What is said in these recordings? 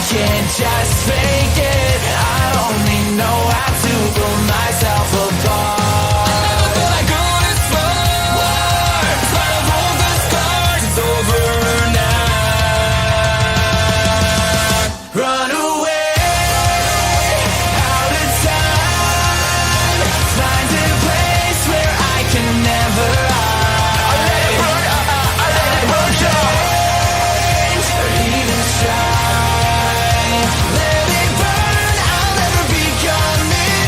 can't just fake it. I only know how to pull myself apart. I never felt like going this far. In spite of all the scars, it's over now. Run away, out of time. Find a place where I can never hide. I let it burn, I let it burn, change or even shine. Let it burn, I'll never be coming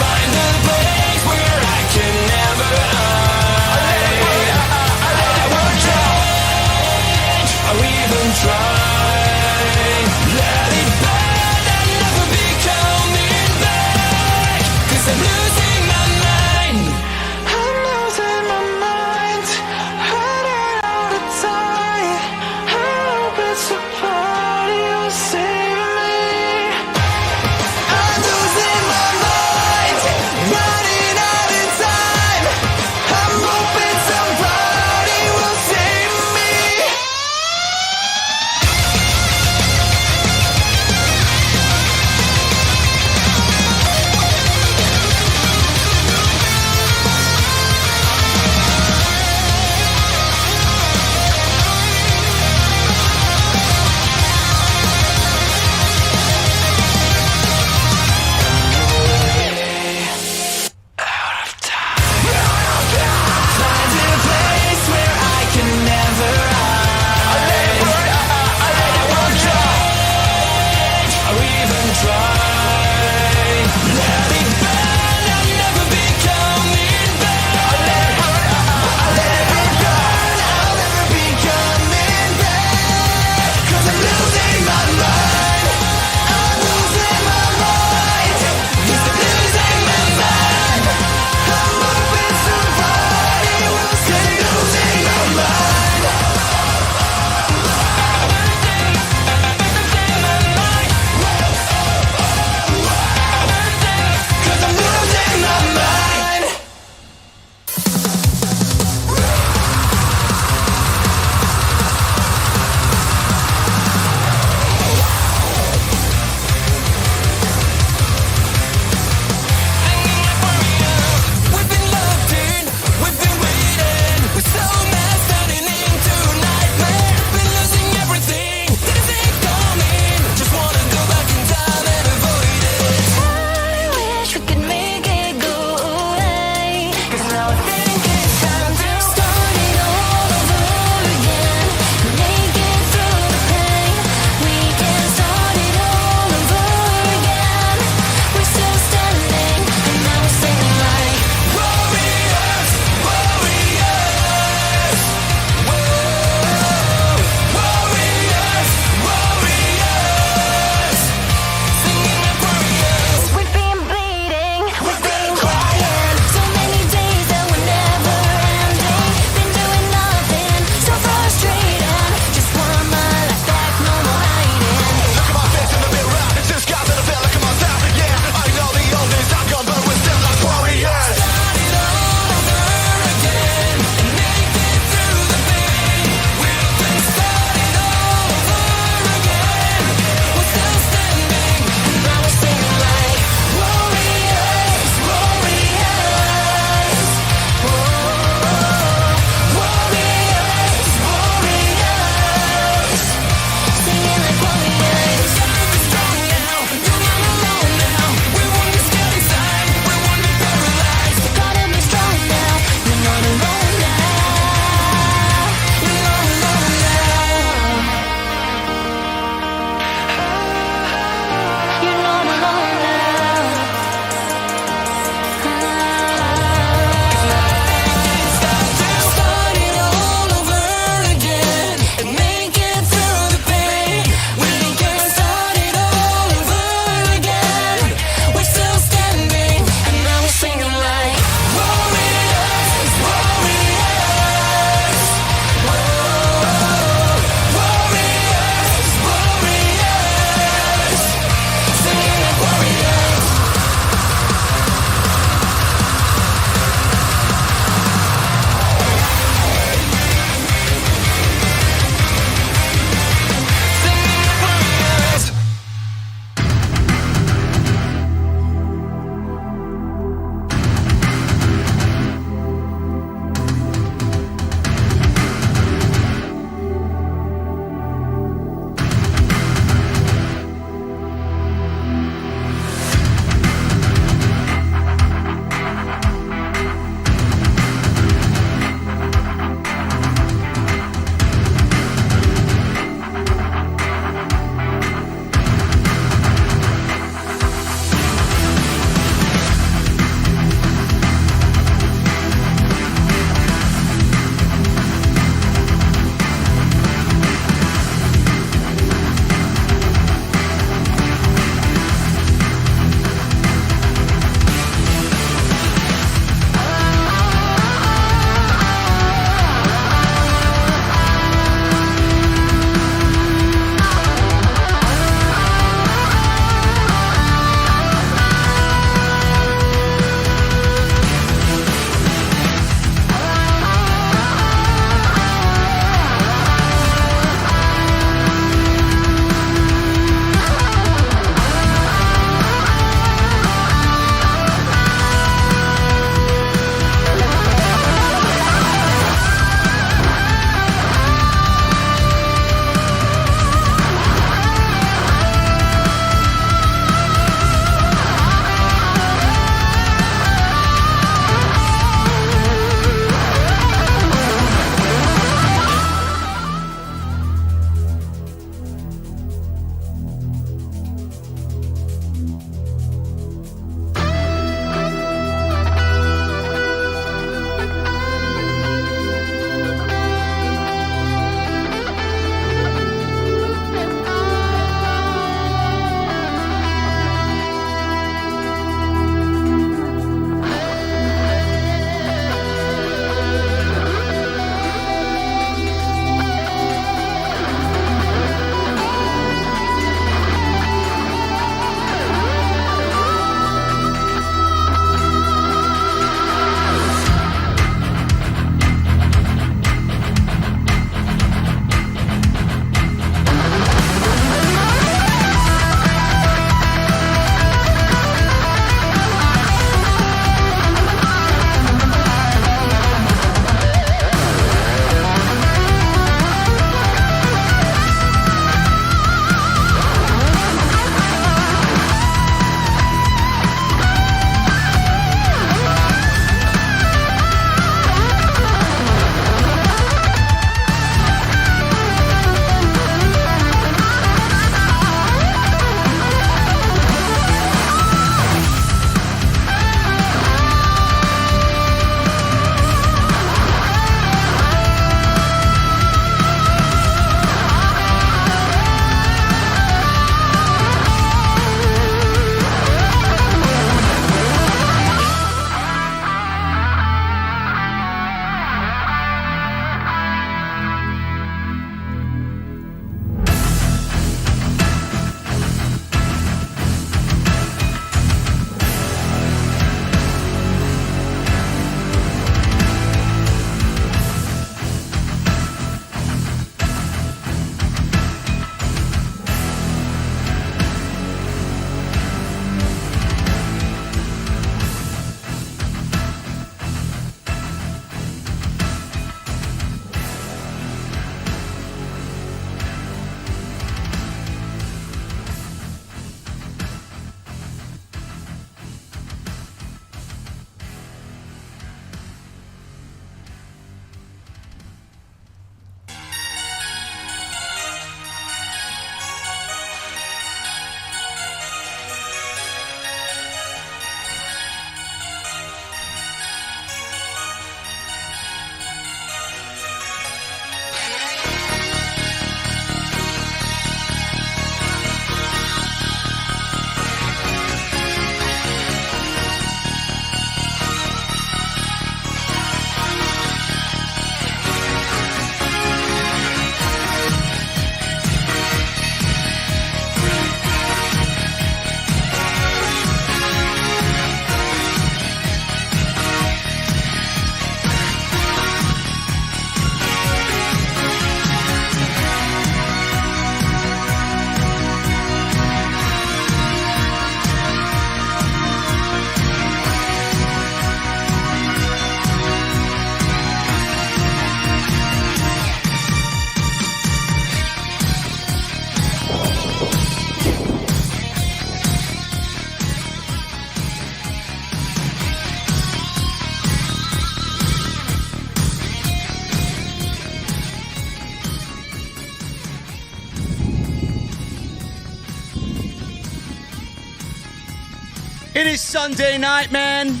It is Sunday night, man.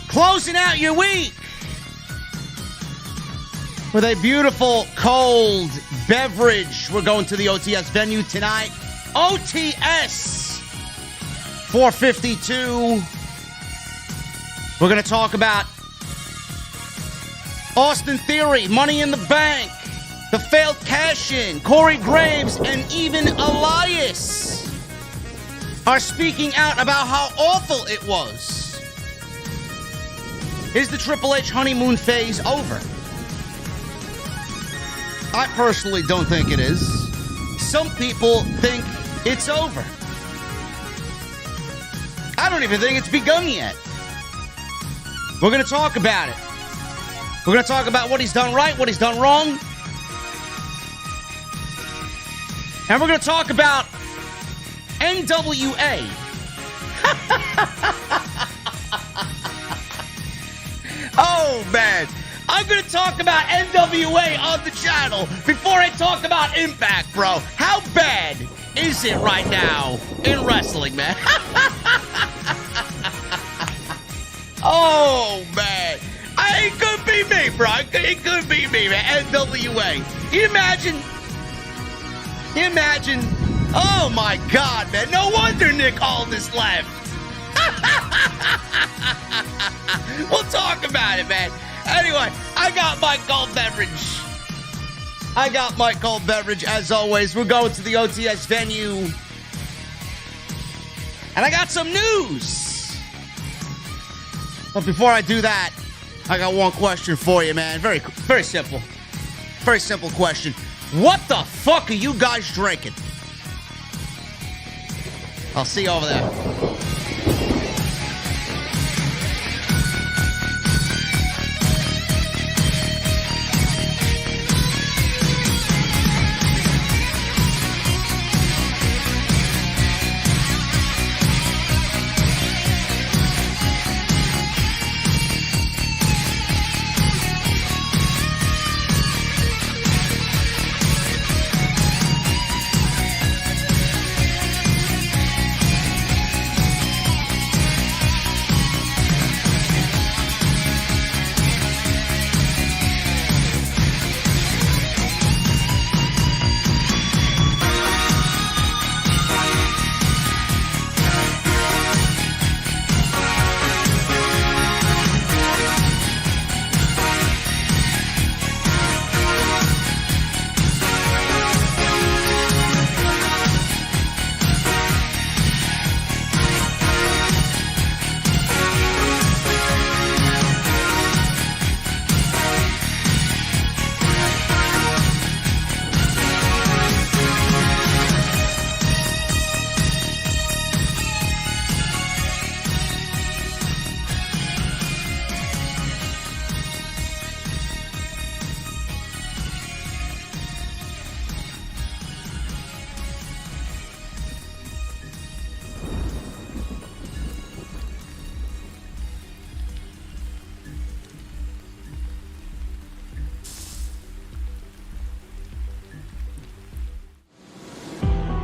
Closing out your week with a beautiful cold beverage. We're going to the OTS venue tonight. OTS 452. We're going to talk about Austin Theory, Money in the Bank, the failed cash-in, Corey Graves, and even Elias are speaking out about how awful it was. Is the Triple H honeymoon phase over? I personally don't think it is. Some people think it's over. I don't even think it's begun yet. We're going to talk about it. We're going to talk about what he's done right, what he's done wrong. And we're going to talk about NWA. Oh, man. I'm going to talk about NWA on the channel before I talk about Impact, bro. How bad is it right now in wrestling, man? Oh, man. It could be me, bro. It could be me, man. NWA. You imagine? Oh, my God, man. No wonder Nick Aldis left. We'll talk about it, man. Anyway, I got my cold beverage. As always, we're going to the OTS venue. And I got some news. But before I do that, I got one question for you, man. Very, very simple. Very simple question. What the fuck are you guys drinking? I'll see you over there.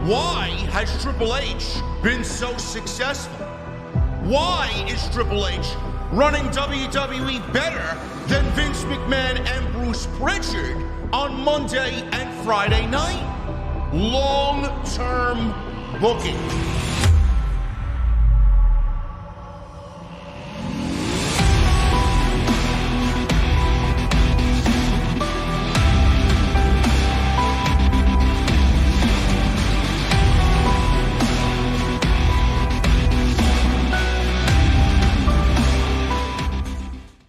Why has Triple H been so successful? Why is Triple H running WWE better than Vince McMahon and Bruce Pritchard on Monday and Friday night? Long-term booking.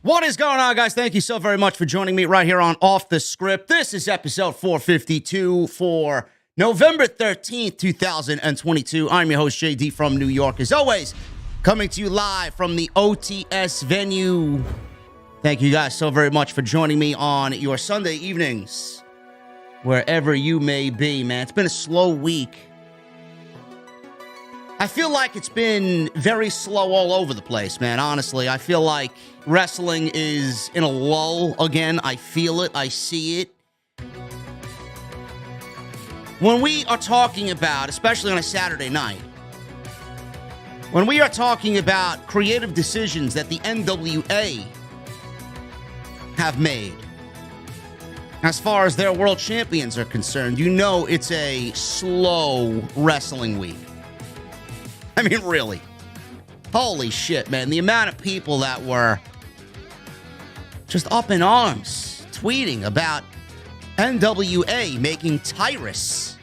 What is going on, guys? Thank you so very much for joining me right here on Off the Script. This is episode 452 for November 13th, 2022. I'm your host, JD from New York. As always, coming to you live from the OTS venue. Thank you guys so very much for joining me on your Sunday evenings, wherever you may be, man. It's been a slow week. I feel like it's been very slow all over the place, man. Honestly, I feel like wrestling is in a lull again. I feel it. I see it. when we are talking about, especially on a Saturday night, when we are talking about creative decisions that the NWA have made, as far as their world champions are concerned, you know it's a slow wrestling week. I mean, really. Holy shit, man. The amount of people that were just up in arms tweeting about NWA making Tyrus,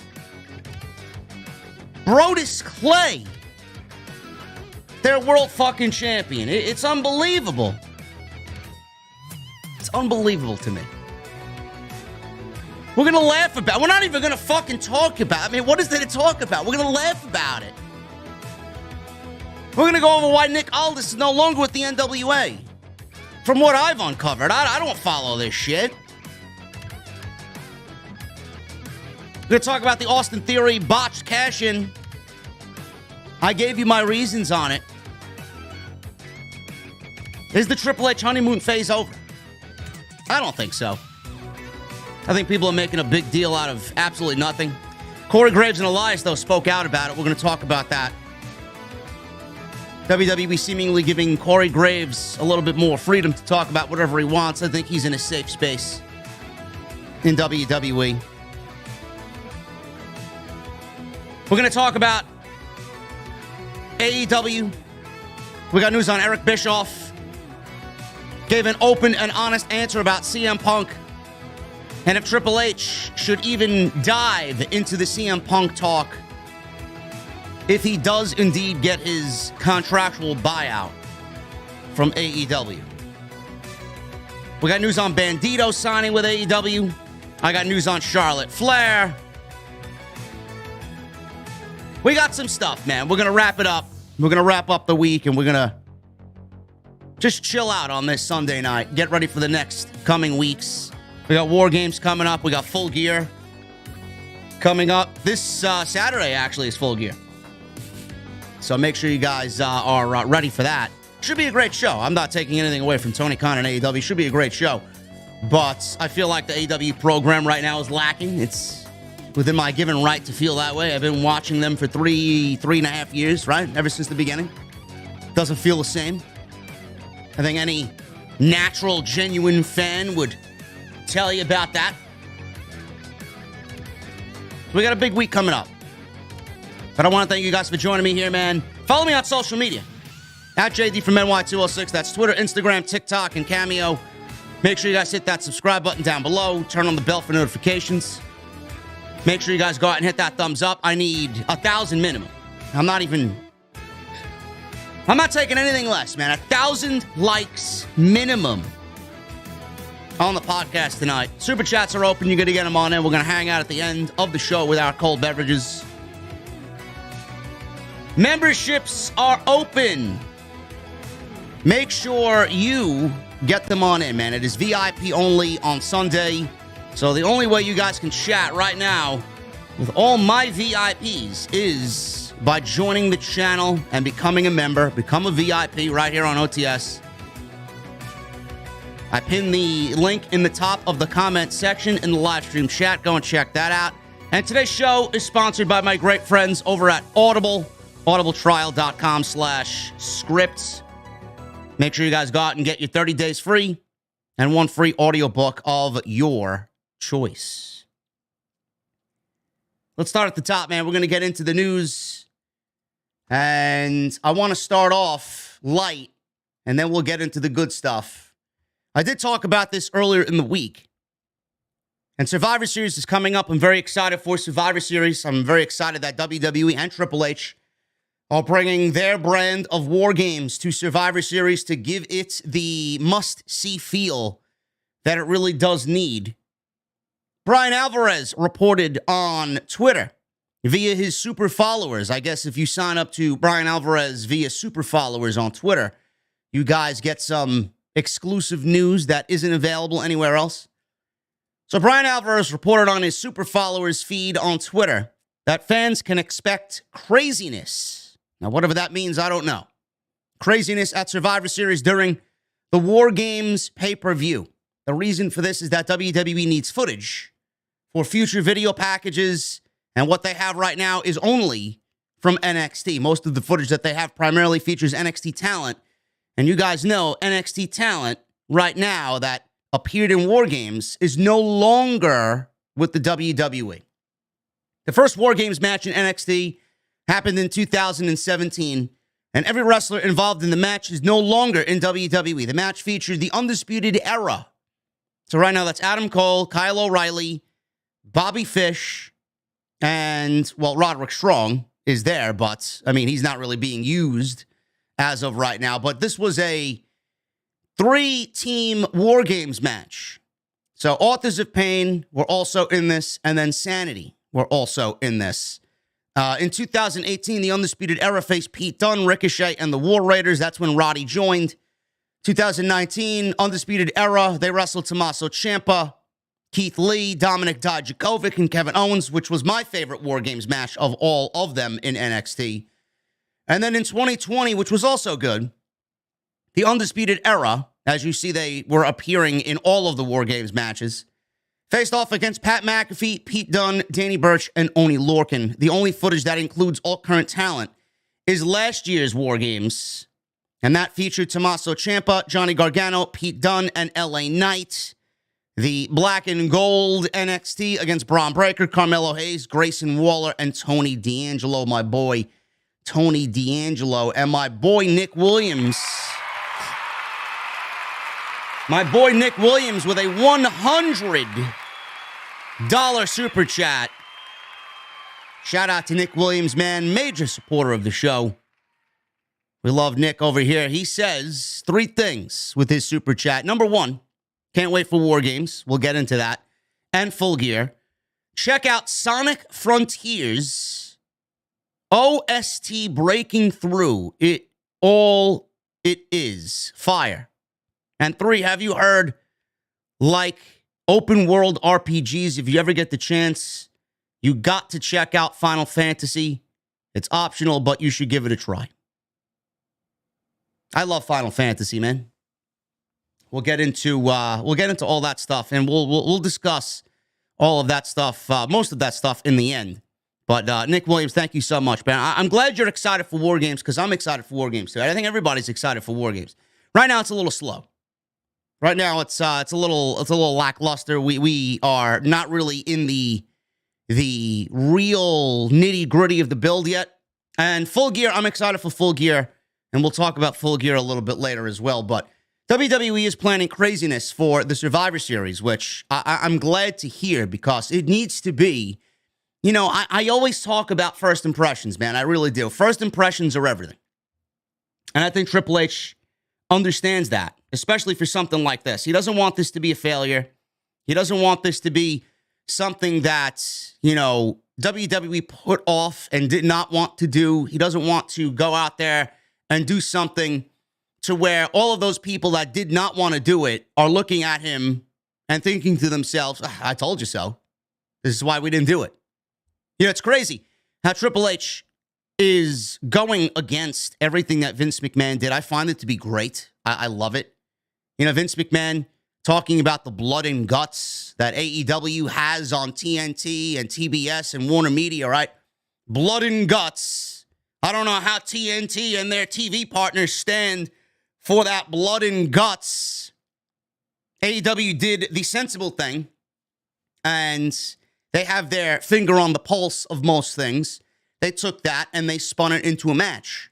Brodus Clay, their world fucking champion. It's unbelievable. It's unbelievable to me. We're going to laugh about it. We're not even going to fucking talk about it. I mean, what is there to talk about? We're going to laugh about it. We're going to go over why Nick Aldis is no longer with the NWA. From what I've uncovered, I don't follow this shit. We're going to talk about the Austin Theory botched cash-in. I gave you my reasons on it. Is the Triple H honeymoon phase over? I don't think so. I think people are making a big deal out of absolutely nothing. Corey Graves and Elias, though, spoke out about it. We're going to talk about that. WWE seemingly giving Corey Graves a little bit more freedom to talk about whatever he wants. I think he's in a safe space in WWE. We're going to talk about AEW. We got news on Eric Bischoff. Gave an open and honest answer about CM Punk. And if Triple H should even dive into the CM Punk talk, if he does indeed get his contractual buyout from AEW. We got news on Bandido signing with AEW. I got news on Charlotte Flair. We got some stuff, man. We're going to wrap it up. We're going to wrap up the week, and we're going to just chill out on this Sunday night. Get ready for the next coming weeks. We got WarGames coming up. We got Full Gear coming up. This Saturday, actually, is Full Gear. So make sure you guys are ready for that. Should be a great show. I'm not taking anything away from Tony Khan and AEW. Should be a great show. But I feel like the AEW program right now is lacking. It's within my given right to feel that way. I've been watching them for three and a half years, right? Ever since the beginning. Doesn't feel the same. I think any natural, genuine fan would tell you about that. We got a big week coming up. But I want to thank you guys for joining me here, man. Follow me on social media. At JD from NY206. That's Twitter, Instagram, TikTok, and Cameo. Make sure you guys hit that subscribe button down below. Turn on the bell for notifications. Make sure you guys go out and hit that thumbs up. I need 1,000 minimum. I'm not taking anything less, man. 1,000 likes minimum on the podcast tonight. Super chats are open. You're going to get them on in. We're going to hang out at the end of the show with our cold beverages. Memberships are open. Make sure you get them on in, man. It is VIP only on Sunday. So the only way you guys can chat right now with all my VIPs is by joining the channel and becoming a member. Become a VIP right here on OTS. I pinned the link in the top of the comment section in the live stream chat. Go and check that out. And today's show is sponsored by my great friends over at Audible. audibletrial.com/scripts. Make sure you guys go out and get your 30 days free and one free audiobook of your choice. Let's start at the top, man. We're going to get into the news. And I want to start off light, and then we'll get into the good stuff. I did talk about this earlier in the week. And Survivor Series is coming up. I'm very excited for Survivor Series. I'm very excited that WWE and Triple H are bringing their brand of WarGames to Survivor Series to give it the must-see feel that it really does need. Brian Alvarez reported on Twitter via his super followers. I guess if you sign up to Brian Alvarez via super followers on Twitter, you guys get some exclusive news that isn't available anywhere else. So Brian Alvarez reported on his super followers feed on Twitter that fans can expect craziness. Now, whatever that means, I don't know. Craziness at Survivor Series during the WarGames pay-per-view. The reason for this is that WWE needs footage for future video packages And what they have right now is only from NXT. Most of the footage that they have primarily features NXT talent. And you guys know NXT talent right now that appeared in WarGames is no longer with the WWE. The first WarGames match in NXT happened in 2017, and every wrestler involved in the match is no longer in WWE. The match featured the Undisputed Era. So right now that's Adam Cole, Kyle O'Reilly, Bobby Fish, and, well, Roderick Strong is there, but, I mean, he's not really being used as of right now. But this was a 3-team WarGames match. So Authors of Pain were also in this, and then Sanity were also in this. In 2018, the Undisputed Era faced Pete Dunne, Ricochet, and the War Raiders. That's when Roddy joined. 2019, Undisputed Era, they wrestled Tommaso Ciampa, Keith Lee, Dominic Dijakovic, and Kevin Owens, which was my favorite WarGames match of all of them in NXT. And then in 2020, which was also good, the Undisputed Era, as you see, they were appearing in all of the WarGames matches, faced off against Pat McAfee, Pete Dunne, Danny Burch, and Oney Lorcan. The only footage that includes all current talent is last year's WarGames, and that featured Tommaso Ciampa, Johnny Gargano, Pete Dunne, and LA Knight. The black and gold NXT against Braun Breaker, Carmelo Hayes, Grayson Waller, and Tony D'Angelo, my boy Tony D'Angelo, and my boy Nick Williams. My boy Nick Williams with a $100 super chat. Shout out to Nick Williams, man. Major supporter of the show. We love Nick over here. He says 3 things with his super chat. Number 1, can't wait for WarGames. We'll get into that. And Full Gear. Check out Sonic Frontiers OST Breaking Through. It is fire. And 3, have you heard, like open world RPGs, if you ever get the chance, you got to check out Final Fantasy. It's optional, but you should give it a try. I love Final Fantasy, man. We'll get into all that stuff, and we'll discuss all of that stuff, most of that stuff in the end. But Nick Williams, thank you so much, man. I'm glad you're excited for WarGames because I'm excited for WarGames too. I think everybody's excited for WarGames. Right now, it's a little slow. Right now, it's a little lackluster. We are not really in the real nitty gritty of the build yet. And Full Gear, I'm excited for Full Gear, and we'll talk about Full Gear a little bit later as well. But WWE is planning craziness for the Survivor Series, which I'm glad to hear because it needs to be. You know, I always talk about first impressions, man. I really do. First impressions are everything, and I think Triple H understands that, especially for something like this. He doesn't want this to be a failure. He doesn't want this to be something that, you know, WWE put off and did not want to do. He doesn't want to go out there and do something to where all of those people that did not want to do it are looking at him and thinking to themselves, I told you so. This is why we didn't do it. You know, it's crazy how Triple H is going against everything that Vince McMahon did. I find it to be great. I love it. You know, Vince McMahon talking about the blood and guts that AEW has on TNT and TBS and Warner Media, right? Blood and guts. I don't know how TNT and their TV partners stand for that blood and guts. AEW did the sensible thing, and they have their finger on the pulse of most things. They took that and they spun it into a match.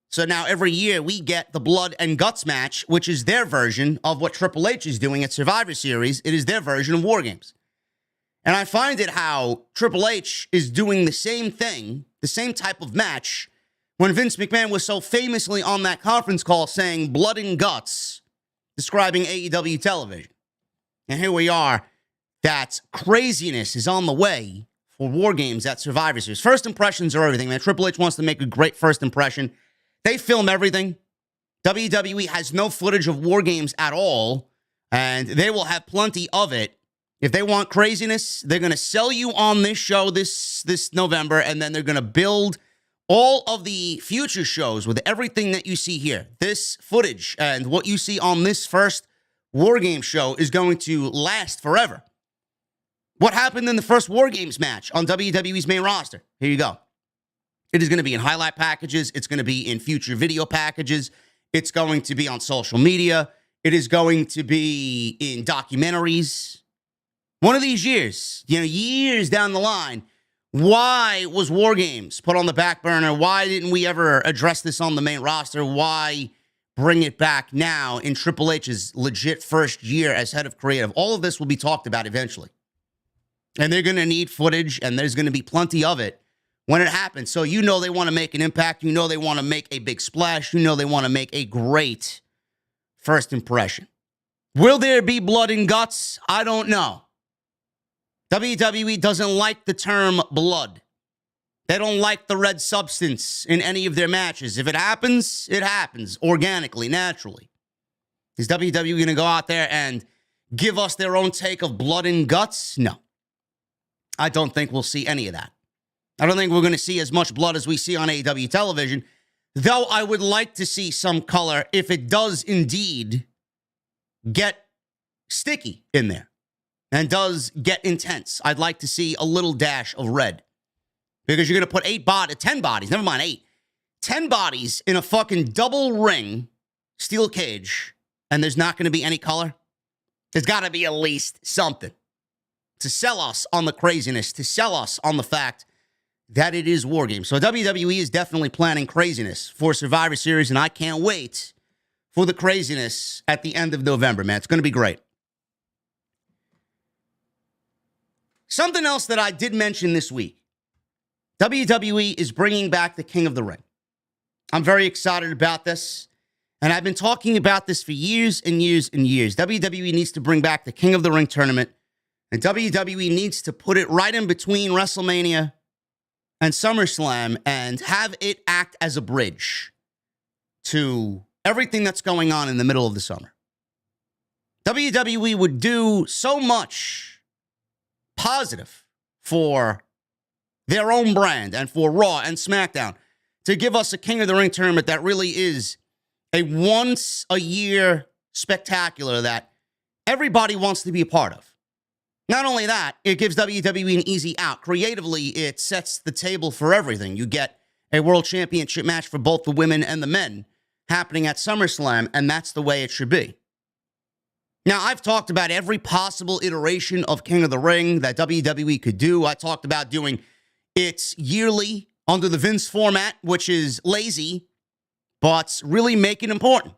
So now every year we get the blood and guts match, which is their version of what Triple H is doing at Survivor Series. It is their version of WarGames. And I find it how Triple H is doing the same thing, the same type of match, when Vince McMahon was so famously on that conference call saying blood and guts, describing AEW television. And here we are. That craziness is on the way for WarGames at Survivor Series. First impressions are everything, man. Triple H wants to make a great first impression. They film everything. WWE has no footage of WarGames at all, and they will have plenty of it. If they want craziness, they're going to sell you on this show this November, and then they're going to build all of the future shows with everything that you see here. This footage and what you see on this first WarGames show is going to last forever. What happened in the first WarGames match on WWE's main roster? Here you go. It is going to be in highlight packages. It's going to be in future video packages. It's going to be on social media. It is going to be in documentaries. One of these years, years down the line, why was WarGames put on the back burner? Why didn't we ever address this on the main roster? Why bring it back now in Triple H's legit first year as head of creative? All of this will be talked about eventually. And they're going to need footage, and there's going to be plenty of it when it happens. So they want to make an impact. They want to make a big splash. They want to make a great first impression. Will there be blood and guts? I don't know. WWE doesn't like the term blood. They don't like the red substance in any of their matches. If it happens, it happens organically, naturally. Is WWE going to go out there and give us their own take of blood and guts? No. I don't think we'll see any of that. I don't think we're going to see as much blood as we see on AEW television, though I would like to see some color if it does indeed get sticky in there and does get intense. I'd like to see a little dash of red, because you're going to put 10 bodies, never mind 8, 10 bodies in a fucking double ring steel cage, and there's not going to be any color. There's got to be at least something to sell us on the craziness, to sell us on the fact that it is WarGames. So WWE is definitely planning craziness for Survivor Series, and I can't wait for the craziness at the end of November, man. It's going to be great. Something else that I did mention this week. WWE is bringing back the King of the Ring. I'm very excited about this, and I've been talking about this for years and years and years. WWE needs to bring back the King of the Ring tournament, and WWE needs to put it right in between WrestleMania and SummerSlam and have it act as a bridge to everything that's going on in the middle of the summer. WWE would do so much positive for their own brand and for Raw and SmackDown to give us a King of the Ring tournament that really is a once-a-year spectacular that everybody wants to be a part of. Not only that, it gives WWE an easy out. Creatively, it sets the table for everything. You get a world championship match for both the women and the men happening at SummerSlam, and that's the way it should be. Now, I've talked about every possible iteration of King of the Ring that WWE could do. I talked about doing it yearly under the Vince format, which is lazy, but really make it important.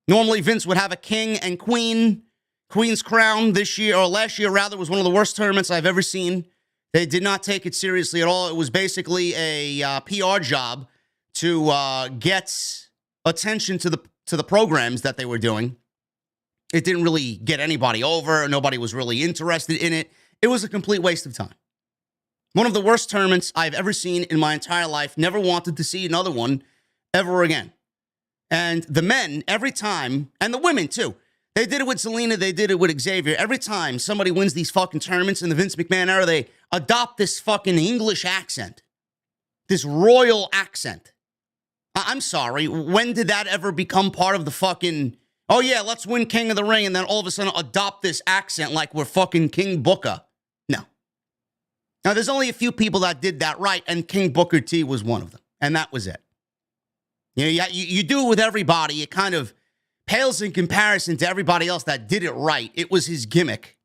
Normally, Vince would have a king and queen. Queen's Crown this year, or last year rather, was one of the worst tournaments I've ever seen. They did not take it seriously at all. It was basically a PR job to get attention to the programs that they were doing. It didn't really get anybody over. Nobody was really interested in it. It was a complete waste of time. One of the worst tournaments I've ever seen in my entire life. Never wanted to see another one ever again. And the men, every time, and the women too, they did it with Zelina. They did it with Xavier. Every time somebody wins these fucking tournaments in the Vince McMahon era, they adopt this fucking English accent. This royal accent. I'm sorry. When did that ever become part of the fucking, oh yeah, let's win King of the Ring and then all of a sudden adopt this accent like we're fucking King Booker? No. Now, there's only a few people that did that right, and King Booker T was one of them. And that was it. You do it with everybody. It kind of pales in comparison to everybody else that did it right. It was his gimmick.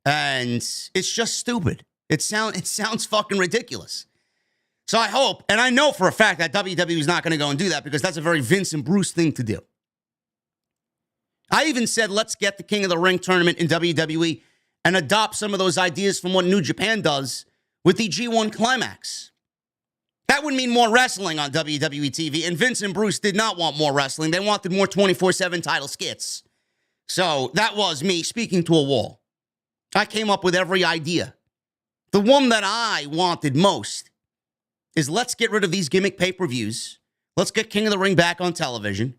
And it's just stupid. It sounds fucking ridiculous. So I hope, and I know for a fact that WWE is not going to go and do that because that's a very Vince and Bruce thing to do. I even said, let's get the King of the Ring tournament in WWE and adopt some of those ideas from what New Japan does with the G1 Climax. That would mean more wrestling on WWE TV, and Vince and Bruce did not want more wrestling. They wanted more 24/7 title skits. So that was me speaking to a wall. I came up with every idea. The one that I wanted most is let's get rid of these gimmick pay-per-views. Let's get King of the Ring back on television,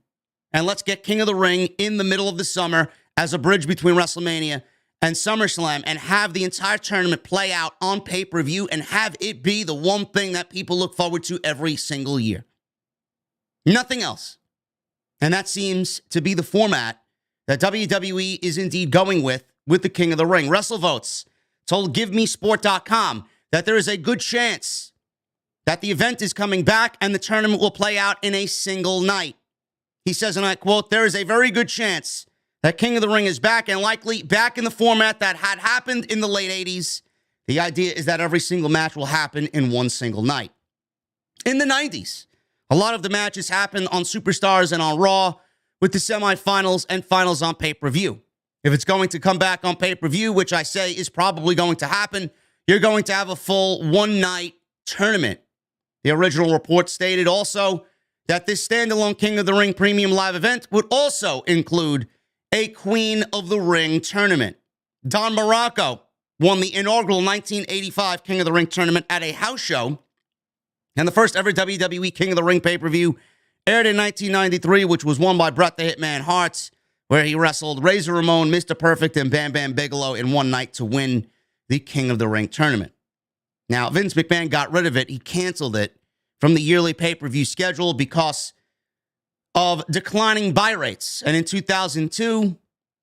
and let's get King of the Ring in the middle of the summer as a bridge between WrestleMania and SummerSlam, and have the entire tournament play out on pay-per-view and have it be the one thing that people look forward to every single year. Nothing else. And that seems to be the format that WWE is indeed going with the King of the Ring. WrestleVotes told GiveMeSport.com that there is a good chance that the event is coming back and the tournament will play out in a single night. He says, and I quote, "There is a very good chance that King of the Ring is back and likely back in the format that had happened in the late 80s. The idea is that every single match will happen in one single night." In the 90s, a lot of the matches happened on Superstars and on Raw, with the semifinals and finals on pay-per-view. If it's going to come back on pay-per-view, which I say is probably going to happen, you're going to have a full one-night tournament. The original report stated also that this standalone King of the Ring premium live event would also include a Queen of the Ring tournament. Don Morocco won the inaugural 1985 King of the Ring tournament at a house show, and the first ever WWE King of the Ring pay-per-view aired in 1993, which was won by Bret the Hitman Hart, where he wrestled Razor Ramon, Mr. Perfect, and Bam Bam Bigelow in one night to win the King of the Ring tournament. Now, Vince McMahon got rid of it. He canceled it from the yearly pay-per-view schedule because of declining buy rates. And in 2002,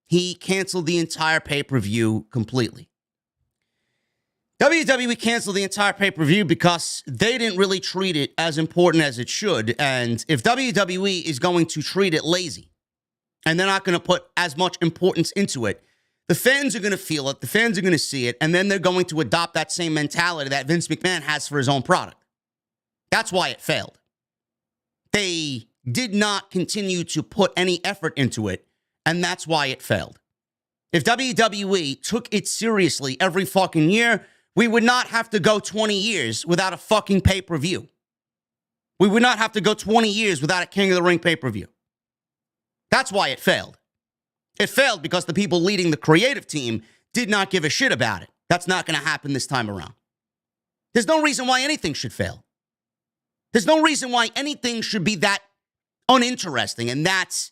he canceled the entire pay-per-view completely. WWE canceled the entire pay-per-view because they didn't really treat it as important as it should. And if WWE is going to treat it lazy, and they're not going to put as much importance into it, the fans are going to feel it, the fans are going to see it, and then they're going to adopt that same mentality that Vince McMahon has for his own product. That's why it failed. They did not continue to put any effort into it, and that's why it failed. If WWE took it seriously every fucking year, we would not have to go 20 years without a fucking pay-per-view. We would not have to go 20 years without a King of the Ring pay-per-view. That's why it failed. It failed because the people leading the creative team did not give a shit about it. That's not going to happen this time around. There's no reason why anything should fail. There's no reason why anything should be that uninteresting and that's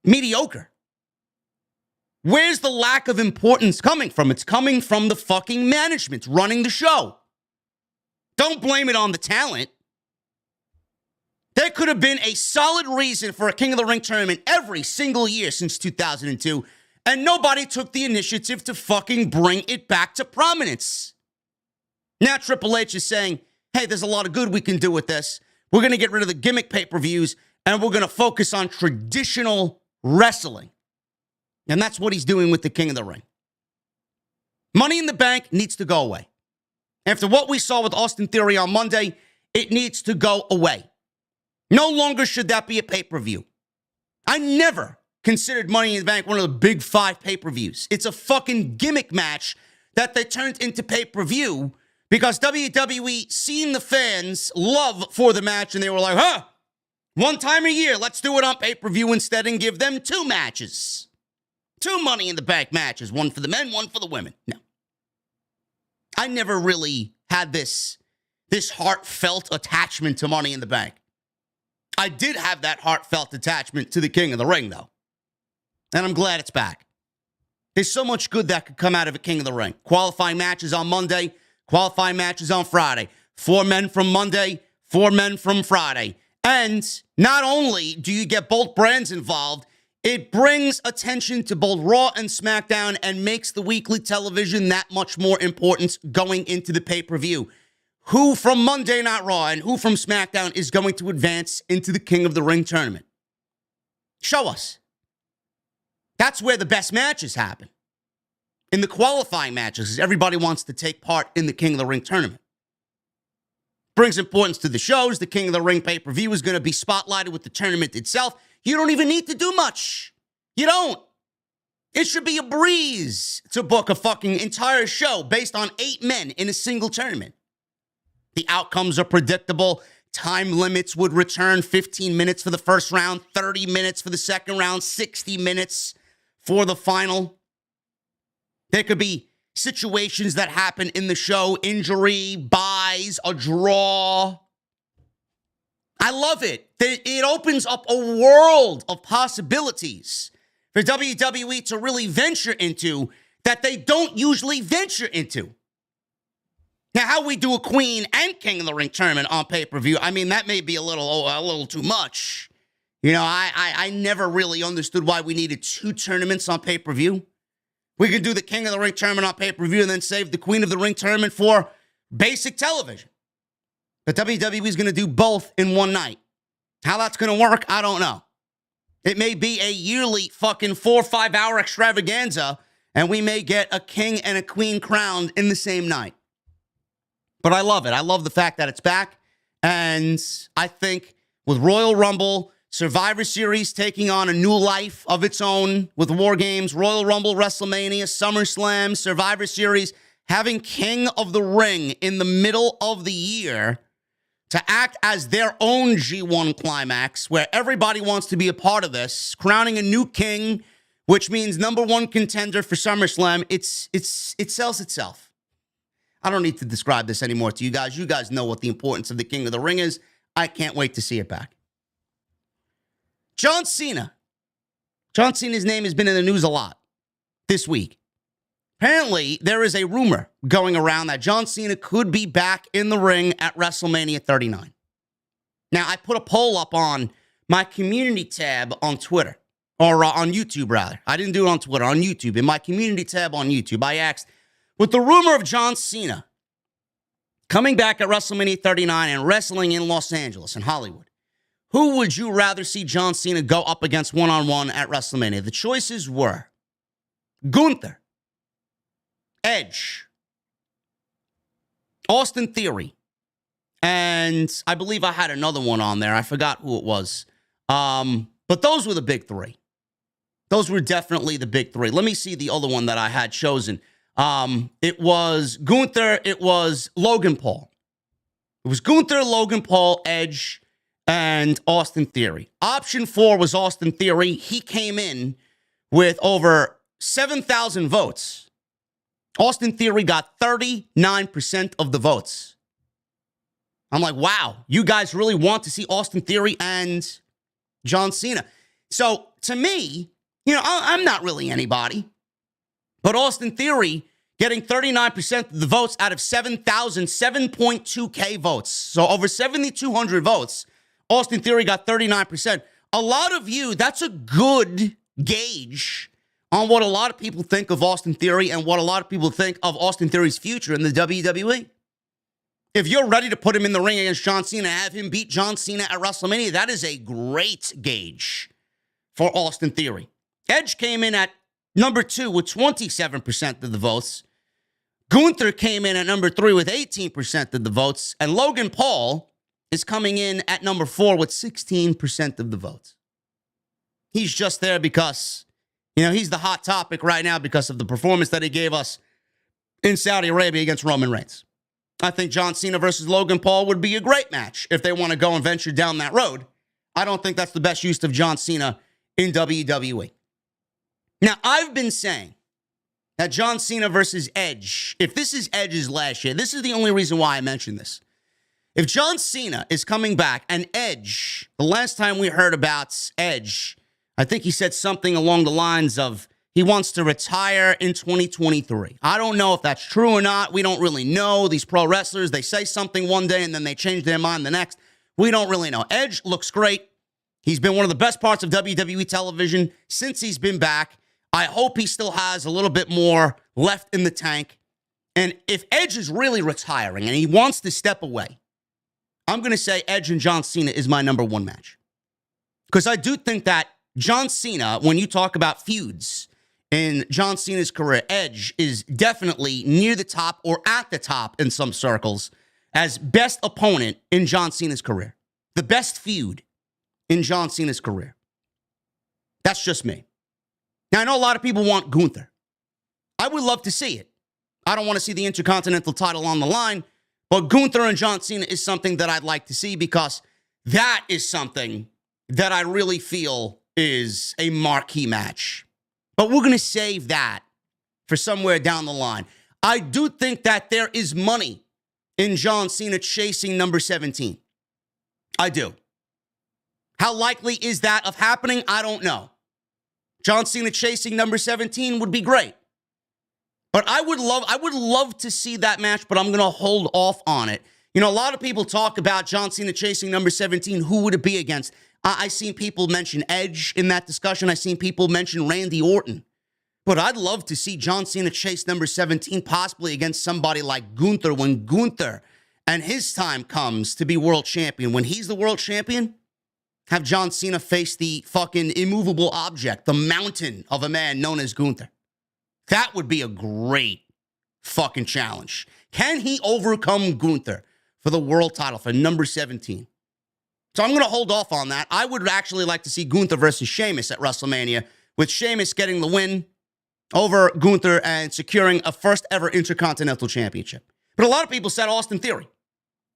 mediocre. Where's the lack of importance coming from? It's coming from the fucking management running the show. Don't blame it on the talent. There could have been a solid reason for a King of the Ring tournament every single year since 2002, and nobody took the initiative to fucking bring it back to prominence. Now Triple H is saying, hey, there's a lot of good we can do with this. We're going to get rid of the gimmick pay-per-views, and we're going to focus on traditional wrestling. And that's what he's doing with the King of the Ring. Money in the Bank needs to go away. After what we saw with Austin Theory on Monday, it needs to go away. No longer should that be a pay-per-view. I never considered Money in the Bank one of the big 5 pay-per-views. It's a fucking gimmick match that they turned into pay-per-view because WWE seen the fans' love for the match and they were like, one time a year, let's do it on pay-per-view instead and give them 2 matches. 2 Money in the Bank matches, one for the men, one for the women. No. I never really had this heartfelt attachment to Money in the Bank. I did have that heartfelt attachment to the King of the Ring, though. And I'm glad it's back. There's so much good that could come out of a King of the Ring. Qualifying matches on Monday, qualifying matches on Friday. 4 men from Monday, 4 men from Friday. And not only do you get both brands involved, it brings attention to both Raw and SmackDown and makes the weekly television that much more important going into the pay-per-view. Who from Monday Night Raw and who from SmackDown is going to advance into the King of the Ring tournament? Show us. That's where the best matches happen. In the qualifying matches, because everybody wants to take part in the King of the Ring tournament. Brings importance to the shows. The King of the Ring pay-per-view is going to be spotlighted with the tournament itself. You don't even need to do much. You don't. It should be a breeze to book a fucking entire show based on 8 men in a single tournament. The outcomes are predictable. Time limits would return 15 minutes for the first round, 30 minutes for the second round, 60 minutes for the final. There could be situations that happen in the show, injury, buys, a draw. I love it. It opens up a world of possibilities for WWE to really venture into that they don't usually venture into. Now, how we do a Queen and King of the Ring tournament on pay-per-view, I mean, that may be a little too much. You know, I never really understood why we needed 2 tournaments on pay-per-view. We could do the King of the Ring tournament on pay-per-view and then save the Queen of the Ring tournament for basic television. But WWE is going to do both in one night. How that's going to work, I don't know. It may be a yearly fucking 4 or 5 hour extravaganza, and we may get a king and a queen crowned in the same night. But I love it. I love the fact that it's back. And I think with Royal Rumble, Survivor Series taking on a new life of its own with WarGames, Royal Rumble, WrestleMania, SummerSlam, Survivor Series, having King of the Ring in the middle of the year to act as their own G1 climax, where everybody wants to be a part of this, crowning a new king, which means number one contender for SummerSlam. It sells itself. I don't need to describe this anymore to you guys. You guys know what the importance of the King of the Ring is. I can't wait to see it back. John Cena. John Cena's name has been in the news a lot this week. Apparently, there is a rumor going around that John Cena could be back in the ring at WrestleMania 39. Now, I put a poll up on my community tab on Twitter, or on YouTube, rather. I didn't do it on Twitter, on YouTube. In my community tab on YouTube, I asked, with the rumor of John Cena coming back at WrestleMania 39 and wrestling in Los Angeles, in Hollywood, who would you rather see John Cena go up against one-on-one at WrestleMania? The choices were Gunther, Edge, Austin Theory, and I believe I had another one on there. I forgot who it was. But those were the big three. Those were definitely the big three. Let me see the other one that I had chosen. It was Gunther, it was Logan Paul. It was Gunther, Logan Paul, Edge, and Austin Theory. Option 4 was Austin Theory. He came in with over 7,000 votes. Austin Theory got 39% of the votes. I'm like, wow, you guys really want to see Austin Theory and John Cena. So to me, I'm not really anybody. But Austin Theory getting 39% of the votes out of 7,000, 7.2K votes. So over 7,200 votes, Austin Theory got 39%. A lot of you, that's a good gauge on what a lot of people think of Austin Theory and what a lot of people think of Austin Theory's future in the WWE. If you're ready to put him in the ring against John Cena, have him beat John Cena at WrestleMania, that is a great gauge for Austin Theory. Edge came in at number 2 with 27% of the votes. Gunther came in at number 3 with 18% of the votes. And Logan Paul is coming in at number 4 with 16% of the votes. He's just there because, he's the hot topic right now because of the performance that he gave us in Saudi Arabia against Roman Reigns. I think John Cena versus Logan Paul would be a great match if they want to go and venture down that road. I don't think that's the best use of John Cena in WWE. Now, I've been saying that John Cena versus Edge, if this is Edge's last year, this is the only reason why I mentioned this. If John Cena is coming back and Edge, the last time we heard about Edge, I think he said something along the lines of he wants to retire in 2023. I don't know if that's true or not. We don't really know. These pro wrestlers, they say something one day and then they change their mind the next. We don't really know. Edge looks great. He's been one of the best parts of WWE television since he's been back. I hope he still has a little bit more left in the tank. And if Edge is really retiring and he wants to step away, I'm going to say Edge and John Cena is my number 1 match. Because I do think that John Cena, when you talk about feuds in John Cena's career, Edge is definitely near the top or at the top in some circles as best opponent in John Cena's career. The best feud in John Cena's career. That's just me. Now, I know a lot of people want Gunther. I would love to see it. I don't want to see the Intercontinental title on the line, but Gunther and John Cena is something that I'd like to see because that is something that I really feel is a marquee match. But we're going to save that for somewhere down the line. I do think that there is money in John Cena chasing number 17. I do. How likely is that of happening? I don't know. John Cena chasing number 17 would be great. But I would love to see that match, but I'm going to hold off on it. A lot of people talk about John Cena chasing number 17. Who would it be against? I've seen people mention Edge in that discussion. I've seen people mention Randy Orton. But I'd love to see John Cena chase number 17, possibly against somebody like Gunther, when Gunther and his time comes to be world champion. When he's the world champion, have John Cena face the fucking immovable object, the mountain of a man known as Gunther. That would be a great fucking challenge. Can he overcome Gunther for the world title for number 17? So I'm going to hold off on that. I would actually like to see Gunther versus Sheamus at WrestleMania, with Sheamus getting the win over Gunther and securing a first ever Intercontinental Championship. But a lot of people said Austin Theory,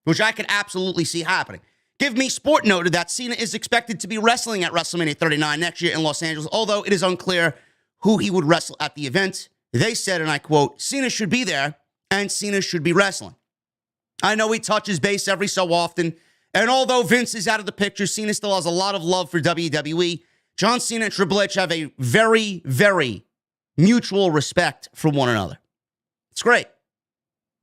which I could absolutely see happening. Give Me Sport noted that Cena is expected to be wrestling at WrestleMania 39 next year in Los Angeles, although it is unclear who he would wrestle at the event. They said, and I quote, Cena should be there and Cena should be wrestling. I know he touches base every so often, and although Vince is out of the picture, Cena still has a lot of love for WWE. John Cena and Triple H have a very, very mutual respect for one another. It's great.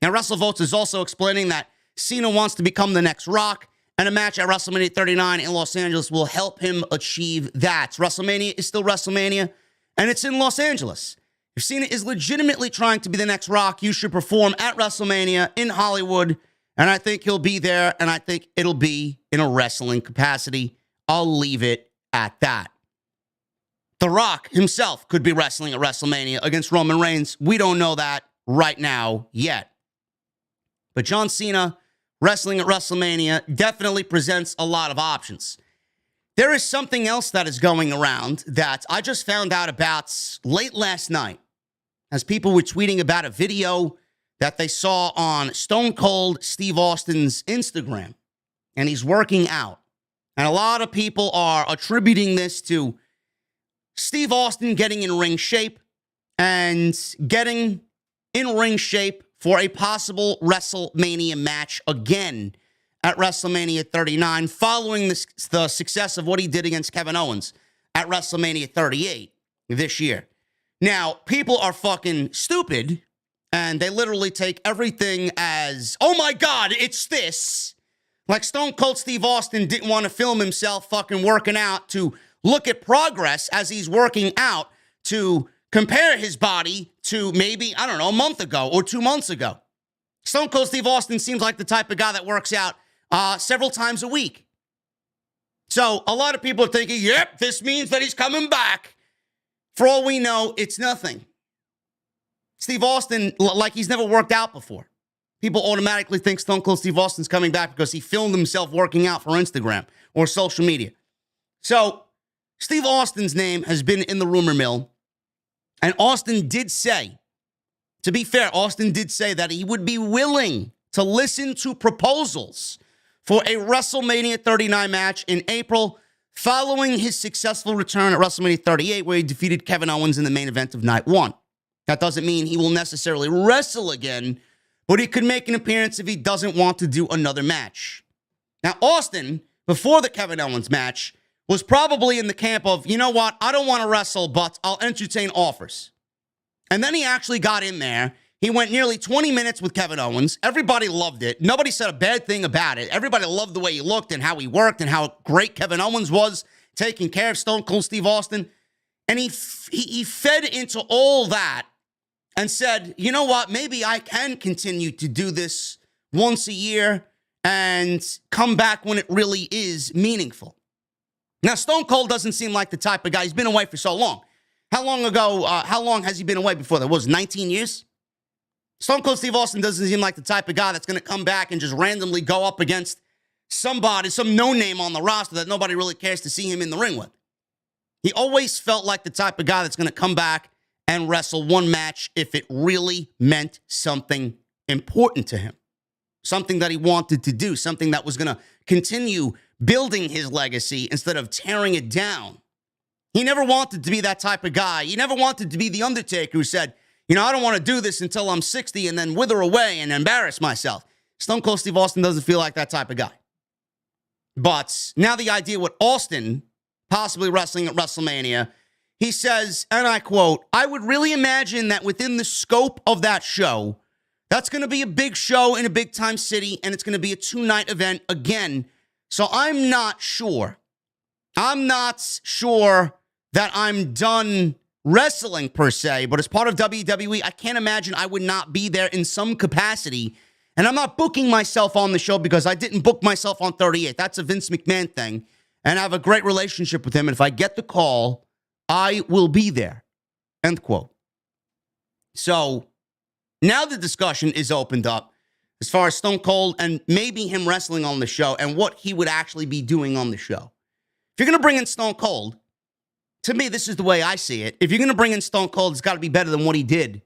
Now, WrestleVotes is also explaining that Cena wants to become the next Rock, and a match at WrestleMania 39 in Los Angeles will help him achieve that. WrestleMania is still WrestleMania, and it's in Los Angeles. If Cena is legitimately trying to be the next Rock, you should perform at WrestleMania in Hollywood, and I think he'll be there, and I think it'll be in a wrestling capacity. I'll leave it at that. The Rock himself could be wrestling at WrestleMania against Roman Reigns. We don't know that right now yet. But John Cena wrestling at WrestleMania definitely presents a lot of options. There is something else that is going around that I just found out about late last night, as people were tweeting about a video that they saw on Stone Cold Steve Austin's Instagram. And he's working out. And a lot of people are attributing this to Steve Austin getting in ring shape and getting in ring shape for a possible WrestleMania match again at WrestleMania 39, following the success of what he did against Kevin Owens at WrestleMania 38 this year. Now, people are fucking stupid, and they literally take everything as, oh my God, it's this. Like Stone Cold Steve Austin didn't want to film himself fucking working out to look at progress as he's working out, to compare his body to maybe, I don't know, a month ago or 2 months ago. Stone Cold Steve Austin seems like the type of guy that works out several times a week. So a lot of people are thinking, yep, this means that he's coming back. For all we know, it's nothing. Steve Austin, like he's never worked out before. People automatically think Stone Cold Steve Austin's coming back because he filmed himself working out for Instagram or social media. So Steve Austin's name has been in the rumor mill, and Austin did say, to be fair, Austin did say that he would be willing to listen to proposals for a WrestleMania 39 match in April, following his successful return at WrestleMania 38, where he defeated Kevin Owens in the main event of night one. That doesn't mean he will necessarily wrestle again, but he could make an appearance if he doesn't want to do another match. Now, Austin, before the Kevin Owens match, was probably in the camp of, you know what, I don't want to wrestle, but I'll entertain offers. And then he actually got in there. He went nearly 20 minutes with Kevin Owens. Everybody loved it. Nobody said a bad thing about it. Everybody loved the way he looked and how he worked and how great Kevin Owens was taking care of Stone Cold Steve Austin. And he fed into all that and said, you know what, maybe I can continue to do this once a year and come back when it really is meaningful. Now, Stone Cold doesn't seem like the type of guy. He's been away for so long. How long has he been away before that? Was 19 years? Stone Cold Steve Austin doesn't seem like the type of guy that's going to come back and just randomly go up against somebody, some no-name on the roster that nobody really cares to see him in the ring with. He always felt like the type of guy that's going to come back and wrestle one match if it really meant something important to him. Something that he wanted to do, something that was going to continue building his legacy instead of tearing it down. He never wanted to be that type of guy. He never wanted to be the Undertaker who said, you know, I don't want to do this until I'm 60 and then wither away and embarrass myself. Stone Cold Steve Austin doesn't feel like that type of guy. But now the idea with Austin possibly wrestling at WrestleMania, he says, and I quote, I would really imagine that within the scope of that show, that's going to be a big show in a big-time city, and it's going to be a 2-night event again. So I'm not sure. I'm not sure that I'm done wrestling per se, but as part of WWE, I can't imagine I would not be there in some capacity. And I'm not booking myself on the show because I didn't book myself on 38. That's a Vince McMahon thing. And I have a great relationship with him. And if I get the call, I will be there. End quote. So now the discussion is opened up as far as Stone Cold and maybe him wrestling on the show and what he would actually be doing on the show. If you're going to bring in Stone Cold, to me, this is the way I see it. If you're going to bring in Stone Cold, it's got to be better than what he did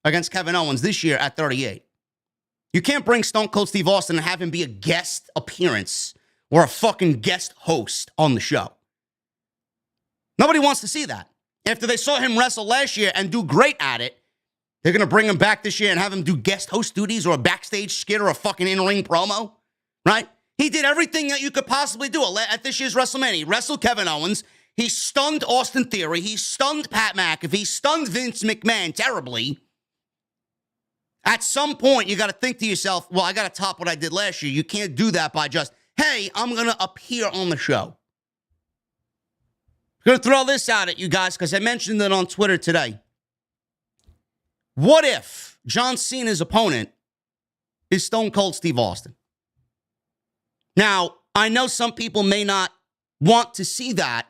against Kevin Owens this year at 38. You can't bring Stone Cold Steve Austin and have him be a guest appearance or a fucking guest host on the show. Nobody wants to see that. After they saw him wrestle last year and do great at it, they're going to bring him back this year and have him do guest host duties or a backstage skit or a fucking in-ring promo, right? He did everything that you could possibly do at this year's WrestleMania. He wrestled Kevin Owens. He stunned Austin Theory. He stunned Pat McAfee. Stunned Vince McMahon terribly. At some point, you got to think to yourself, well, I got to top what I did last year. You can't do that by just, hey, I'm going to appear on the show. I'm going to throw this out at you guys because I mentioned it on Twitter today. What if John Cena's opponent is Stone Cold Steve Austin? Now, I know some people may not want to see that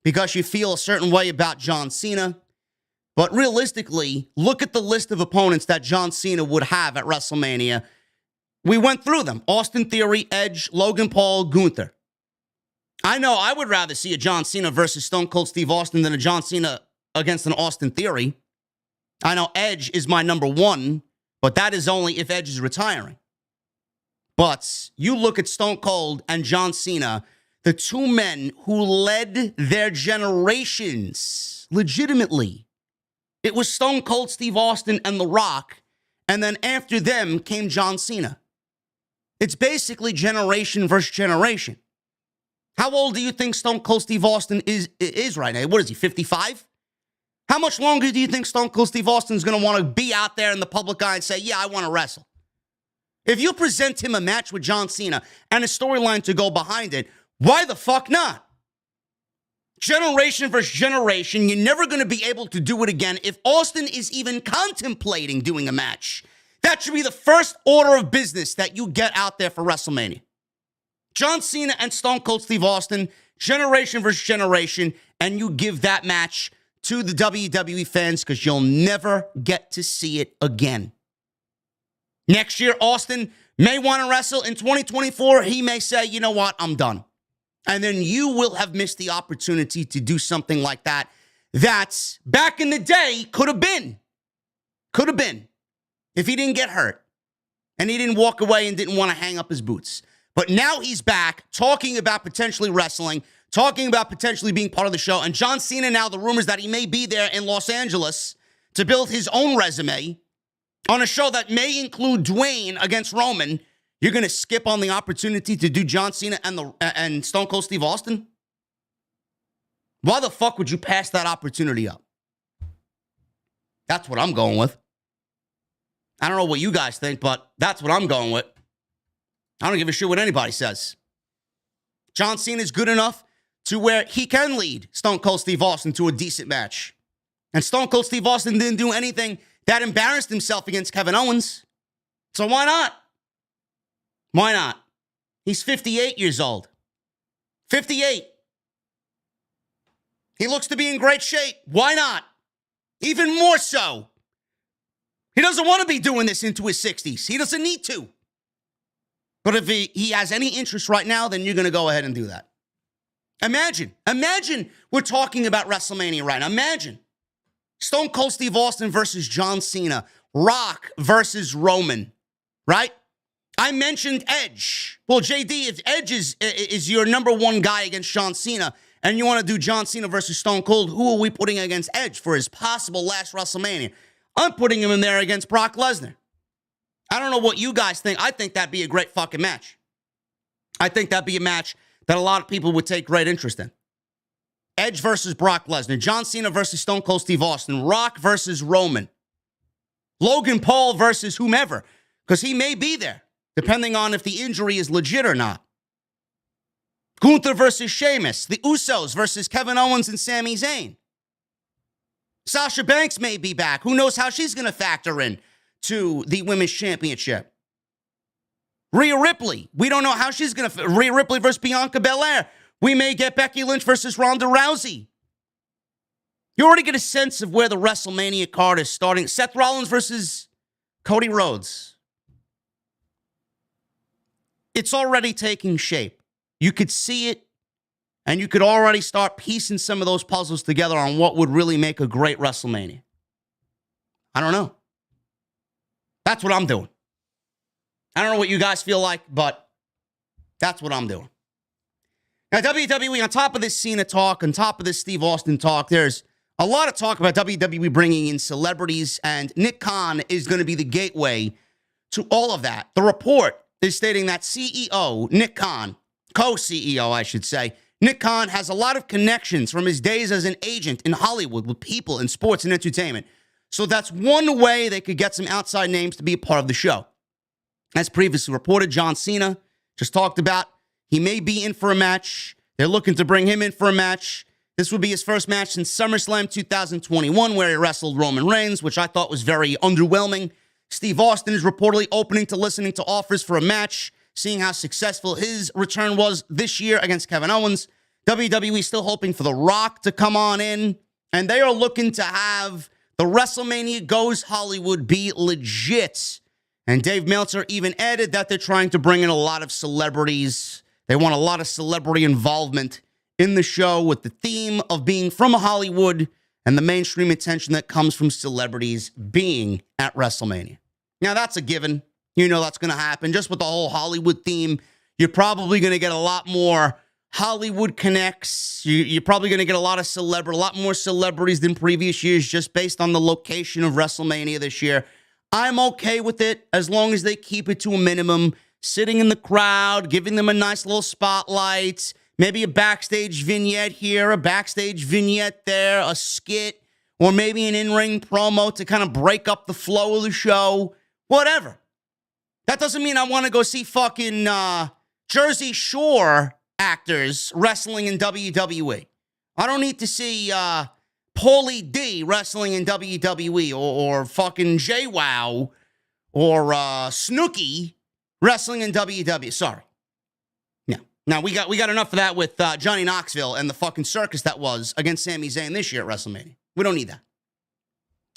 because you feel a certain way about John Cena. But realistically, look at the list of opponents that John Cena would have at WrestleMania. We went through them. Austin Theory, Edge, Logan Paul, Gunther. I know I would rather see a John Cena versus Stone Cold Steve Austin than a John Cena against an Austin Theory. I know Edge is my number one, but that is only if Edge is retiring. But you look at Stone Cold and John Cena, the two men who led their generations legitimately. It was Stone Cold Steve Austin and The Rock, and then after them came John Cena. It's basically generation versus generation. How old do you think Stone Cold Steve Austin is right now? What is he, 55? How much longer do you think Stone Cold Steve Austin is going to want to be out there in the public eye and say, yeah, I want to wrestle? If you present him a match with John Cena and a storyline to go behind it, why the fuck not? Generation versus generation, you're never going to be able to do it again. If Austin is even contemplating doing a match, that should be the first order of business that you get out there for WrestleMania. John Cena and Stone Cold Steve Austin, generation versus generation, and you give that match to the WWE fans because you'll never get to see it again. Next year, Austin may want to wrestle. In 2024, he may say, you know what, I'm done. And then you will have missed the opportunity to do something like that. That's back in the day could have been. Could have been. If he didn't get hurt. And he didn't walk away and didn't want to hang up his boots. But now he's back talking about potentially wrestling, talking about potentially being part of the show. And John Cena now, the rumors that he may be there in Los Angeles to build his own resume on a show that may include Dwayne against Roman. You're going to skip on the opportunity to do John Cena and Stone Cold Steve Austin? Why the fuck would you pass that opportunity up? That's what I'm going with. I don't know what you guys think, but that's what I'm going with. I don't give a shit what anybody says. John Cena is good enough to where he can lead Stone Cold Steve Austin to a decent match. And Stone Cold Steve Austin didn't do anything that embarrassed himself against Kevin Owens. So why not? Why not? He's 58 years old. 58. He looks to be in great shape. Why not? Even more so. He doesn't want to be doing this into his 60s. He doesn't need to. But if he has any interest right now, then you're going to go ahead and do that. Imagine we're talking about WrestleMania right now. Imagine Stone Cold Steve Austin versus John Cena. Rock versus Roman, right? I mentioned Edge. Well, JD, if Edge is your number one guy against John Cena, and you want to do John Cena versus Stone Cold, who are we putting against Edge for his possible last WrestleMania? I'm putting him in there against Brock Lesnar. I don't know what you guys think. I think that'd be a great fucking match. I think that'd be a match that a lot of people would take great interest in. Edge versus Brock Lesnar. John Cena versus Stone Cold Steve Austin. Rock versus Roman. Logan Paul versus whomever, because he may be there, depending on if the injury is legit or not. Gunther versus Sheamus. The Usos versus Kevin Owens and Sami Zayn. Sasha Banks may be back. Who knows how she's going to factor in to the Women's Championship? Rhea Ripley. We don't know how she's going to... Rhea Ripley versus Bianca Belair. We may get Becky Lynch versus Ronda Rousey. You already get a sense of where the WrestleMania card is starting. Seth Rollins versus Cody Rhodes. It's already taking shape. You could see it, and you could already start piecing some of those puzzles together on what would really make a great WrestleMania. I don't know. That's what I'm doing. I don't know what you guys feel like, but that's what I'm doing. Now, WWE, on top of this Cena talk, on top of this Steve Austin talk, there's a lot of talk about WWE bringing in celebrities, and Nick Khan is going to be the gateway to all of that. The report is stating that CEO Nick Khan, co-CEO, I should say, Nick Khan has a lot of connections from his days as an agent in Hollywood with people in sports and entertainment. So that's one way they could get some outside names to be a part of the show. As previously reported, John Cena just talked about he may be in for a match. They're looking to bring him in for a match. This would be his first match since SummerSlam 2021, where he wrestled Roman Reigns, which I thought was very underwhelming. Steve Austin is reportedly opening to listening to offers for a match, seeing how successful his return was this year against Kevin Owens. WWE still hoping for The Rock to come on in, and they are looking to have the WrestleMania Goes Hollywood be legit. And Dave Meltzer even added that they're trying to bring in a lot of celebrities. They want a lot of celebrity involvement in the show with the theme of being from Hollywood and the mainstream attention that comes from celebrities being at WrestleMania. Now, that's a given. You know that's going to happen. Just with the whole Hollywood theme, you're probably going to get a lot more Hollywood connects. You're probably going to get a lot more celebrities than previous years just based on the location of WrestleMania this year. I'm okay with it as long as they keep it to a minimum, sitting in the crowd, giving them a nice little spotlight, maybe a backstage vignette here, a backstage vignette there, a skit, or maybe an in-ring promo to kind of break up the flow of the show, whatever. That doesn't mean I want to go see fucking Jersey Shore actors wrestling in WWE. I don't need to see Paulie D wrestling in WWE or fucking JWoww or Snooki wrestling in WWE. Sorry. No. Now, we got enough of that with Johnny Knoxville and the fucking circus that was against Sami Zayn this year at WrestleMania. We don't need that.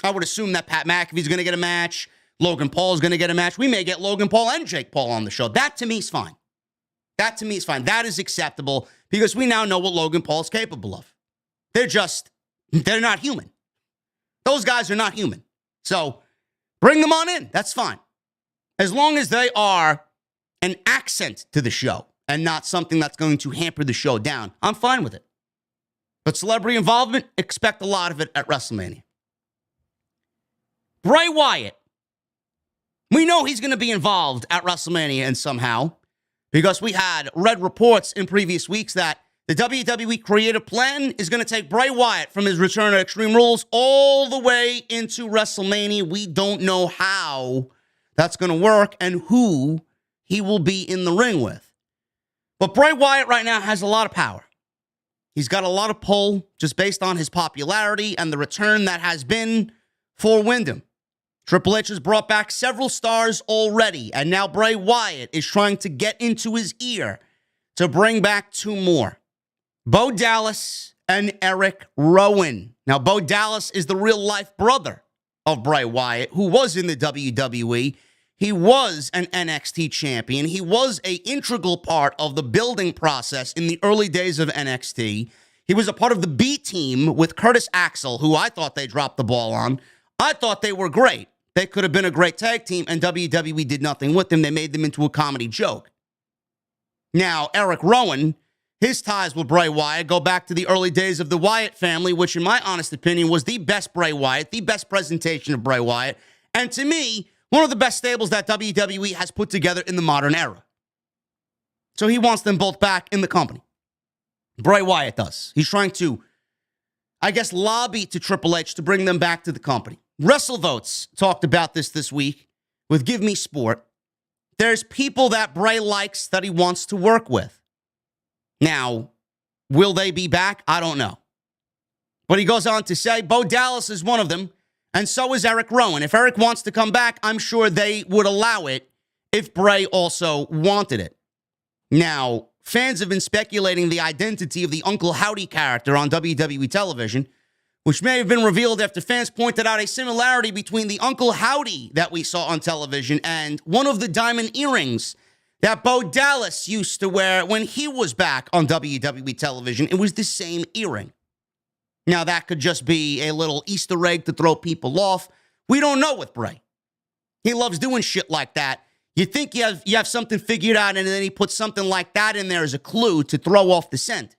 I would assume that Pat McAfee's going to get a match. Logan Paul's going to get a match. We may get Logan Paul and Jake Paul on the show. That to me is fine. That is acceptable because we now know what Logan Paul's capable of. They're not human. Those guys are not human. So bring them on in. That's fine. As long as they are an accent to the show and not something that's going to hamper the show down, I'm fine with it. But celebrity involvement, expect a lot of it at WrestleMania. Bray Wyatt. We know he's going to be involved at WrestleMania and somehow because we had read reports in previous weeks that the WWE creative plan is going to take Bray Wyatt from his return to Extreme Rules all the way into WrestleMania. We don't know how that's going to work and who he will be in the ring with. But Bray Wyatt right now has a lot of power. He's got a lot of pull just based on his popularity and the return that has been for Wyndham. Triple H has brought back several stars already, and now Bray Wyatt is trying to get into his ear to bring back two more. Bo Dallas and Eric Rowan. Now, Bo Dallas is the real-life brother of Bray Wyatt, who was in the WWE. He was an NXT champion. He was an integral part of the building process in the early days of NXT. He was a part of the B team with Curtis Axel, who I thought they dropped the ball on. I thought they were great. They could have been a great tag team, and WWE did nothing with them. They made them into a comedy joke. Now, Eric Rowan, his ties with Bray Wyatt go back to the early days of the Wyatt family, which in my honest opinion was the best Bray Wyatt, the best presentation of Bray Wyatt, and to me, one of the best stables that WWE has put together in the modern era. So he wants them both back in the company. Bray Wyatt does. He's trying to, I guess, lobby to Triple H to bring them back to the company. WrestleVotes talked about this week with Give Me Sport. There's people that Bray likes that he wants to work with. Now, will they be back? I don't know. But he goes on to say, Bo Dallas is one of them, and so is Eric Rowan. If Eric wants to come back, I'm sure they would allow it if Bray also wanted it. Now, fans have been speculating the identity of the Uncle Howdy character on WWE television, which may have been revealed after fans pointed out a similarity between the Uncle Howdy that we saw on television and one of the diamond earrings that Bo Dallas used to wear when he was back on WWE television. It was the same earring. Now, that could just be a little Easter egg to throw people off. We don't know with Bray. He loves doing shit like that. You think you have something figured out, and then he puts something like that in there as a clue to throw off the scent.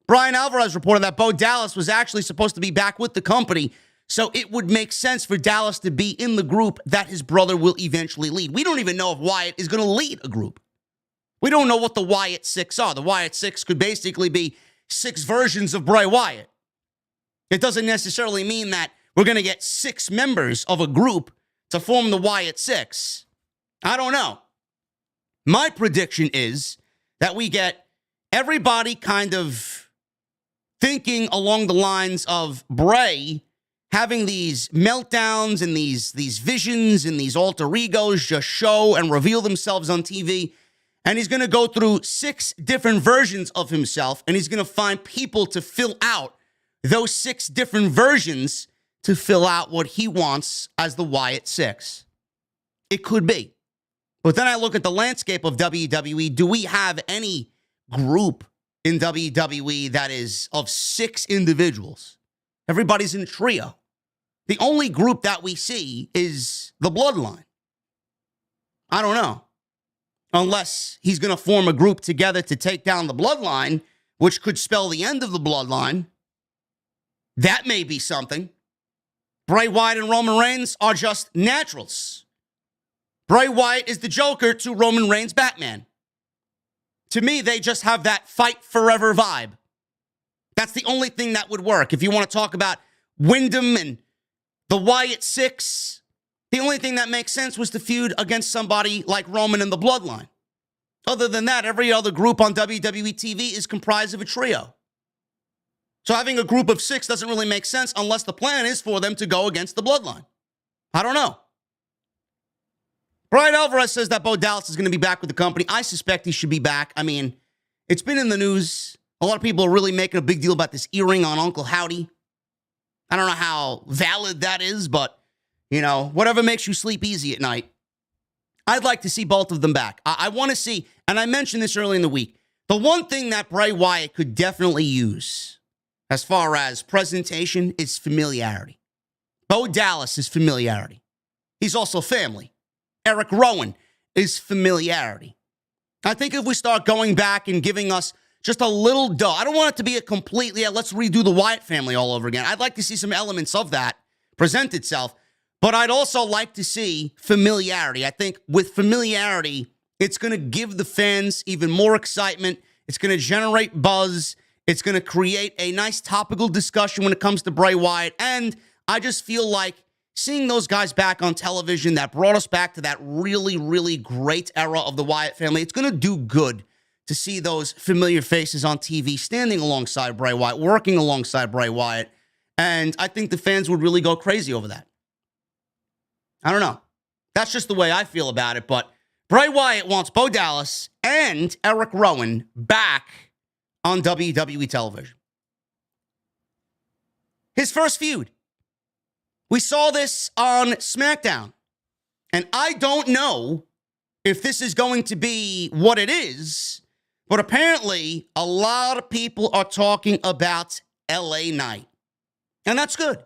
Brian Alvarez reported that Bo Dallas was actually supposed to be back with the company, so it would make sense for Dallas to be in the group that his brother will eventually lead. We don't even know if Wyatt is going to lead a group. We don't know what the Wyatt Six are. The Wyatt Six could basically be 6 versions of Bray Wyatt. It doesn't necessarily mean that we're going to get 6 members of a group to form the Wyatt Six. I don't know. My prediction is that we get everybody kind of thinking along the lines of Bray having these meltdowns and these visions and these alter egos just show and reveal themselves on TV. And he's going to go through 6 different versions of himself, and he's going to find people to fill out those 6 different versions to fill out what he wants as the Wyatt Six. It could be. But then I look at the landscape of WWE. Do we have any group in WWE that is of 6 individuals? Everybody's in a trio. The only group that we see is the Bloodline. I don't know. Unless he's going to form a group together to take down the Bloodline, which could spell the end of the Bloodline. That may be something. Bray Wyatt and Roman Reigns are just naturals. Bray Wyatt is the Joker to Roman Reigns' Batman. To me, they just have that fight forever vibe. That's the only thing that would work. If you want to talk about Wyndham and the Wyatt Six, the only thing that makes sense was to feud against somebody like Roman and the Bloodline. Other than that, every other group on WWE TV is comprised of a trio. So having a group of 6 doesn't really make sense unless the plan is for them to go against the Bloodline. I don't know. Brian Alvarez says that Bo Dallas is going to be back with the company. I suspect he should be back. I mean, it's been in the news. A lot of people are really making a big deal about this earring on Uncle Howdy. I don't know how valid that is, but, you know, whatever makes you sleep easy at night. I'd like to see both of them back. I want to see, and I mentioned this early in the week, the one thing that Bray Wyatt could definitely use as far as presentation is familiarity. Bo Dallas is familiarity. He's also family. Eric Rowan is familiarity. I think if we start going back and giving us just a little dough, I don't want it to be a completely, let's redo the Wyatt family all over again. I'd like to see some elements of that present itself, but I'd also like to see familiarity. I think with familiarity, it's going to give the fans even more excitement. It's going to generate buzz. It's going to create a nice topical discussion when it comes to Bray Wyatt. And I just feel like seeing those guys back on television that brought us back to that really, really great era of the Wyatt family, it's going to do good to see those familiar faces on TV standing alongside Bray Wyatt, working alongside Bray Wyatt. And I think the fans would really go crazy over that. I don't know. That's just the way I feel about it. But Bray Wyatt wants Bo Dallas and Eric Rowan back on WWE television. His first feud. We saw this on SmackDown. And I don't know if this is going to be what it is, but apparently a lot of people are talking about LA Knight. And that's good.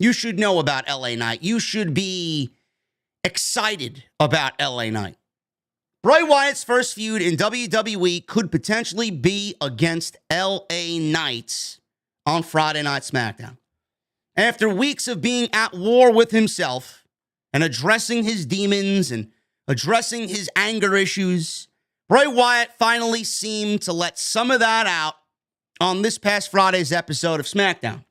You should know about LA Knight. You should be excited about LA Knight. Bray Wyatt's first feud in WWE could potentially be against LA Knight on Friday Night SmackDown. After weeks of being at war with himself and addressing his demons and addressing his anger issues, Bray Wyatt finally seemed to let some of that out on this past Friday's episode of SmackDown.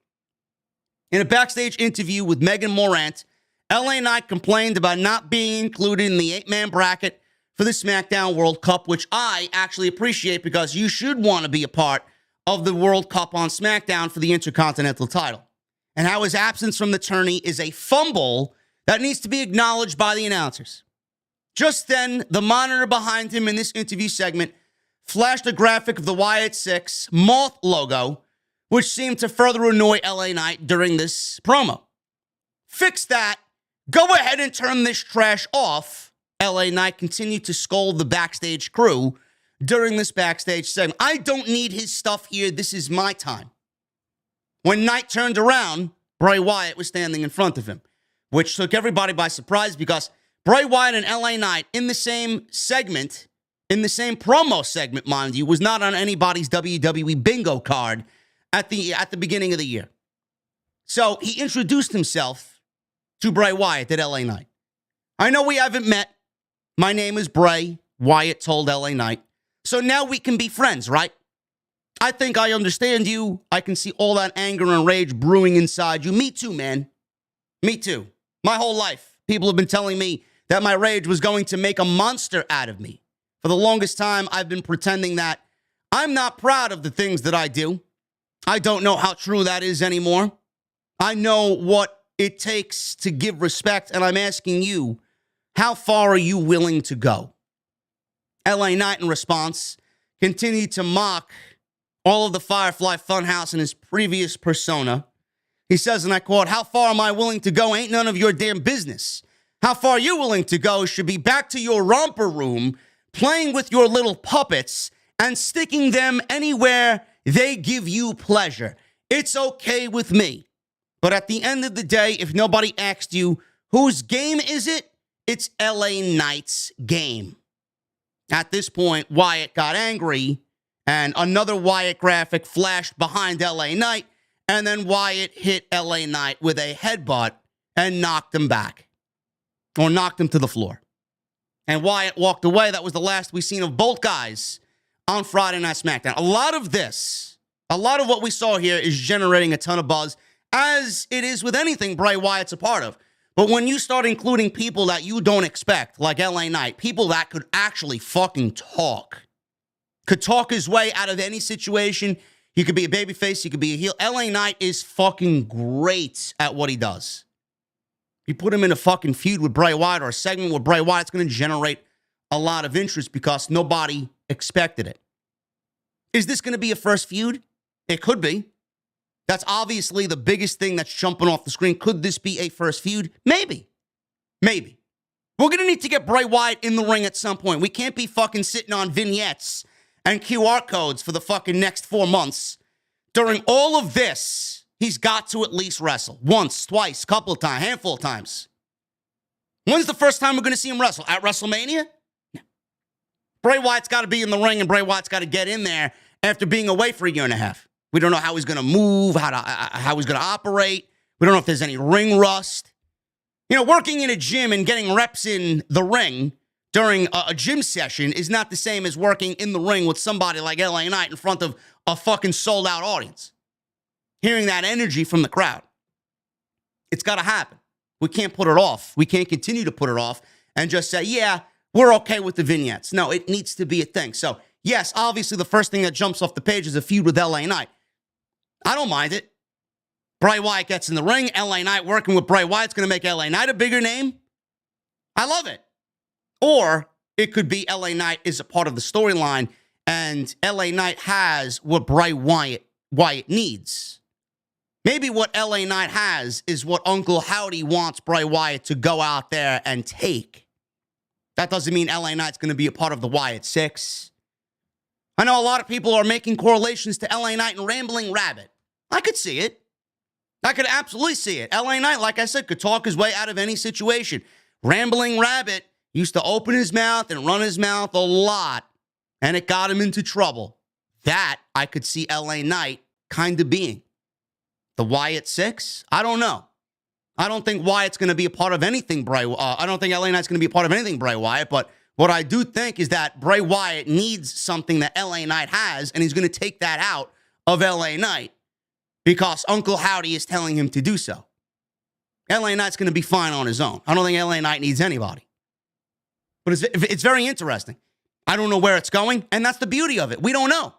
In a backstage interview with Megan Morant, LA Knight complained about not being included in the 8-man bracket for the SmackDown World Cup, which I actually appreciate because you should want to be a part of the World Cup on SmackDown for the Intercontinental title, and how his absence from the tourney is a fumble that needs to be acknowledged by the announcers. Just then, the monitor behind him in this interview segment flashed a graphic of the Wyatt 6 moth logo, which seemed to further annoy LA Knight during this promo. Fix that. Go ahead and turn this trash off. LA Knight continued to scold the backstage crew during this backstage segment. I don't need his stuff here. This is my time. When Knight turned around, Bray Wyatt was standing in front of him, which took everybody by surprise because Bray Wyatt and LA Knight in the same segment, in the same promo segment, mind you, was not on anybody's WWE bingo card at the beginning of the year. So he introduced himself to Bray Wyatt at LA Knight. I know we haven't met. My name is Bray, Wyatt told LA Knight. So now we can be friends, right? I think I understand you. I can see all that anger and rage brewing inside you. Me too, man. Me too. My whole life, people have been telling me that my rage was going to make a monster out of me. For the longest time, I've been pretending that I'm not proud of the things that I do. I don't know how true that is anymore. I know what it takes to give respect, and I'm asking you, how far are you willing to go? LA Knight, in response, continued to mock all of the Firefly Funhouse in his previous persona. He says, and I quote, "How far am I willing to go ain't none of your damn business. How far you willing to go should be back to your romper room, playing with your little puppets and sticking them anywhere they give you pleasure. It's okay with me. But at the end of the day, if nobody asked you, whose game is it? It's LA Knight's game." At this point, Wyatt got angry, and another Wyatt graphic flashed behind LA Knight, and then Wyatt hit LA Knight with a headbutt and knocked him back, or knocked him to the floor. And Wyatt walked away. That was the last we seen of both guys on Friday Night SmackDown. A lot of what we saw here is generating a ton of buzz, as it is with anything Bray Wyatt's a part of. But when you start including people that you don't expect, like LA Knight, people that could actually fucking talk, could talk his way out of any situation. He could be a babyface, he could be a heel. LA Knight is fucking great at what he does. You put him in a fucking feud with Bray Wyatt or a segment with Bray Wyatt, it's going to generate a lot of interest because nobody expected it. Is this going to be a first feud? It could be. That's obviously the biggest thing that's jumping off the screen. Could this be a first feud? Maybe. Maybe. We're going to need to get Bray Wyatt in the ring at some point. We can't be fucking sitting on vignettes and QR codes for the fucking next 4 months. During all of this, he's got to at least wrestle. Once, twice, couple of times, handful of times. When's the first time we're going to see him wrestle? At WrestleMania? No. Bray Wyatt's got to be in the ring, and Bray Wyatt's got to get in there after being away for a year and a half. We don't know how he's going to move, how he's going to operate. We don't know if there's any ring rust. You know, working in a gym and getting reps in the ring during a gym session is not the same as working in the ring with somebody like LA Knight in front of a fucking sold-out audience. Hearing that energy from the crowd. It's got to happen. We can't put it off. We can't continue to put it off and just say, yeah, we're okay with the vignettes. No, it needs to be a thing. So, yes, obviously the first thing that jumps off the page is a feud with LA Knight. I don't mind it. Bray Wyatt gets in the ring. LA Knight working with Bray Wyatt's going to make LA Knight a bigger name. I love it. Or it could be LA Knight is a part of the storyline and LA Knight has what Bray Wyatt needs. Maybe what LA Knight has is what Uncle Howdy wants Bray Wyatt to go out there and take. That doesn't mean LA Knight's going to be a part of the Wyatt 6. I know a lot of people are making correlations to LA Knight and Rambling Rabbit. I could see it. I could absolutely see it. LA Knight, like I said, could talk his way out of any situation. Rambling Rabbit used to open his mouth and run his mouth a lot, and it got him into trouble. That I could see LA Knight kind of being. The Wyatt 6? I don't know. I don't think Wyatt's going to be a part of anything I don't think LA Knight's going to be a part of anything Bray Wyatt, but what I do think is that Bray Wyatt needs something that LA Knight has, and he's going to take that out of LA Knight because Uncle Howdy is telling him to do so. LA Knight's going to be fine on his own. I don't think LA Knight needs anybody. But it's very interesting. I don't know where it's going, and that's the beauty of it. We don't know.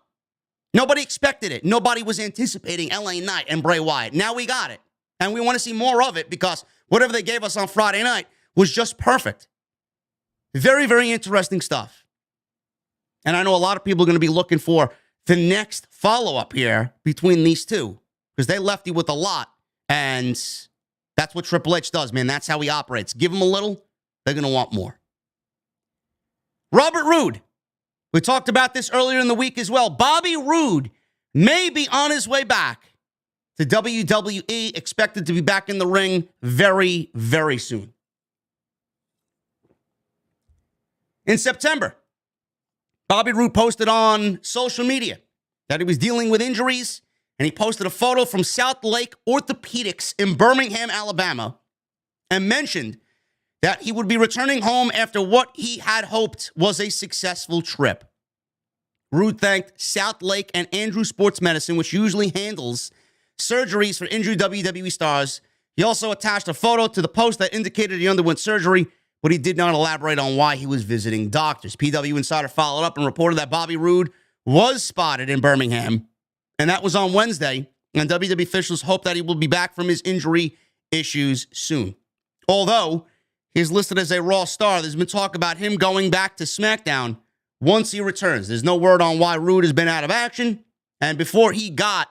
Nobody expected it. Nobody was anticipating LA Knight and Bray Wyatt. Now we got it. And we want to see more of it because whatever they gave us on Friday night was just perfect. Very, very interesting stuff. And I know a lot of people are going to be looking for the next follow-up here between these two because they left you with a lot. And that's what Triple H does, man. That's how he operates. Give them a little, they're going to want more. Robert Roode. We talked about this earlier in the week as well. Bobby Roode may be on his way back to WWE, expected to be back in the ring very, very soon. In September, Bobby Roode posted on social media that he was dealing with injuries, and he posted a photo from South Lake Orthopedics in Birmingham, Alabama, and mentioned that he would be returning home after what he had hoped was a successful trip. Roode thanked South Lake and Andrew Sports Medicine, which usually handles surgeries for injured WWE stars. He also attached a photo to the post that indicated he underwent surgery, but he did not elaborate on why he was visiting doctors. PW Insider followed up and reported that Bobby Roode was spotted in Birmingham, and that was on Wednesday, and WWE officials hope that he will be back from his injury issues soon. Although he's listed as a Raw star, there's been talk about him going back to SmackDown once he returns. There's no word on why Roode has been out of action, and before he got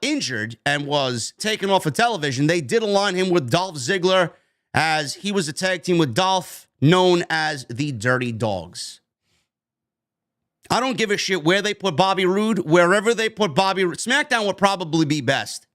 injured and was taken off of television, they did align him with Dolph Ziggler as he was a tag team with Dolph, known as the Dirty Dogs. I don't give a shit where they put Bobby Roode. Wherever they put Bobby Roode, SmackDown would probably be best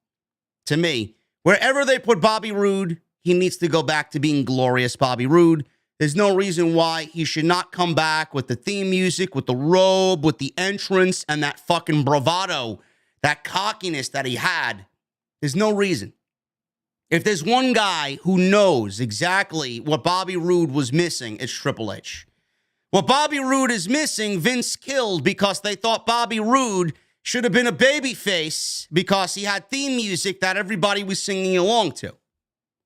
to me. Wherever they put Bobby Roode, he needs to go back to being glorious Bobby Roode. There's no reason why he should not come back with the theme music, with the robe, with the entrance, and that fucking bravado, that cockiness that he had. There's no reason. If there's one guy who knows exactly what Bobby Roode was missing, it's Triple H. What Bobby Roode is missing, Vince killed because they thought Bobby Roode should have been a babyface because he had theme music that everybody was singing along to.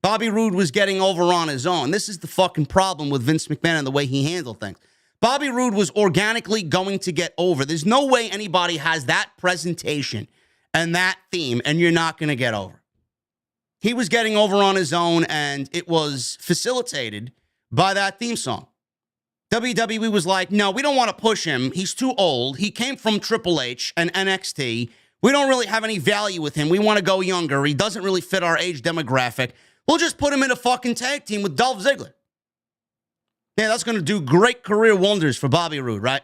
Bobby Roode was getting over on his own. This is the fucking problem with Vince McMahon and the way he handled things. Bobby Roode was organically going to get over. There's no way anybody has that presentation and that theme and you're not going to get over. He was getting over on his own, and it was facilitated by that theme song. WWE was like, no, we don't want to push him. He's too old. He came from Triple H and NXT. We don't really have any value with him. We want to go younger. He doesn't really fit our age demographic. We'll just put him in a fucking tag team with Dolph Ziggler. Yeah, that's going to do great career wonders for Bobby Roode, right?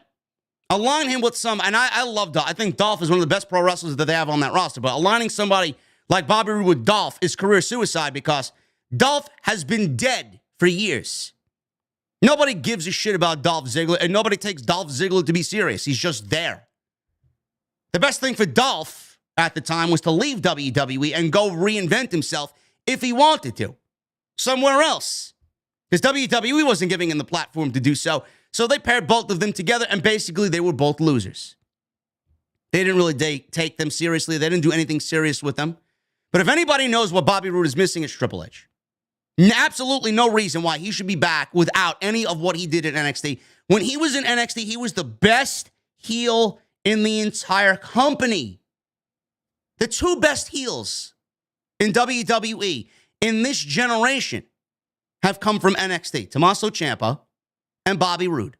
Align him with some, and I love Dolph. I think Dolph is one of the best pro wrestlers that they have on that roster, but aligning somebody like Bobby Roode with Dolph is career suicide because Dolph has been dead for years. Nobody gives a shit about Dolph Ziggler, and nobody takes Dolph Ziggler to be serious. He's just there. The best thing for Dolph at the time was to leave WWE and go reinvent himself if he wanted to, somewhere else. Because WWE wasn't giving him the platform to do so. So they paired both of them together, and basically they were both losers. They didn't really take them seriously. They didn't do anything serious with them. But if anybody knows what Bobby Roode is missing, it's Triple H. Absolutely no reason why he should be back without any of what he did at NXT. When he was in NXT, he was the best heel in the entire company. The two best heels in WWE in this generation have come from NXT. Tommaso Ciampa and Bobby Roode.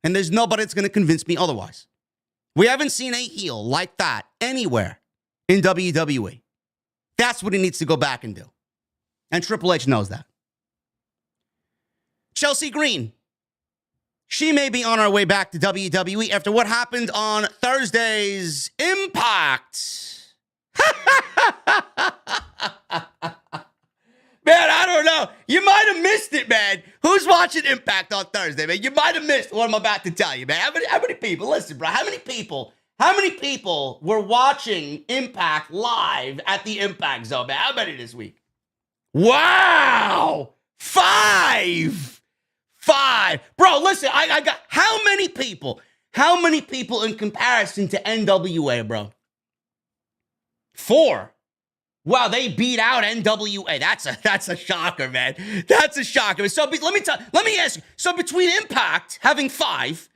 And there's nobody that's going to convince me otherwise. We haven't seen a heel like that anywhere in WWE. That's what he needs to go back and do. And Triple H knows that. Chelsea Green. She may be on her way back to WWE after what happened on Thursday's Impact. Man, I don't know. You might have missed it, man. Who's watching Impact on Thursday, man? You might have missed what I'm about to tell you, man. How many people? Listen, bro. How many people were watching Impact live at the Impact Zone, man? How many this week? Wow! 5! Bro, listen, I got how many people in comparison to NWA, bro? 4. Wow, they beat out NWA. That's a shocker, man. That's a shocker. So let me ask you. So between Impact having 5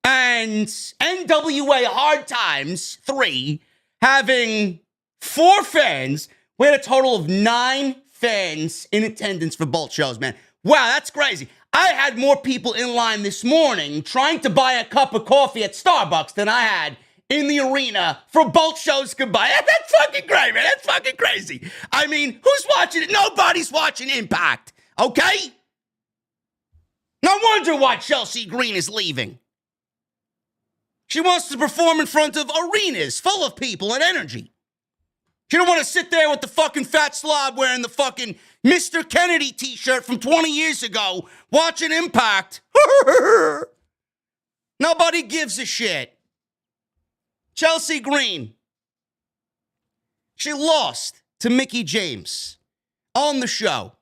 and NWA Hard Times 3 having 4 fans. We had a total of 9 fans in attendance for both shows, man. Wow, that's crazy. I had more people in line this morning trying to buy a cup of coffee at Starbucks than I had in the arena for both shows combined. That's fucking great, man. That's fucking crazy. I mean, who's watching it? Nobody's watching Impact, okay? No wonder why Chelsea Green is leaving. She wants to perform in front of arenas full of people and energy. She don't want to sit there with the fucking fat slob wearing the fucking Mr. Kennedy t-shirt from 20 years ago watching Impact. Nobody gives a shit. Chelsea Green. She lost to Mickie James on the show.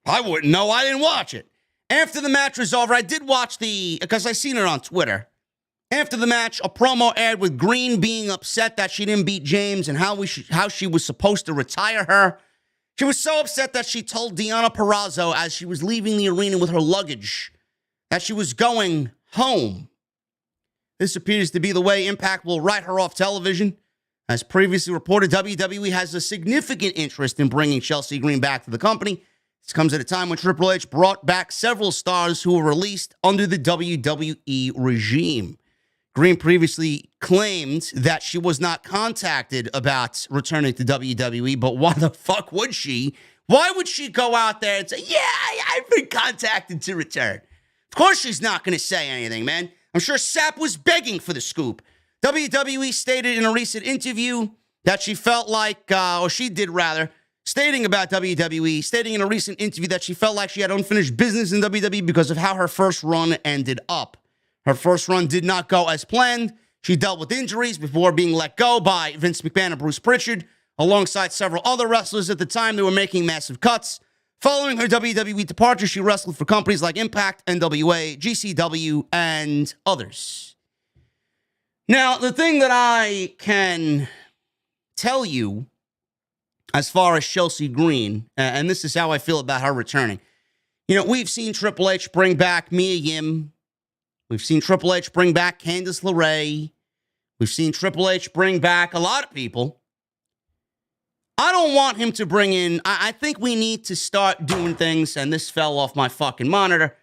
I wouldn't know. I didn't watch it. After the match was over, I did watch because I seen it on Twitter. After the match, a promo aired with Green being upset that she didn't beat James and how she was supposed to retire her. She was so upset that she told Deonna Purrazzo as she was leaving the arena with her luggage that she was going home. This appears to be the way Impact will write her off television. As previously reported, WWE has a significant interest in bringing Chelsea Green back to the company. This comes at a time when Triple H brought back several stars who were released under the WWE regime. Green previously claimed that she was not contacted about returning to WWE, but why the fuck would she? Why would she go out there and say, yeah, I've been contacted to return? Of course she's not going to say anything, man. I'm sure Sapp was begging for the scoop. WWE stated in a recent interview that she felt like, or she did rather, stating about WWE, stating in a recent interview that she felt like she had unfinished business in WWE because of how her first run ended up. Her first run did not go as planned. She dealt with injuries before being let go by Vince McMahon and Bruce Pritchard. Alongside several other wrestlers at the time, they were making massive cuts. Following her WWE departure, she wrestled for companies like Impact, NWA, GCW, and others. Now, the thing that I can tell you as far as Chelsea Green, and this is how I feel about her returning. You know, we've seen Triple H bring back Mia Yim. We've seen Triple H bring back Candice LeRae. We've seen Triple H bring back a lot of people. I don't want him to bring in... I think we need to start doing things, and this fell off my fucking monitor.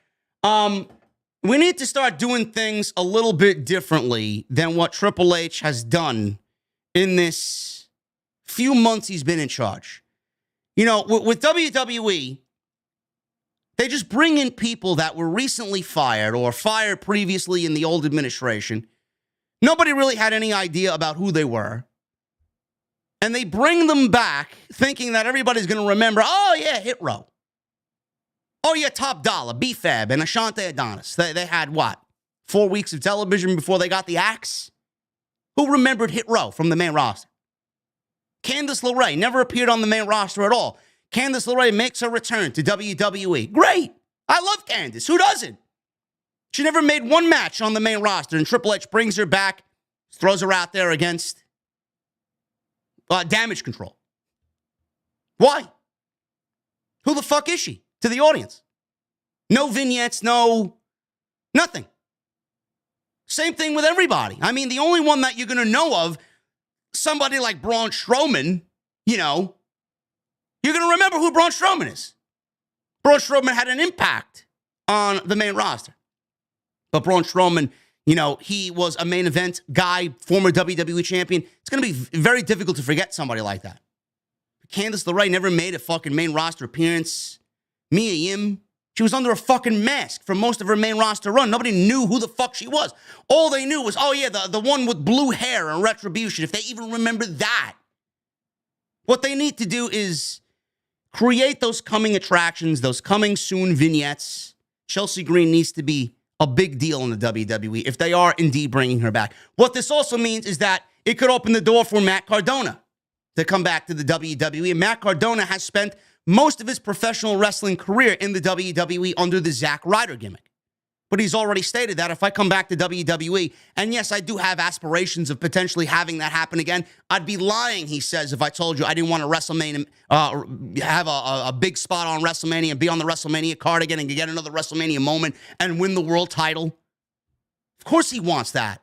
We need to start doing things a little bit differently than what Triple H has done in this few months he's been in charge. You know, with WWE... they just bring in people that were recently fired or fired previously in the old administration. Nobody really had any idea about who they were. And they bring them back thinking that everybody's going to remember, oh, yeah, Hit Row. Oh, yeah, Top Dollar, B-Fab, and Ashante Adonis. They had, what, 4 weeks of television before they got the axe? Who remembered Hit Row from the main roster? Candice LeRae never appeared on the main roster at all. Candice LeRae makes her return to WWE. Great. I love Candice. Who doesn't? She never made one match on the main roster, and Triple H brings her back, throws her out there against Damage Control. Why? Who the fuck is she to the audience? No vignettes, no nothing. Same thing with everybody. I mean, the only one that you're going to know of, somebody like Braun Strowman, you know, you're going to remember who Braun Strowman is. Braun Strowman had an impact on the main roster. But Braun Strowman, you know, he was a main event guy, former WWE champion. It's going to be very difficult to forget somebody like that. Candice LeRae never made a fucking main roster appearance. Mia Yim, she was under a fucking mask for most of her main roster run. Nobody knew who the fuck she was. All they knew was, oh yeah, the one with blue hair and Retribution, if they even remember that. What they need to do is create those coming attractions, those coming soon vignettes. Chelsea Green needs to be a big deal in the WWE if they are indeed bringing her back. What this also means is that it could open the door for Matt Cardona to come back to the WWE. And Matt Cardona has spent most of his professional wrestling career in the WWE under the Zack Ryder gimmick. But he's already stated that if I come back to WWE, and yes, I do have aspirations of potentially having that happen again, I'd be lying, he says, if I told you I didn't want to WrestleMania, have a big spot on WrestleMania and be on the WrestleMania card again and get another WrestleMania moment and win the world title. course he wants that.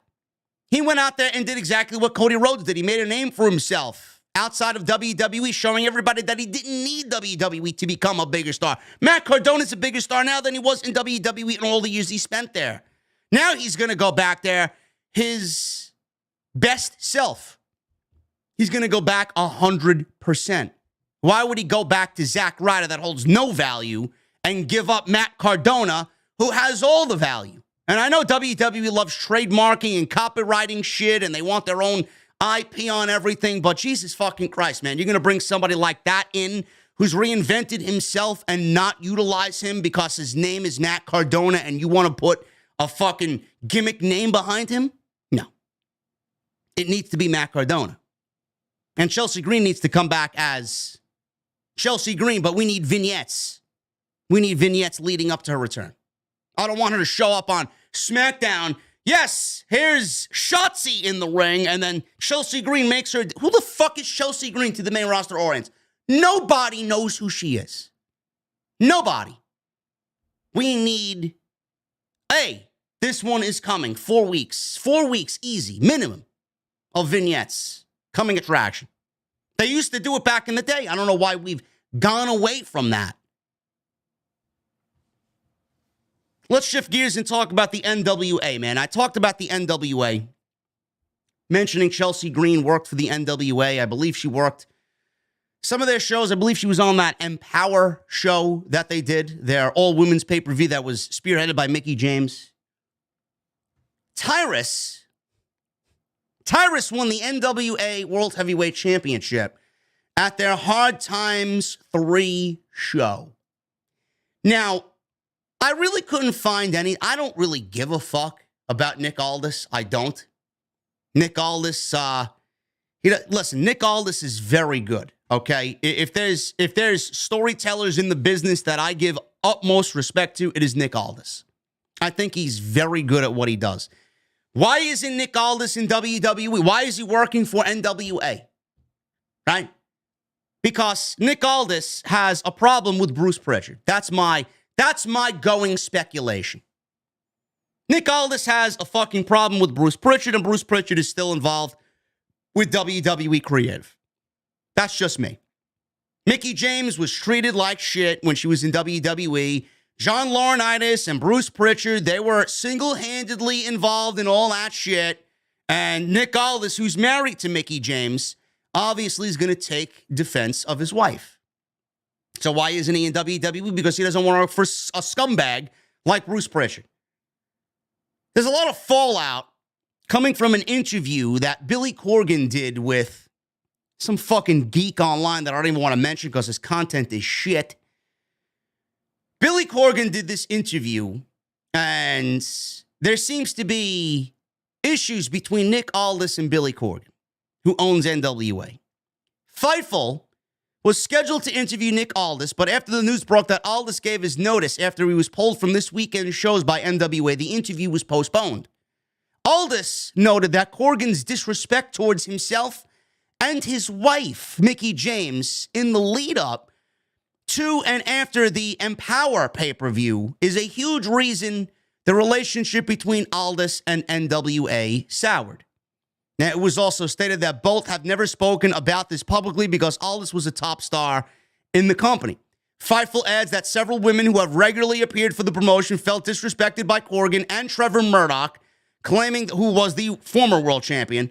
He went out there and did exactly what Cody Rhodes did. He made a name for himself outside of WWE, showing everybody that he didn't need WWE to become a bigger star. Matt Cardona's a bigger star now than he was in WWE in all the years he spent there. Now he's going to go back there his best self. He's going to go back 100%. Why would he go back to Zack Ryder that holds no value and give up Matt Cardona, who has all the value? And I know WWE loves trademarking and copywriting shit, and they want their own IP on everything, but Jesus fucking Christ, man, you're going to bring somebody like that in who's reinvented himself and not utilize him because his name is Matt Cardona and you want to put a fucking gimmick name behind him? No. It needs to be Matt Cardona. And Chelsea Green needs to come back as Chelsea Green, but we need vignettes. We need vignettes leading up to her return. I don't want her to show up on SmackDown. Yes, here's Shotzi in the ring, and then Chelsea Green makes her... Who the fuck is Chelsea Green to the main roster audience? Nobody knows who she is. Nobody. We need... Hey, this one is coming. 4 weeks. 4 weeks, easy, minimum, of vignettes. Coming attraction. They used to do it back in the day. I don't know why we've gone away from that. Let's shift gears and talk about the NWA, man. I talked about the NWA, mentioning Chelsea Green worked for the NWA. I believe she worked some of their shows. I believe she was on that Empower show that they did, their all-women's pay-per-view that was spearheaded by Mickie James. Tyrus won the NWA World Heavyweight Championship at their Hard Times 3 show. Now, I really couldn't find any. I don't really give a fuck about Nick Aldis. I don't. Nick Aldis, listen, Nick Aldis is very good, okay? If there's storytellers in the business that I give utmost respect to, it is Nick Aldis. I think he's very good at what he does. Why isn't Nick Aldis in WWE? Why is he working for NWA? Right? Because Nick Aldis has a problem with Bruce Pritchard. That's my going speculation. Nick Aldis has a fucking problem with Bruce Pritchard, and Bruce Pritchard is still involved with WWE Creative. That's just me. Mickie James was treated like shit when she was in WWE. John Laurinaitis and Bruce Pritchard, they were single-handedly involved in all that shit. And Nick Aldis, who's married to Mickie James, obviously is going to take defense of his wife. So why isn't he in WWE? Because he doesn't want to work for a scumbag like Bruce Pritchard. There's a lot of fallout coming from an interview that Billy Corgan did with some fucking geek online that I don't even want to mention because his content is shit. Billy Corgan did this interview, and there seems to be issues between Nick Aldis and Billy Corgan, who owns NWA. Fightful was scheduled to interview Nick Aldis, but after the news broke that Aldis gave his notice after he was pulled from this weekend's shows by NWA, the interview was postponed. Aldis noted that Corgan's disrespect towards himself and his wife, Mickie James, in the lead-up to and after the Empower pay-per-view is a huge reason the relationship between Aldis and NWA soured. Now, it was also stated that both have never spoken about this publicly because Aldis was a top star in the company. Fightful adds that several women who have regularly appeared for the promotion felt disrespected by Corgan and Trevor Murdoch, who was the former world champion.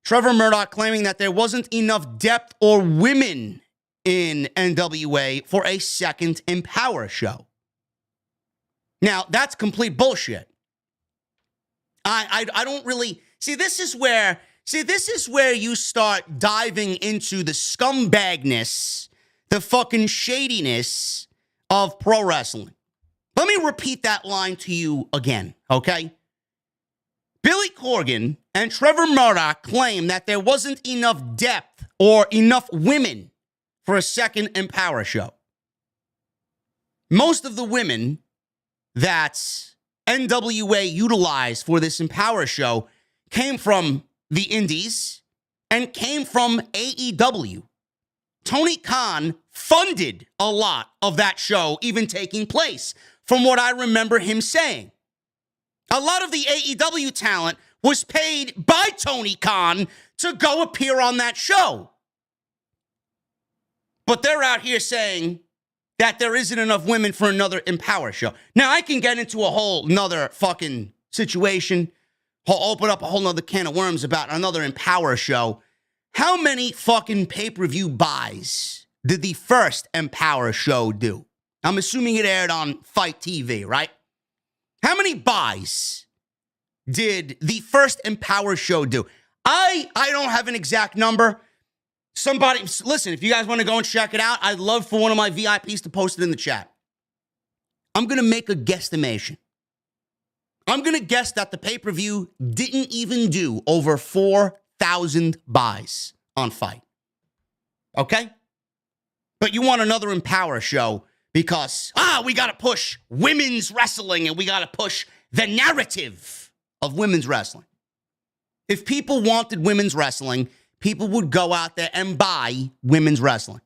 Trevor Murdoch claiming that there wasn't enough depth or women in NWA for a second Empower show. Now, that's complete bullshit. I don't really... This is where you start diving into the scumbagness, the fucking shadiness of pro wrestling. Let me repeat that line to you again, okay? Billy Corgan and Trevor Murdoch claim that there wasn't enough depth or enough women for a second Empower show. Most of the women that NWA utilized for this Empower show came from the Indies and came from AEW. Tony Khan funded a lot of that show even taking place, from what I remember him saying. A lot of the AEW talent was paid by Tony Khan to go appear on that show. But they're out here saying that there isn't enough women for another Empower show. Now, I can get into a whole nother fucking situation. I'll open up a whole nother can of worms about another Empower show. How many fucking pay-per-view buys did the first Empower show do? I'm assuming it aired on Fight TV, right? How many buys did the first Empower show do? I don't have an exact number. Somebody, listen, if you guys want to go and check it out, I'd love for one of my VIPs to post it in the chat. I'm going to make a guesstimation. I'm going to guess that the pay-per-view didn't even do over 4,000 buys on Fight. Okay? But you want another Empower show because, we got to push women's wrestling and we got to push the narrative of women's wrestling. If people wanted women's wrestling, people would go out there and buy women's wrestling.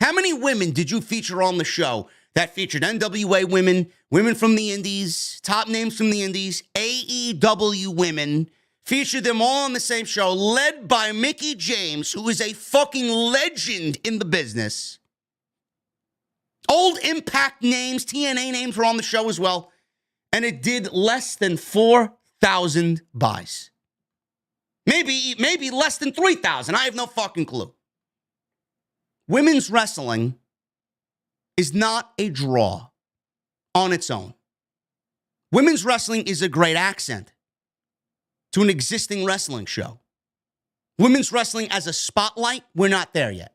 How many women did you feature on the show that featured NWA women, women from the indies, top names from the indies, AEW women, featured them all on the same show, led by Mickie James, who is a fucking legend in the business. Old Impact names, TNA names were on the show as well, and it did less than 4,000 buys. Maybe less than 3,000. I have no fucking clue. Women's wrestling is not a draw on its own. Women's wrestling is a great accent to an existing wrestling show. Women's wrestling as a spotlight, we're not there yet.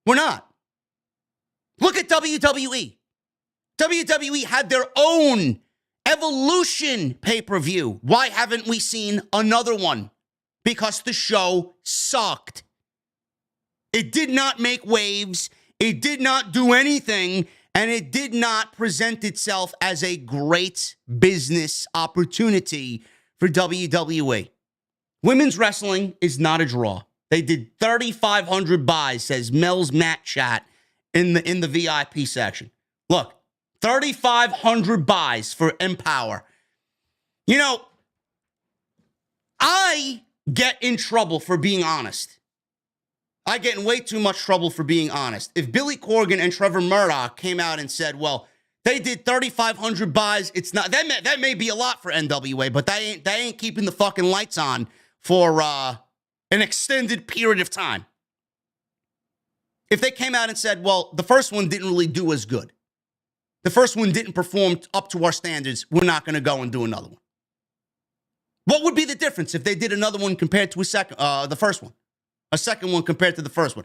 We're not. Look at WWE. WWE had their own Evolution pay-per-view. Why haven't we seen another one? Because the show sucked. It did not make waves. It did not do anything. And it did not present itself as a great business opportunity for WWE. Women's wrestling is not a draw. They did 3,500 buys, says Mel's Matt Chat in the VIP section. Look, 3,500 buys for Empower. You know, I get in trouble for being honest. I get in way too much trouble for being honest. If Billy Corgan and Trevor Murdoch came out and said, well, they did 3,500 buys, it's not that may be a lot for NWA, but they ain't keeping the fucking lights on for an extended period of time. If they came out and said, well, the first one didn't really do as good. The first one didn't perform up to our standards, we're not going to go and do another one. What would be the difference if they did another one compared to the first one? A second one compared to the first one?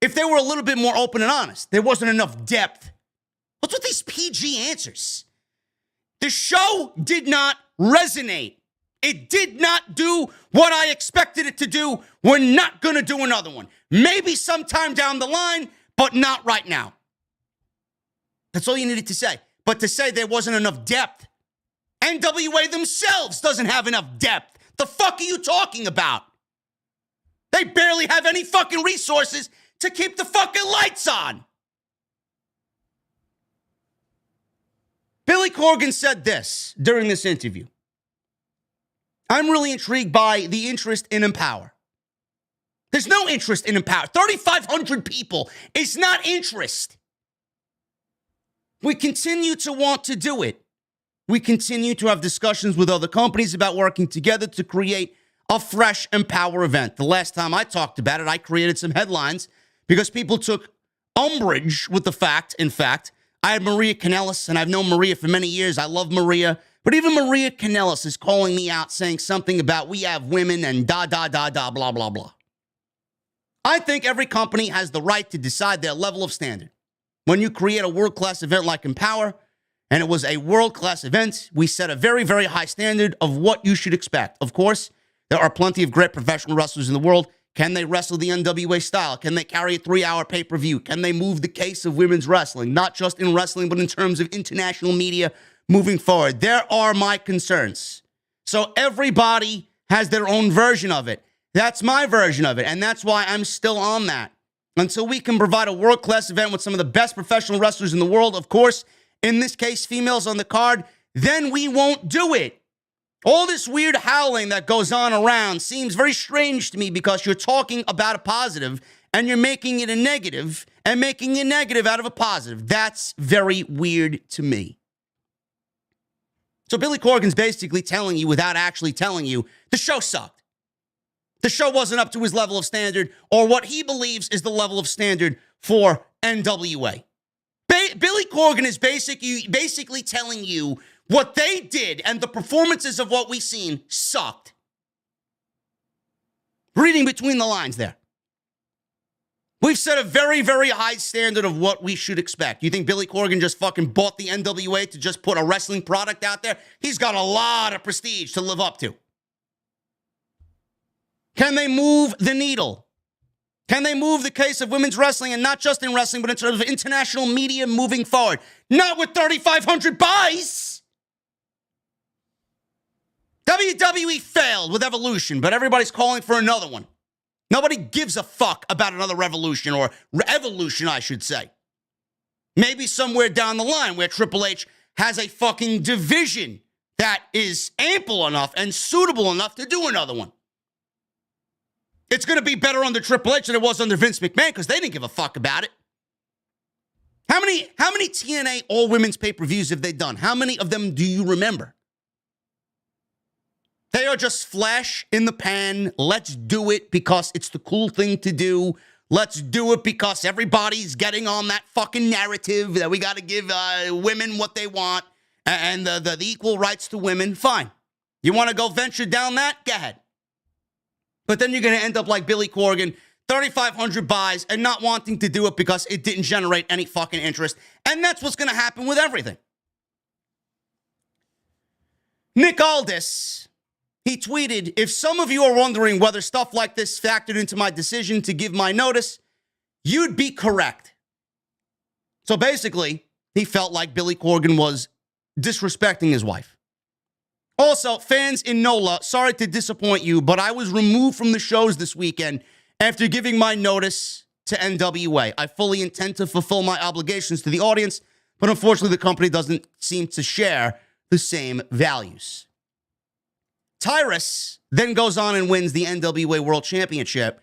If they were a little bit more open and honest, there wasn't enough depth. What's with these PG answers? The show did not resonate. It did not do what I expected it to do. We're not going to do another one. Maybe sometime down the line, but not right now. That's all you needed to say. But to say there wasn't enough depth, NWA themselves doesn't have enough depth. The fuck are you talking about? They barely have any fucking resources to keep the fucking lights on. Billy Corgan said this during this interview. I'm really intrigued by the interest in Empower. There's no interest in Empower. 3,500 people is not interest. We continue to want to do it. We continue to have discussions with other companies about working together to create a fresh Empower event. The last time I talked about it, I created some headlines because people took umbrage with the fact, in fact, I had Maria Kanellis, and I've known Maria for many years. I love Maria. But even Maria Kanellis is calling me out saying something about we have women and blah, blah, blah. I think every company has the right to decide their level of standard. When you create a world-class event like Empower, and it was a world-class event, we set a very, very high standard of what you should expect. Of course, there are plenty of great professional wrestlers in the world. Can they wrestle the NWA style? Can they carry a 3-hour pay-per-view? Can they move the case of women's wrestling? Not just in wrestling, but in terms of international media moving forward. There are my concerns. So everybody has their own version of it. That's my version of it, and that's why I'm still on that. Until we can provide a world-class event with some of the best professional wrestlers in the world, of course, in this case, females on the card, then we won't do it. All this weird howling that goes on around seems very strange to me because you're talking about a positive and you're making it a negative and making a negative out of a positive. That's very weird to me. So Billy Corgan's basically telling you without actually telling you the show sucked. The show wasn't up to his level of standard or what he believes is the level of standard for NWA. Billy Corgan is basically telling you what they did and the performances of what we've seen sucked. Reading between the lines there. We've set a very, very high standard of what we should expect. You think Billy Corgan just fucking bought the NWA to just put a wrestling product out there? He's got a lot of prestige to live up to. Can they move the needle? Can they move the case of women's wrestling, and not just in wrestling, but in terms of international media moving forward? Not with 3,500 buys. WWE failed with Evolution, but everybody's calling for another one. Nobody gives a fuck about another revolution, or evolution, I should say. Maybe somewhere down the line where Triple H has a fucking division that is ample enough and suitable enough to do another one. It's going to be better under Triple H than it was under Vince McMahon because they didn't give a fuck about it. How many TNA all-women's pay-per-views have they done? How many of them do you remember? They are just flash in the pan. Let's do it because it's the cool thing to do. Let's do it because everybody's getting on that fucking narrative that we got to give women what they want and the equal rights to women. Fine. You want to go venture down that? Go ahead. But then you're going to end up like Billy Corgan, 3,500 buys and not wanting to do it because it didn't generate any fucking interest. And that's what's going to happen with everything. Nick Aldis, he tweeted, if some of you are wondering whether stuff like this factored into my decision to give my notice, you'd be correct. So basically, he felt like Billy Corgan was disrespecting his wife. Also, fans in NOLA, sorry to disappoint you, but I was removed from the shows this weekend after giving my notice to NWA. I fully intend to fulfill my obligations to the audience, but unfortunately the company doesn't seem to share the same values. Tyrus then goes on and wins the NWA World Championship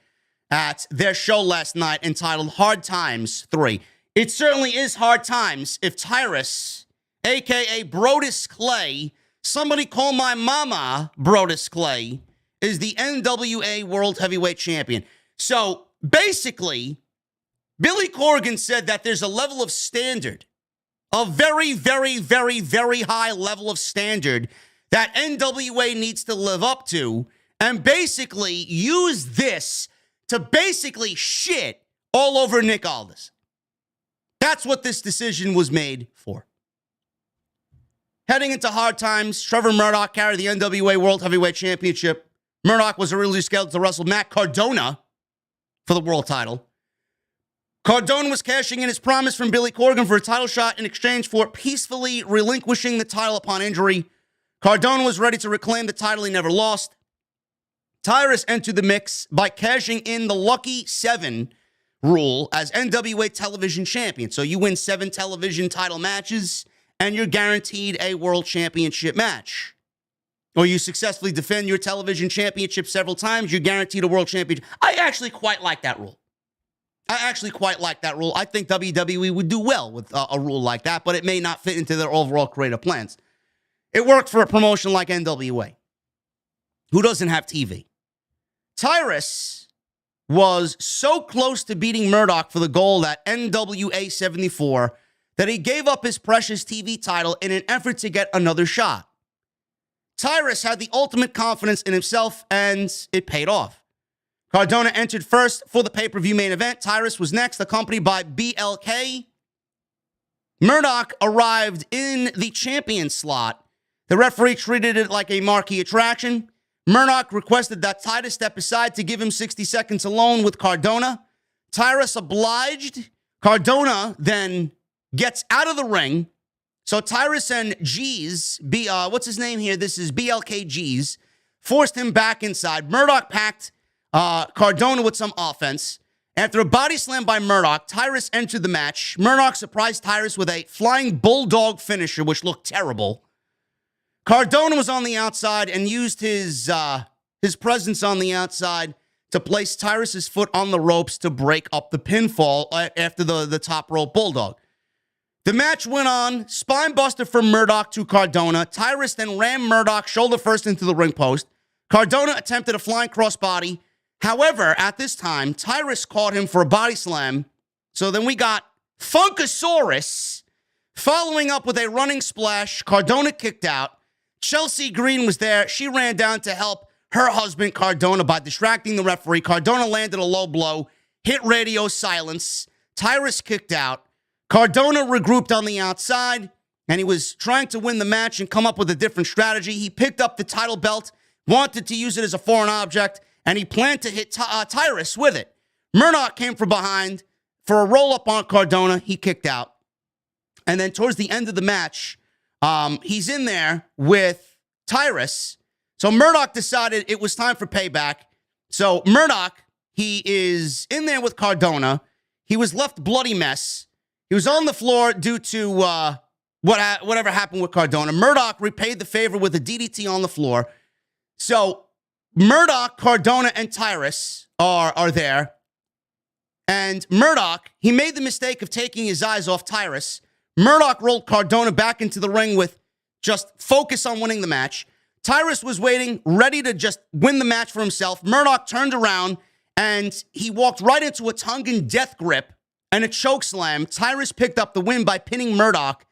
at their show last night entitled Hard Times 3. It certainly is hard times if Tyrus, a.k.a. Brodus Clay, somebody call my mama Brodus Clay, is the NWA World Heavyweight Champion. So basically, Billy Corgan said that there's a level of standard, a very, very, very, very high level of standard that NWA needs to live up to, and basically use this to basically shit all over Nick Aldis. That's what this decision was made for. Heading into hard times, Trevor Murdoch carried the NWA World Heavyweight Championship. Murdoch was originally scheduled to wrestle Matt Cardona for the world title. Cardona was cashing in his promise from Billy Corgan for a title shot in exchange for peacefully relinquishing the title upon injury. Cardona was ready to reclaim the title he never lost. Tyrus entered the mix by cashing in the Lucky 7 rule as NWA Television Champion. So you win 7 television title matches, and you're guaranteed a world championship match. Or you successfully defend your television championship several times, you're guaranteed a world championship. I actually quite like that rule. I think WWE would do well with a rule like that, but it may not fit into their overall creative plans. It worked for a promotion like NWA, who doesn't have TV. Tyrus was so close to beating Murdoch for the gold at NWA 74 that he gave up his precious TV title in an effort to get another shot. Tyrus had the ultimate confidence in himself, and it paid off. Cardona entered first for the pay-per-view main event. Tyrus was next, accompanied by BLK. Murdoch arrived in the champion slot. The referee treated it like a marquee attraction. Murdoch requested that Titus step aside to give him 60 seconds alone with Cardona. Tyrus obliged. Cardona then gets out of the ring. So Tyrus and G's, what's his name here? This is BLK G's, forced him back inside. Murdoch packed Cardona with some offense. After a body slam by Murdoch, Tyrus entered the match. Murdoch surprised Tyrus with a flying bulldog finisher, which looked terrible. Cardona was on the outside and used his presence on the outside to place Tyrus's foot on the ropes to break up the pinfall after the top rope bulldog. The match went on. Spine buster from Murdoch to Cardona. Tyrus then rammed Murdoch shoulder first into the ring post. Cardona attempted a flying crossbody. However, at this time, Tyrus caught him for a body slam. So then we got Funkasaurus following up with a running splash. Cardona kicked out. Chelsea Green was there. She ran down to help her husband, Cardona, by distracting the referee. Cardona landed a low blow, hit radio silence. Tyrus kicked out. Cardona regrouped on the outside, and he was trying to win the match and come up with a different strategy. He picked up the title belt, wanted to use it as a foreign object, and he planned to hit Tyrus with it. Murdoch came from behind for a roll-up on Cardona. He kicked out. And then towards the end of the match, he's in there with Tyrus. So Murdoch decided it was time for payback. So Murdoch, he is in there with Cardona. He was left bloody mess. He was on the floor due to whatever happened with Cardona. Murdoch repaid the favor with a DDT on the floor. So Murdoch, Cardona, and Tyrus are there. And Murdoch, he made the mistake of taking his eyes off Tyrus. Murdoch rolled Cardona back into the ring with just focus on winning the match. Tyrus was waiting, ready to just win the match for himself. Murdoch turned around, and he walked right into a Tongan death grip and a choke slam. Tyrus picked up the win by pinning Murdoch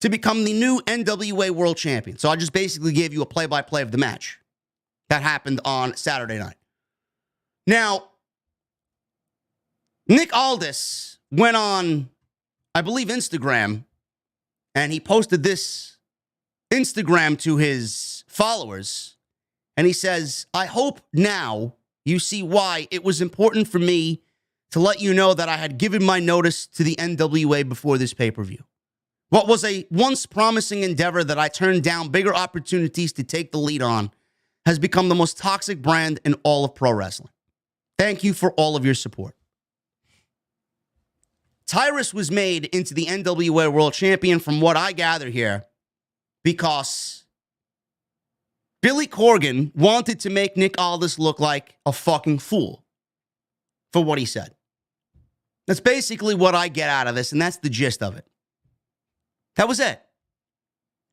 to become the new NWA World Champion. So I just basically gave you a play-by-play of the match that happened on Saturday night. Now, Nick Aldis went on, I believe, Instagram, and he posted this Instagram to his followers, and he says, "I hope now you see why it was important for me to let you know that I had given my notice to the NWA before this pay-per-view. What was a once promising endeavor that I turned down bigger opportunities to take the lead on has become the most toxic brand in all of pro wrestling. Thank you for all of your support." Tyrus was made into the NWA World Champion, from what I gather here, because Billy Corgan wanted to make Nick Aldis look like a fucking fool for what he said. That's basically what I get out of this, and that's the gist of it. That was it.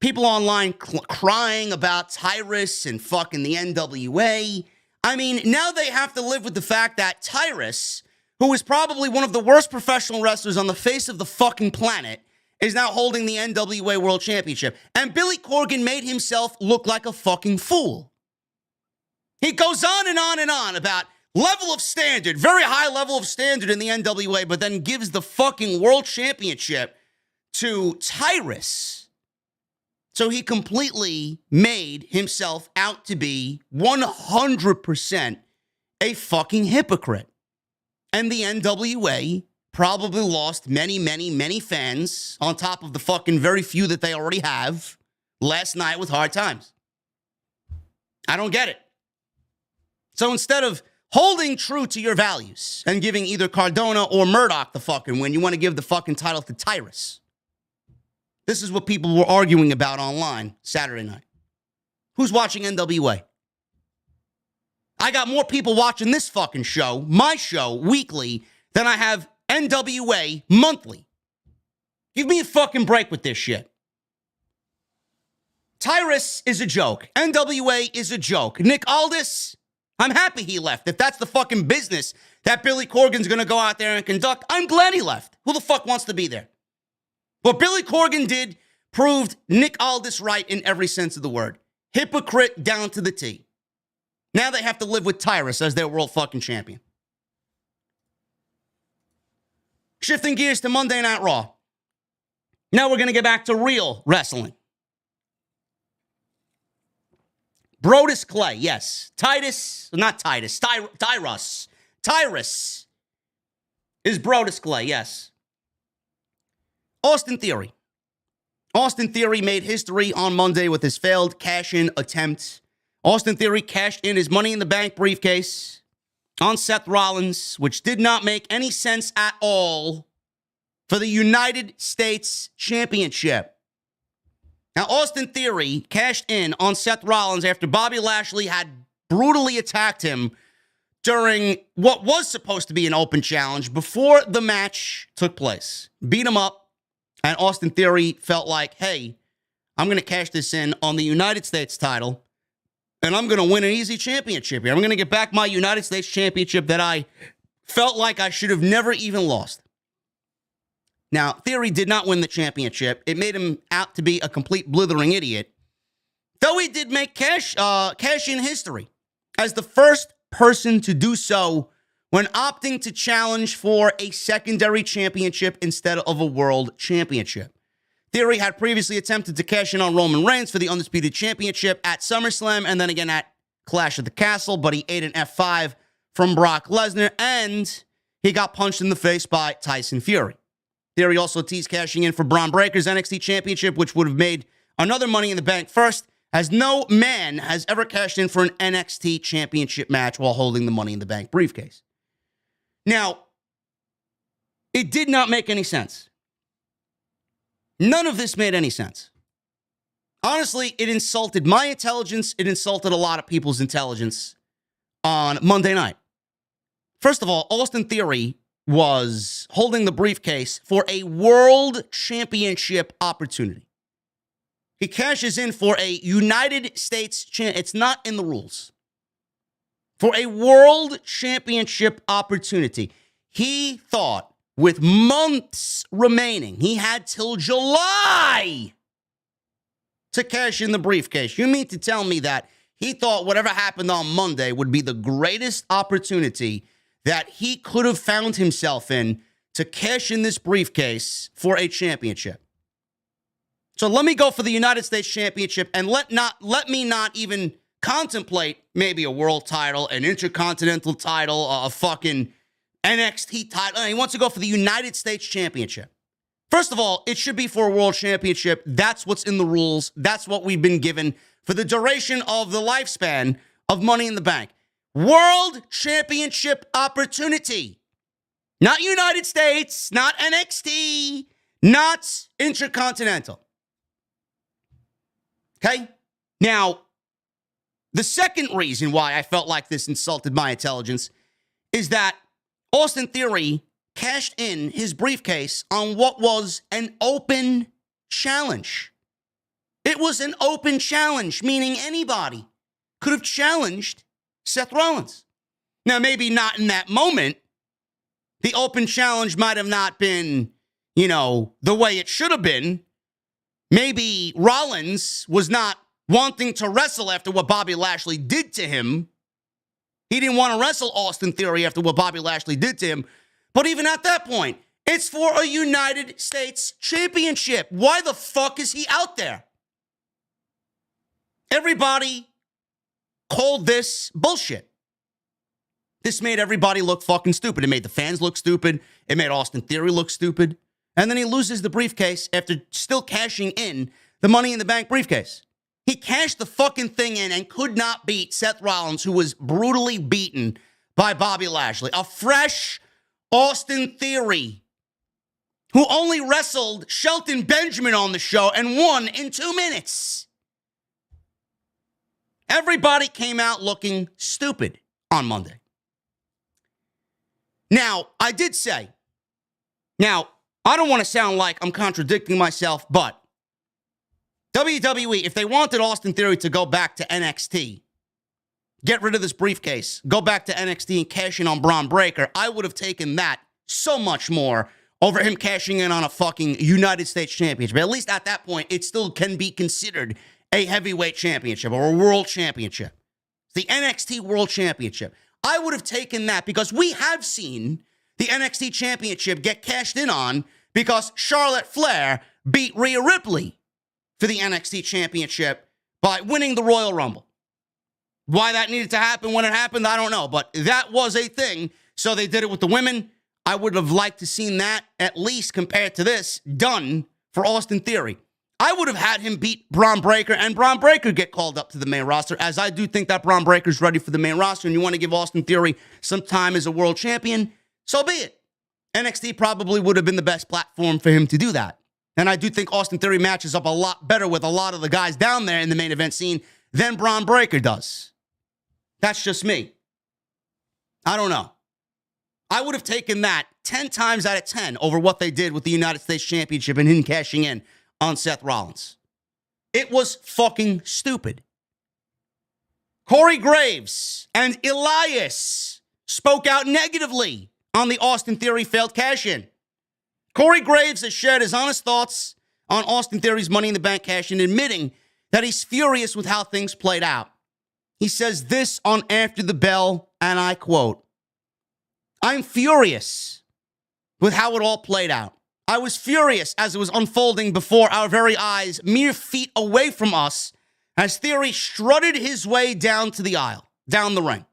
People online crying about Tyrus and fucking the NWA. I mean, now they have to live with the fact that Tyrus, who is probably one of the worst professional wrestlers on the face of the fucking planet, is now holding the NWA World Championship. And Billy Corgan made himself look like a fucking fool. He goes on and on and on about level of standard, very high level of standard in the NWA, but then gives the fucking World Championship to Tyrus. So he completely made himself out to be 100% a fucking hypocrite. And the NWA probably lost many, many, many fans on top of the fucking very few that they already have last night with Hard Times. I don't get it. So instead of holding true to your values and giving either Cardona or Murdoch the fucking win, you want to give the fucking title to Tyrus. This is what people were arguing about online Saturday night. Who's watching NWA? I got more people watching this fucking show, my show, weekly, than I have NWA monthly. Give me a fucking break with this shit. Tyrus is a joke. NWA is a joke. Nick Aldis, I'm happy he left. If that's the fucking business that Billy Corgan's going to go out there and conduct, I'm glad he left. Who the fuck wants to be there? What Billy Corgan did proved Nick Aldis right in every sense of the word. Hypocrite down to the T. Now they have to live with Tyrus as their world fucking champion. Shifting gears to Monday Night Raw. Now we're going to get back to real wrestling. Brodus Clay, yes. Tyrus is Brodus Clay, yes. Austin Theory. Austin Theory made history on Monday with his failed cash-in attempt. Austin Theory cashed in his Money in the Bank briefcase on Seth Rollins, which did not make any sense at all for the United States Championship. Now, Austin Theory cashed in on Seth Rollins after Bobby Lashley had brutally attacked him during what was supposed to be an open challenge before the match took place. Beat him up, and Austin Theory felt like, hey, I'm going to cash this in on the United States title, and I'm going to win an easy championship here. I'm going to get back my United States championship that I felt like I should have never even lost. Now, Theory did not win the championship. It made him out to be a complete blithering idiot, though he did make cash-in history as the first person to do so when opting to challenge for a secondary championship instead of a world championship. Theory had previously attempted to cash in on Roman Reigns for the Undisputed Championship at SummerSlam and then again at Clash of the Castle, but he ate an F5 from Brock Lesnar and he got punched in the face by Tyson Fury. Theory also teased cashing in for Braun Breaker's NXT Championship, which would have made another Money in the Bank first, as no man has ever cashed in for an NXT Championship match while holding the Money in the Bank briefcase. Now, it did not make any sense. None of this made any sense. Honestly, it insulted my intelligence. It insulted a lot of people's intelligence on Monday night. First of all, Austin Theory was holding the briefcase for a world championship opportunity. He cashes in for a United States it's not in the rules. For a world championship opportunity. He thought with months remaining, he had till July to cash in the briefcase. You mean to tell me that he thought whatever happened on Monday would be the greatest opportunity that he could have found himself in to cash in this briefcase for a championship? So let me go for the United States Championship and let me not even contemplate maybe a world title, an intercontinental title, a fucking NXT title. He wants to go for the United States Championship. First of all, it should be for a world championship. That's what's in the rules. That's what we've been given for the duration of the lifespan of Money in the Bank. World championship opportunity. Not United States, not NXT, not intercontinental. Okay? Now, the second reason why I felt like this insulted my intelligence is that Austin Theory cashed in his briefcase on what was an open challenge. It was an open challenge, meaning anybody could have challenged Seth Rollins. Now, maybe not in that moment. The open challenge might have not been, the way it should have been. Maybe Rollins was not wanting to wrestle after what Bobby Lashley did to him. He didn't want to wrestle Austin Theory after what Bobby Lashley did to him. But even at that point, it's for a United States Championship. Why the fuck is he out there? Everybody called this bullshit. This made everybody look fucking stupid. It made the fans look stupid. It made Austin Theory look stupid. And then he loses the briefcase after still cashing in the Money in the Bank briefcase. He cashed the fucking thing in and could not beat Seth Rollins, who was brutally beaten by Bobby Lashley. A fresh Austin Theory, who only wrestled Shelton Benjamin on the show and won in 2 minutes. Everybody came out looking stupid on Monday. Now, I did say, I don't want to sound like I'm contradicting myself, but WWE, if they wanted Austin Theory to go back to NXT, get rid of this briefcase, go back to NXT and cash in on Braun Breaker, I would have taken that so much more over him cashing in on a fucking United States Championship. But at least at that point, it still can be considered a heavyweight championship or a world championship. It's the NXT World Championship. I would have taken that because we have seen the NXT Championship get cashed in on because Charlotte Flair beat Rhea Ripley for the NXT Championship by winning the Royal Rumble. Why that needed to happen when it happened, I don't know, but that was a thing. So they did it with the women. I would have liked to seen that, at least compared to this, done for Austin Theory. I would have had him beat Braun Breaker and Braun Breaker get called up to the main roster, as I do think that Braun Breaker's ready for the main roster, and you want to give Austin Theory some time as a world champion, so be it. NXT probably would have been the best platform for him to do that. And I do think Austin Theory matches up a lot better with a lot of the guys down there in the main event scene than Braun Breaker does. That's just me. I don't know. I would have taken that 10 times out of 10 over what they did with the United States Championship and him cashing in on Seth Rollins. It was fucking stupid. Corey Graves and Elias spoke out negatively on the Austin Theory failed cash-in. Corey Graves has shared his honest thoughts on Austin Theory's Money in the Bank cash-in, admitting that he's furious with how things played out. He says this on After the Bell, and I quote, "I'm furious with how it all played out. I was furious as it was unfolding before our very eyes, mere feet away from us, as Theory strutted his way down to the aisle, down the ring.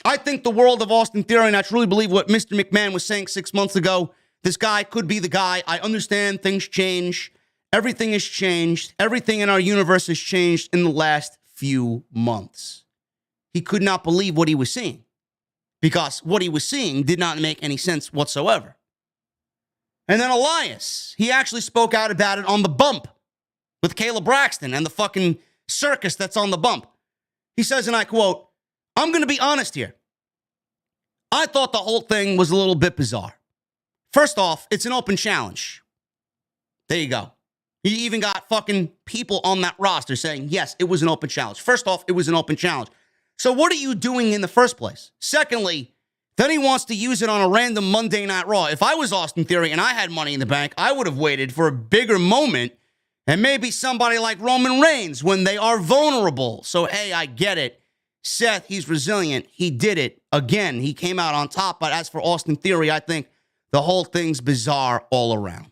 I think the world of Austin Theory, and I truly believe what Mr. McMahon was saying 6 months ago. This guy could be the guy. I understand things change. Everything has changed. Everything in our universe has changed in the last few months." He could not believe what he was seeing, because what he was seeing did not make any sense whatsoever. And then Elias, he actually spoke out about it on The Bump with Kayla Braxton and the fucking circus that's on The Bump. He says, and I quote, "I'm going to be honest here. I thought the whole thing was a little bit bizarre. First off, it's an open challenge." There you go. You even got fucking people on that roster saying, yes, it was an open challenge. First off, it was an open challenge. So what are you doing in the first place? Secondly, then he wants to use it on a random Monday Night Raw. If I was Austin Theory and I had Money in the Bank, I would have waited for a bigger moment and maybe somebody like Roman Reigns when they are vulnerable. So, hey, I get it. Seth, he's resilient. He did it. Again, he came out on top. But as for Austin Theory, I think the whole thing's bizarre all around.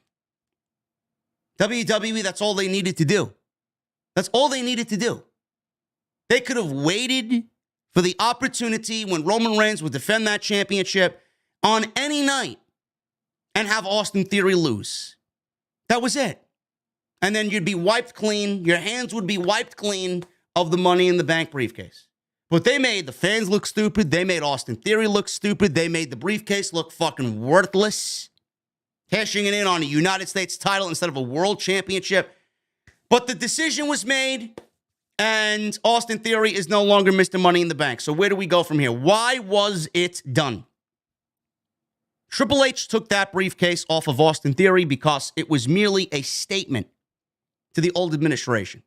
WWE, that's all they needed to do. That's all they needed to do. They could have waited for the opportunity when Roman Reigns would defend that championship on any night and have Austin Theory lose. That was it. And then you'd be wiped clean. Your hands would be wiped clean of the Money in the Bank briefcase. But they made the fans look stupid. They made Austin Theory look stupid. They made the briefcase look fucking worthless. Cashing it in on a United States title instead of a world championship. But the decision was made, and Austin Theory is no longer Mr. Money in the Bank. So where do we go from here? Why was it done? Triple H took that briefcase off of Austin Theory because it was merely a statement to the old administration.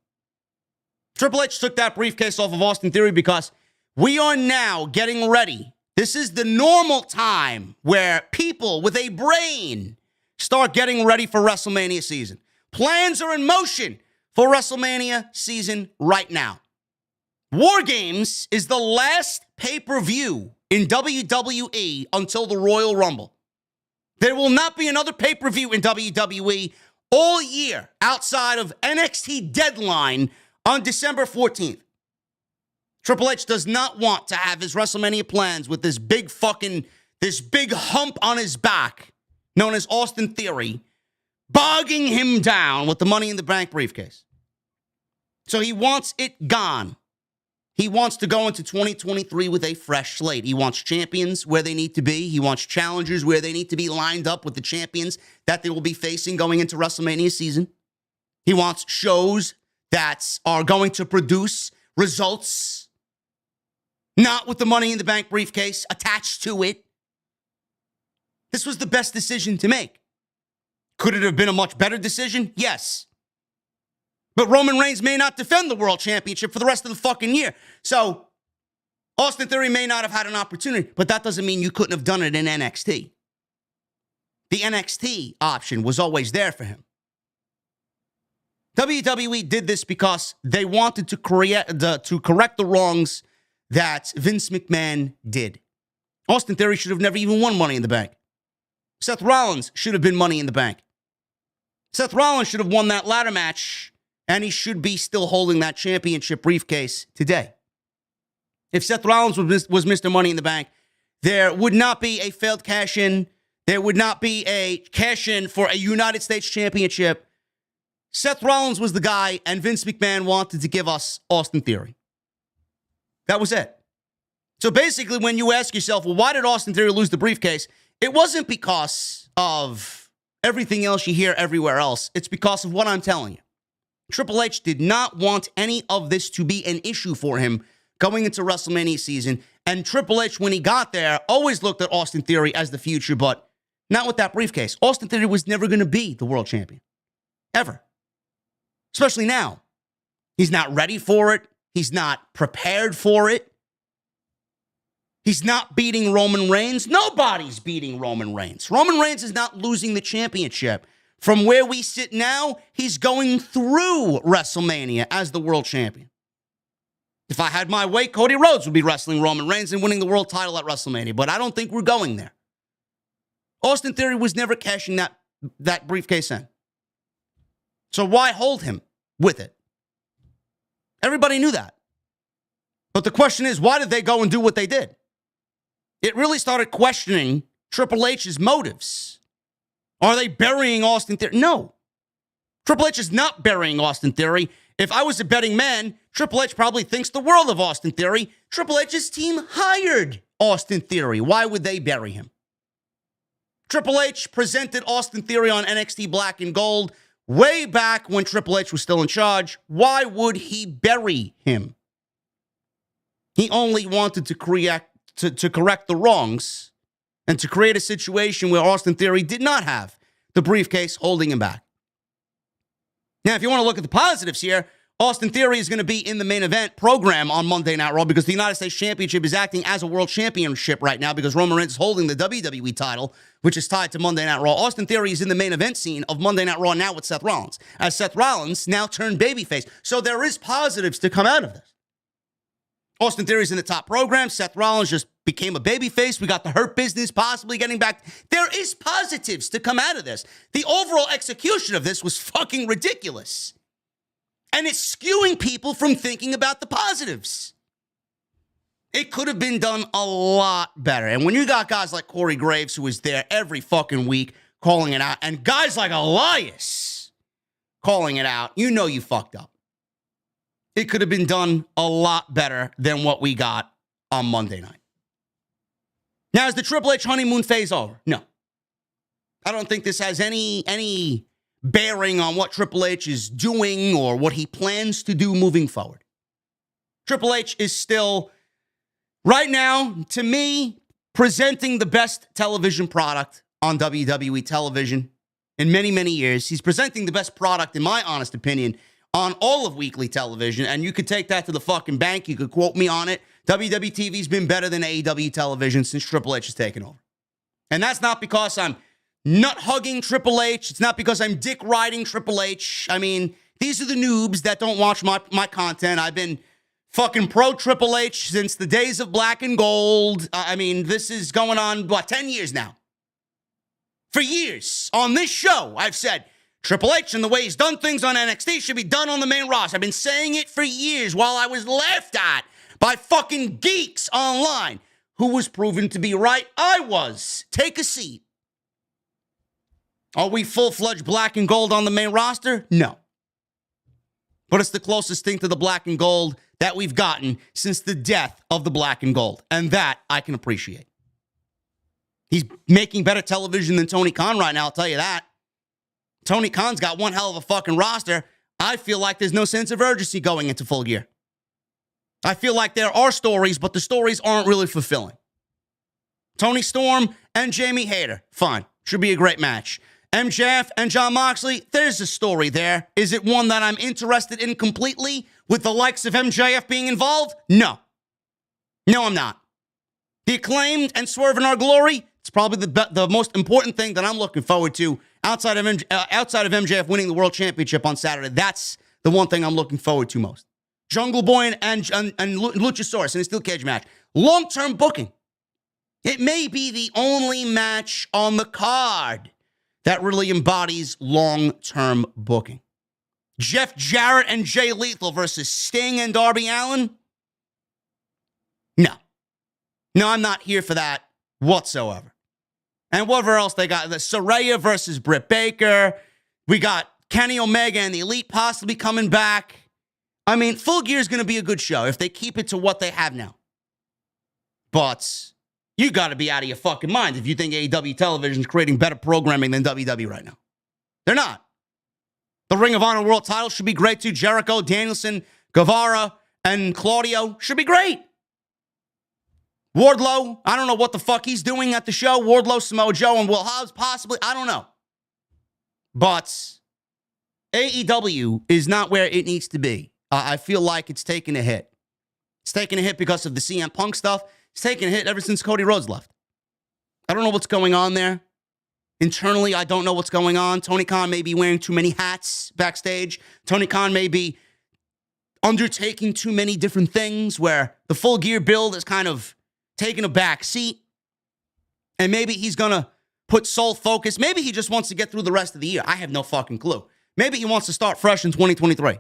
Triple H took that briefcase off of Austin Theory because we are now getting ready. This is the normal time where people with a brain start getting ready for WrestleMania season. Plans are in motion for WrestleMania season right now. WarGames is the last pay-per-view in WWE until the Royal Rumble. There will not be another pay-per-view in WWE all year outside of NXT Deadline on December 14th. Triple H does not want to have his WrestleMania plans with this big hump on his back, known as Austin Theory, bogging him down with the Money in the Bank briefcase. So he wants it gone. He wants to go into 2023 with a fresh slate. He wants champions where they need to be. He wants challengers where they need to be lined up with the champions that they will be facing going into WrestleMania season. He wants shows that are going to produce results, not with the Money in the Bank briefcase attached to it. This was the best decision to make. Could it have been a much better decision? Yes. But Roman Reigns may not defend the world championship for the rest of the fucking year. So Austin Theory may not have had an opportunity, but that doesn't mean you couldn't have done it in NXT. The NXT option was always there for him. WWE did this because they wanted to correct the wrongs that Vince McMahon did. Austin Theory should have never even won Money in the Bank. Seth Rollins should have been Money in the Bank. Seth Rollins should have won that ladder match, and he should be still holding that championship briefcase today. If Seth Rollins was Mr. Money in the Bank, there would not be a failed cash-in. There would not be a cash-in for a United States championship. Seth Rollins was the guy, and Vince McMahon wanted to give us Austin Theory. That was it. So basically, when you ask yourself, well, why did Austin Theory lose the briefcase? It wasn't because of everything else you hear everywhere else, it's because of what I'm telling you. Triple H did not want any of this to be an issue for him going into WrestleMania season. And Triple H, when he got there, always looked at Austin Theory as the future, but not with that briefcase. Austin Theory was never going to be the world champion. Ever. Especially now. He's not ready for it. He's not prepared for it. He's not beating Roman Reigns. Nobody's beating Roman Reigns. Roman Reigns is not losing the championship. From where we sit now, he's going through WrestleMania as the world champion. If I had my way, Cody Rhodes would be wrestling Roman Reigns and winning the world title at WrestleMania, but I don't think we're going there. Austin Theory was never cashing that briefcase in. So why hold him with it? Everybody knew that. But the question is, why did they go and do what they did? It really started questioning Triple H's motives. Are they burying Austin Theory? No. Triple H is not burying Austin Theory. If I was a betting man, Triple H probably thinks the world of Austin Theory. Triple H's team hired Austin Theory. Why would they bury him? Triple H presented Austin Theory on NXT Black and Gold way back when Triple H was still in charge. Why would he bury him? He only wanted to correct the wrongs and to create a situation where Austin Theory did not have the briefcase holding him back. Now, if you want to look at the positives here, Austin Theory is going to be in the main event program on Monday Night Raw because the United States Championship is acting as a world championship right now because Roman Reigns is holding the WWE title, which is tied to Monday Night Raw. Austin Theory is in the main event scene of Monday Night Raw now with Seth Rollins, as Seth Rollins now turned babyface. So there is positives to come out of this. Austin Theory's in the top program. Seth Rollins just became a babyface. We got the Hurt Business possibly getting back. There is positives to come out of this. The overall execution of this was fucking ridiculous. And it's skewing people from thinking about the positives. It could have been done a lot better. And when you got guys like Corey Graves, who is there every fucking week calling it out, and guys like Elias calling it out, you know you fucked up. It could have been done a lot better than what we got on Monday night. Now, is the Triple H honeymoon phase over? No. I don't think this has any bearing on what Triple H is doing or what he plans to do moving forward. Triple H is still, right now, to me, presenting the best television product on WWE television in many, many years. He's presenting the best product, in my honest opinion, on all of weekly television, and you could take that to the fucking bank. You could quote me on it. WWE TV's been better than AEW television since Triple H has taken over. And that's not because I'm nut-hugging Triple H. It's not because I'm dick-riding Triple H. I mean, these are the noobs that don't watch my content. I've been fucking pro Triple H since the days of Black and Gold. I mean, this is going on, 10 years now? For years, on this show, I've said, Triple H and the way he's done things on NXT should be done on the main roster. I've been saying it for years while I was laughed at by fucking geeks online. Who was proven to be right? I was. Take a seat. Are we full-fledged Black and Gold on the main roster? No. But it's the closest thing to the Black and Gold that we've gotten since the death of the Black and Gold. And that I can appreciate. He's making better television than Tony Khan right now, I'll tell you that. Tony Khan's got one hell of a fucking roster. I feel like there's no sense of urgency going into Full Gear. I feel like there are stories, but the stories aren't really fulfilling. Tony Storm and Jamie Hayter, fine. Should be a great match. MJF and Jon Moxley, there's a story there. Is it one that I'm interested in completely with the likes of MJF being involved? No. No, I'm not. The Acclaimed and Swerve in Our Glory, it's probably the most important thing that I'm looking forward to outside of MJF winning the World Championship on Saturday. That's the one thing I'm looking forward to most. Jungle Boy and Luchasaurus in a steel cage match. Long-term booking. It may be the only match on the card that really embodies long-term booking. Jeff Jarrett and Jay Lethal versus Sting and Darby Allin? No. No, I'm not here for that whatsoever. And whatever else they got, the Saraya versus Britt Baker. We got Kenny Omega and the Elite possibly coming back. I mean, Full Gear is going to be a good show if they keep it to what they have now. But You got to be out of your fucking mind if you think AEW television is creating better programming than WWE right now. They're not. The Ring of Honor World title should be great too. Jericho, Danielson, Guevara, and Claudio should be great. Wardlow, I don't know what the fuck he's doing at the show. Wardlow, Samoa Joe, and Will Hobbs, possibly. I don't know. But AEW is not where it needs to be. I feel like it's taking a hit. It's taking a hit because of the CM Punk stuff. It's taken a hit ever since Cody Rhodes left. I don't know what's going on there. Internally, I don't know what's going on. Tony Khan may be wearing too many hats backstage. Tony Khan may be undertaking too many different things where the Full Gear build is kind of taking a back seat. And maybe he's going to put sole focus. Maybe he just wants to get through the rest of the year. I have no fucking clue. Maybe he wants to start fresh in 2023.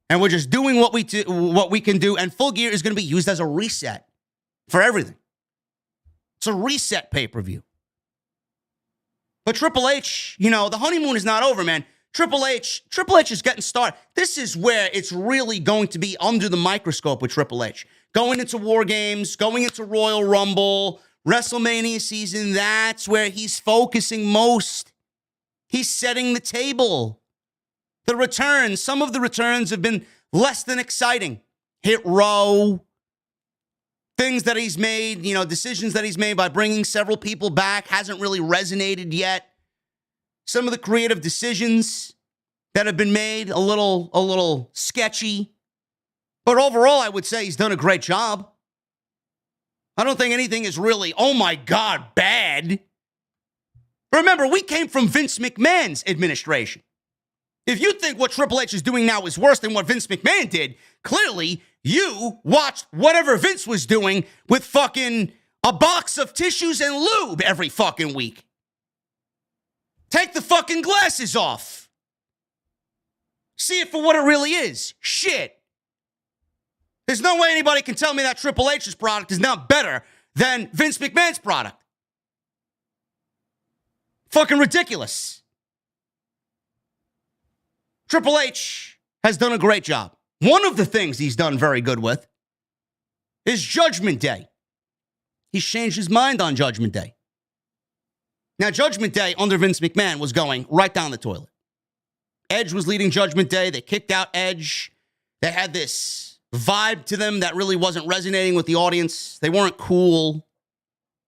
And we're just doing what we can do. And Full Gear is going to be used as a reset for everything. It's a reset pay-per-view. But Triple H, the honeymoon is not over, man. Triple H is getting started. This is where it's really going to be under the microscope with Triple H. Going into WarGames, going into Royal Rumble, WrestleMania season, that's where he's focusing most. He's setting the table. The returns, some of the returns have been less than exciting. Hit Row, things that he's made, decisions that he's made by bringing several people back hasn't really resonated yet. Some of the creative decisions that have been made, a little sketchy. But overall, I would say he's done a great job. I don't think anything is really, oh my God, bad. Remember, we came from Vince McMahon's administration. If you think what Triple H is doing now is worse than what Vince McMahon did, clearly you watched whatever Vince was doing with fucking a box of tissues and lube every fucking week. Take the fucking glasses off. See it for what it really is. Shit. There's no way anybody can tell me that Triple H's product is not better than Vince McMahon's product. Fucking ridiculous. Triple H has done a great job. One of the things he's done very good with is Judgment Day. He's changed his mind on Judgment Day. Now, Judgment Day under Vince McMahon was going right down the toilet. Edge was leading Judgment Day. They kicked out Edge. They had this vibe to them that really wasn't resonating with the audience. They weren't cool.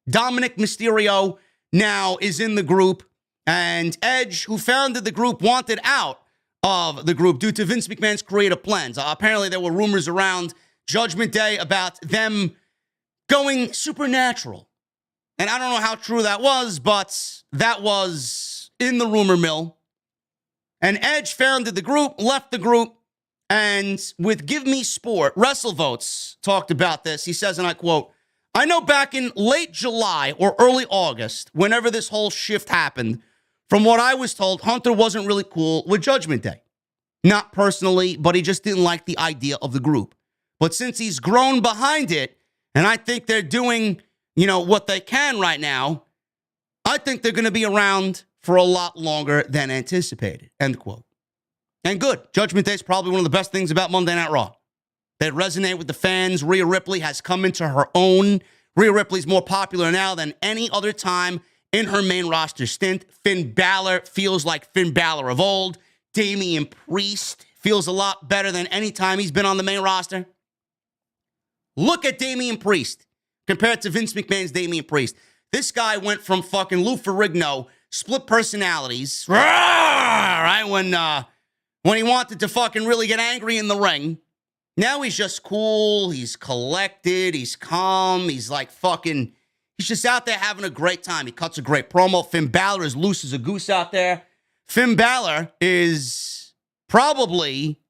Dominic Mysterio now is in the group. And Edge, who founded the group, wanted out of the group due to Vince McMahon's creative plans. Apparently, there were rumors around Judgment Day about them going supernatural. And I don't know how true that was, but that was in the rumor mill. And Edge founded the group, left the group, and with Give Me Sport, WrestleVotes talked about this. He says, and I quote, "I know back in late July or early August, whenever this whole shift happened, from what I was told, Hunter wasn't really cool with Judgment Day. Not personally, but he just didn't like the idea of the group. But since he's grown behind it, and I think they're doing, what they can right now, I think they're going to be around for a lot longer than anticipated." End quote. And good. Judgment Day is probably one of the best things about Monday Night Raw. They resonate with the fans. Rhea Ripley has come into her own. Rhea Ripley's more popular now than any other time in her main roster stint. Finn Balor feels like Finn Balor of old. Damian Priest feels a lot better than any time he's been on the main roster. Look at Damian Priest compared to Vince McMahon's Damian Priest. This guy went from fucking Lou Ferrigno, split personalities, right? When he wanted to fucking really get angry in the ring. Now he's just cool. He's collected. He's calm. He's like fucking, he's just out there having a great time. He cuts a great promo. Finn Balor is loose as a goose out there. Finn Balor is probably,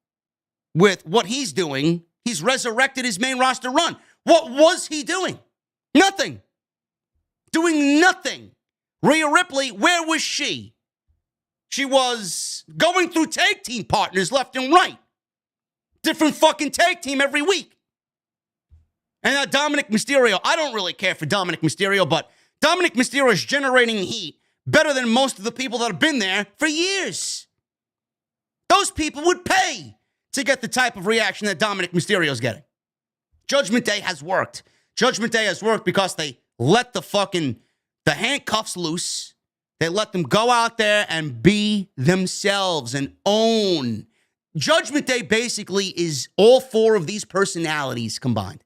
with what he's doing, he's resurrected his main roster run. What was he doing? Nothing. Doing nothing. Rhea Ripley, where was she? She was going through tag team partners left and right. Different fucking tag team every week. And now Dominic Mysterio, I don't really care for Dominic Mysterio, but Dominic Mysterio is generating heat better than most of the people that have been there for years. Those people would pay to get the type of reaction that Dominic Mysterio is getting. Judgment Day has worked. Judgment Day has worked because they let the handcuffs loose. They let them go out there and be themselves and own. Judgment Day basically is all four of these personalities combined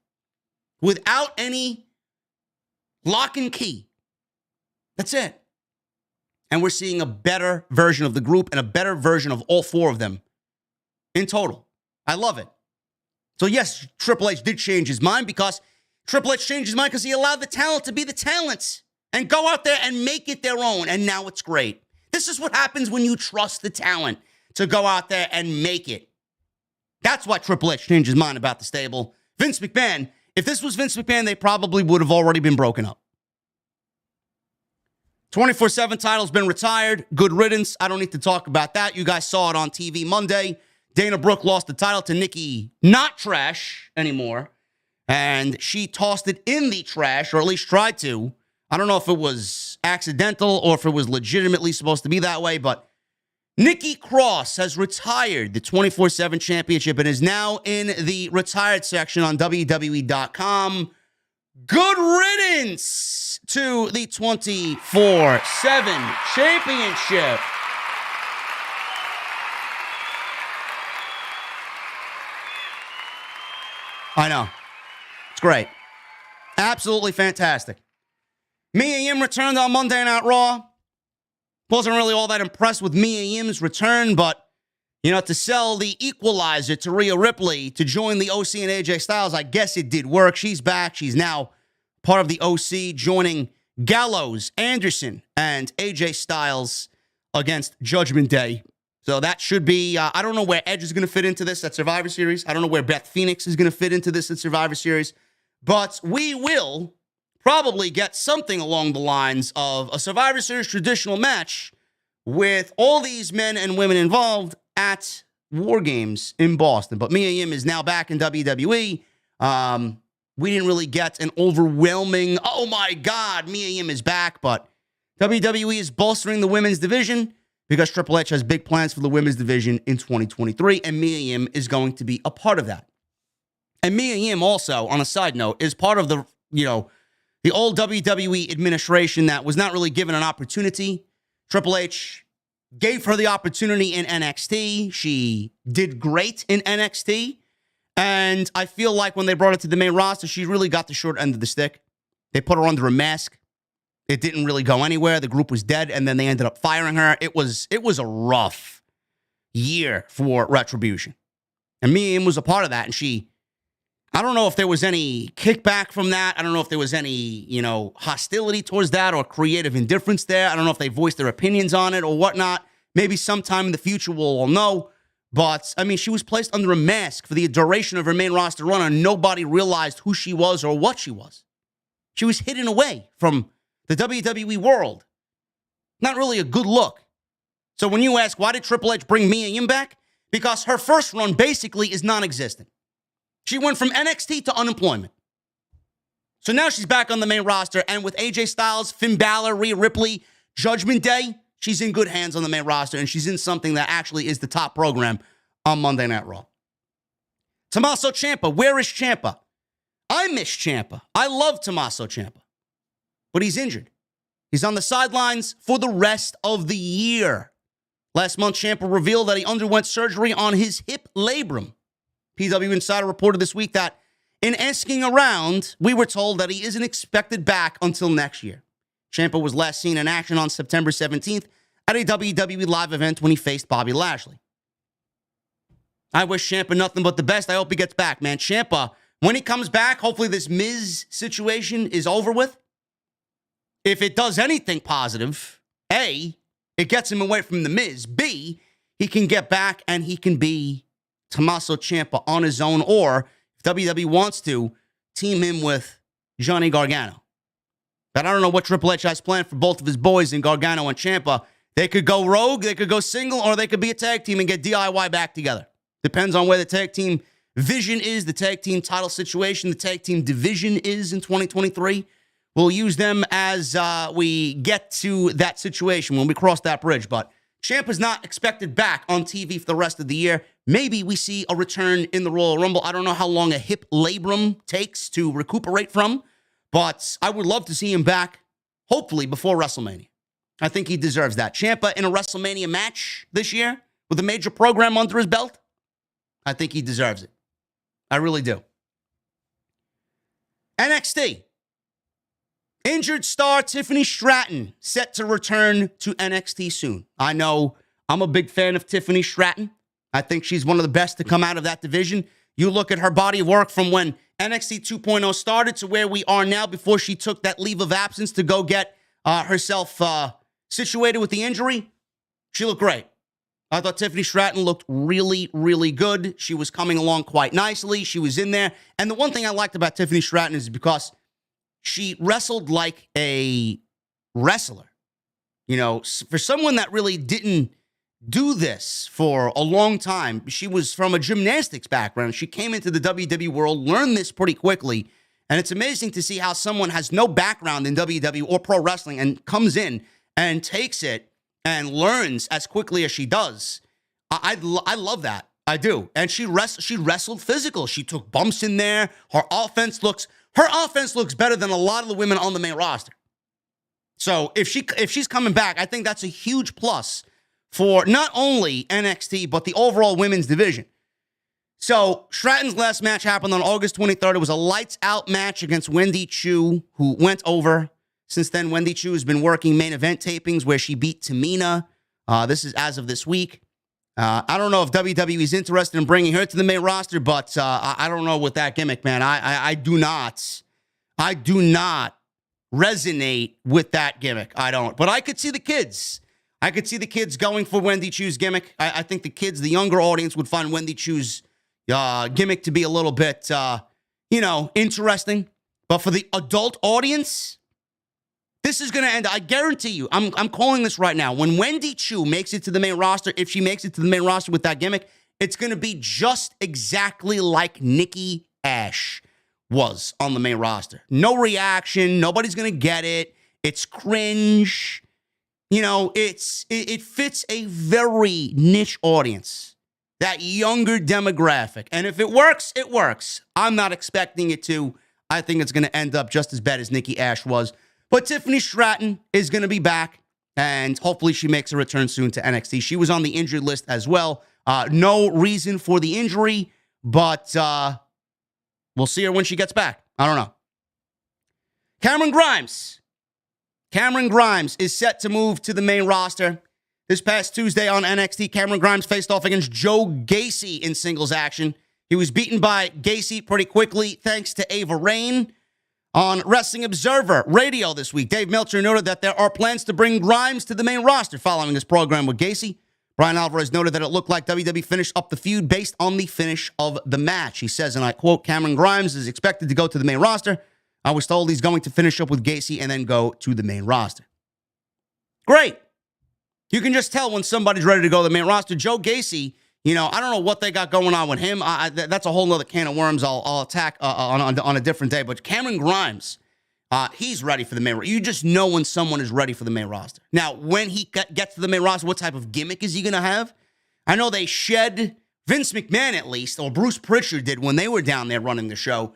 without any lock and key. That's it. And we're seeing a better version of the group and a better version of all four of them in total. I love it. So yes, Triple H did change his mind because Triple H changed his mind because he allowed the talent to be the talent and go out there and make it their own. And now it's great. This is what happens when you trust the talent to go out there and make it. That's why Triple H changed his mind about the stable. Vince McMahon, if this was Vince McMahon, they probably would have already been broken up. 24/7 title's been retired. Good riddance. I don't need to talk about that. You guys saw it on TV Monday. Dana Brooke lost the title to Nikki, not trash anymore. And she tossed it in the trash, or at least tried to. I don't know if it was accidental or if it was legitimately supposed to be that way, but Nikki Cross has retired the 24/7 championship and is now in the retired section on WWE.com. Good riddance to the 24/7 championship. I know. It's great. Absolutely fantastic. Mia Yim returned on Monday Night Raw. Wasn't really all that impressed with Mia Yim's return, but, to sell the equalizer to Rhea Ripley to join the OC and AJ Styles, I guess it did work. She's back. She's now part of the OC, joining Gallows, Anderson, and AJ Styles against Judgment Day. So that should be, I don't know where Edge is going to fit into this at Survivor Series. I don't know where Beth Phoenix is going to fit into this at Survivor Series. But we will probably get something along the lines of a Survivor Series traditional match with all these men and women involved at WarGames in Boston. But Mia Yim is now back in WWE. We didn't really get an overwhelming, oh my God, Mia Yim is back. But WWE is bolstering the women's division because Triple H has big plans for the women's division in 2023, and Mia Yim is going to be a part of that. And Mia Yim also, on a side note, is part of the old WWE administration that was not really given an opportunity. Triple H gave her the opportunity in NXT. She did great in NXT. And I feel like when they brought her to the main roster, she really got the short end of the stick. They put her under a mask. It didn't really go anywhere. The group was dead, and then they ended up firing her. It was a rough year for Retribution. And Mia Yim was a part of that, and I don't know if there was any kickback from that. I don't know if there was any, hostility towards that or creative indifference there. I don't know if they voiced their opinions on it or whatnot. Maybe sometime in the future we'll all know. But, she was placed under a mask for the duration of her main roster run, and nobody realized who she was or what she was. She was hidden away from the WWE world. Not really a good look. So when you ask, why did Triple H bring Mia Yim back? Because her first run basically is non-existent. She went from NXT to unemployment. So now she's back on the main roster, and with AJ Styles, Finn Balor, Rhea Ripley, Judgment Day, she's in good hands on the main roster, and she's in something that actually is the top program on Monday Night Raw. Tommaso Ciampa, where is Ciampa? I miss Ciampa. I love Tommaso Ciampa, but he's injured. He's on the sidelines for the rest of the year. Last month, Ciampa revealed that he underwent surgery on his hip labrum. PW Insider reported this week that in asking around, we were told that he isn't expected back until next year. Ciampa was last seen in action on September 17th at a WWE live event when he faced Bobby Lashley. I wish Ciampa nothing but the best. I hope he gets back, man. Ciampa, when he comes back, hopefully this Miz situation is over with. If it does anything positive, A, it gets him away from the Miz. B, he can get back and he can be Tommaso Ciampa on his own, or if WWE wants to, team him with Johnny Gargano. But I don't know what Triple H has planned for both of his boys in Gargano and Ciampa. They could go rogue, they could go single, or they could be a tag team and get DIY back together. Depends on where the tag team vision is, the tag team title situation, the tag team division is in 2023. We'll use them as we get to that situation when we cross that bridge. But Ciampa's not expected back on TV for the rest of the year. Maybe we see a return in the Royal Rumble. I don't know how long a hip labrum takes to recuperate from, But I would love to see him back, hopefully, before WrestleMania. I think he deserves that. Ciampa in a WrestleMania match this year with a major program under his belt, I think he deserves it. I really do. NXT. Injured star Tiffany Stratton set to return to NXT soon. I know I'm a big fan of Tiffany Stratton. I think she's one of the best to come out of that division. You look at her body of work from when NXT 2.0 started to where we are now before she took that leave of absence to go get herself situated with the injury. She looked great. I thought Tiffany Stratton looked really, really good. She was coming along quite nicely. She was in there. And the one thing I liked about Tiffany Stratton is because she wrestled like a wrestler. You know, for someone that really didn't do this for a long time, she was from a gymnastics background. She came into the WWE world, learned this pretty quickly. And it's amazing to see how someone has no background in WWE or pro wrestling and comes in and takes it and learns as quickly as she does. I love that. I do. And she wrestled physical. She took bumps in there. Her offense looks better than a lot of the women on the main roster. So if she's coming back, I think that's a huge plus for not only NXT, but the overall women's division. So Stratton's last match happened on August 23rd. It was a lights-out match against Wendy Choo, who went over. Since then, Wendy Choo has been working main event tapings where she beat Tamina. This is as of this week. I don't know if WWE is interested in bringing her to the main roster, but I don't know with that gimmick, man. I do not resonate with that gimmick. I don't. But I could see the kids. I could see the kids going for Wendy Choo's gimmick. I think the kids, the younger audience, would find Wendy Choo's gimmick to be a little bit, interesting. But for the adult audience, this is going to end. I guarantee you, I'm calling this right now. When Wendy Choo makes it to the main roster, if she makes it to the main roster with that gimmick, it's going to be just exactly like Nikki Ash was on the main roster. No reaction. Nobody's going to get it. It's cringe. You know, it fits a very niche audience, that younger demographic. And if it works, it works. I'm not expecting it to. I think it's going to end up just as bad as Nikki Ash was. But Tiffany Stratton is going to be back, and hopefully she makes a return soon to NXT. She was on the injured list as well. No reason for the injury, but we'll see her when she gets back. I don't know. Cameron Grimes is set to move to the main roster. This past Tuesday on NXT, Cameron Grimes faced off against Joe Gacy in singles action. He was beaten by Gacy pretty quickly thanks to Ava Raine. On Wrestling Observer Radio this week, Dave Meltzer noted that there are plans to bring Grimes to the main roster following his program with Gacy. Brian Alvarez noted that it looked like WWE finished up the feud based on the finish of the match. He says, and I quote, Cameron Grimes is expected to go to the main roster. I was told he's going to finish up with Gacy and then go to the main roster. Great. You can just tell when somebody's ready to go to the main roster. Joe Gacy, I don't know what they got going on with him. That's a whole nother can of worms I'll attack on a different day. But Cameron Grimes, he's ready for the main roster. You just know when someone is ready for the main roster. Now, when he gets to the main roster, what type of gimmick is he going to have? I know they shed, Vince McMahon at least, or Bruce Pritchard did when they were down there running the show.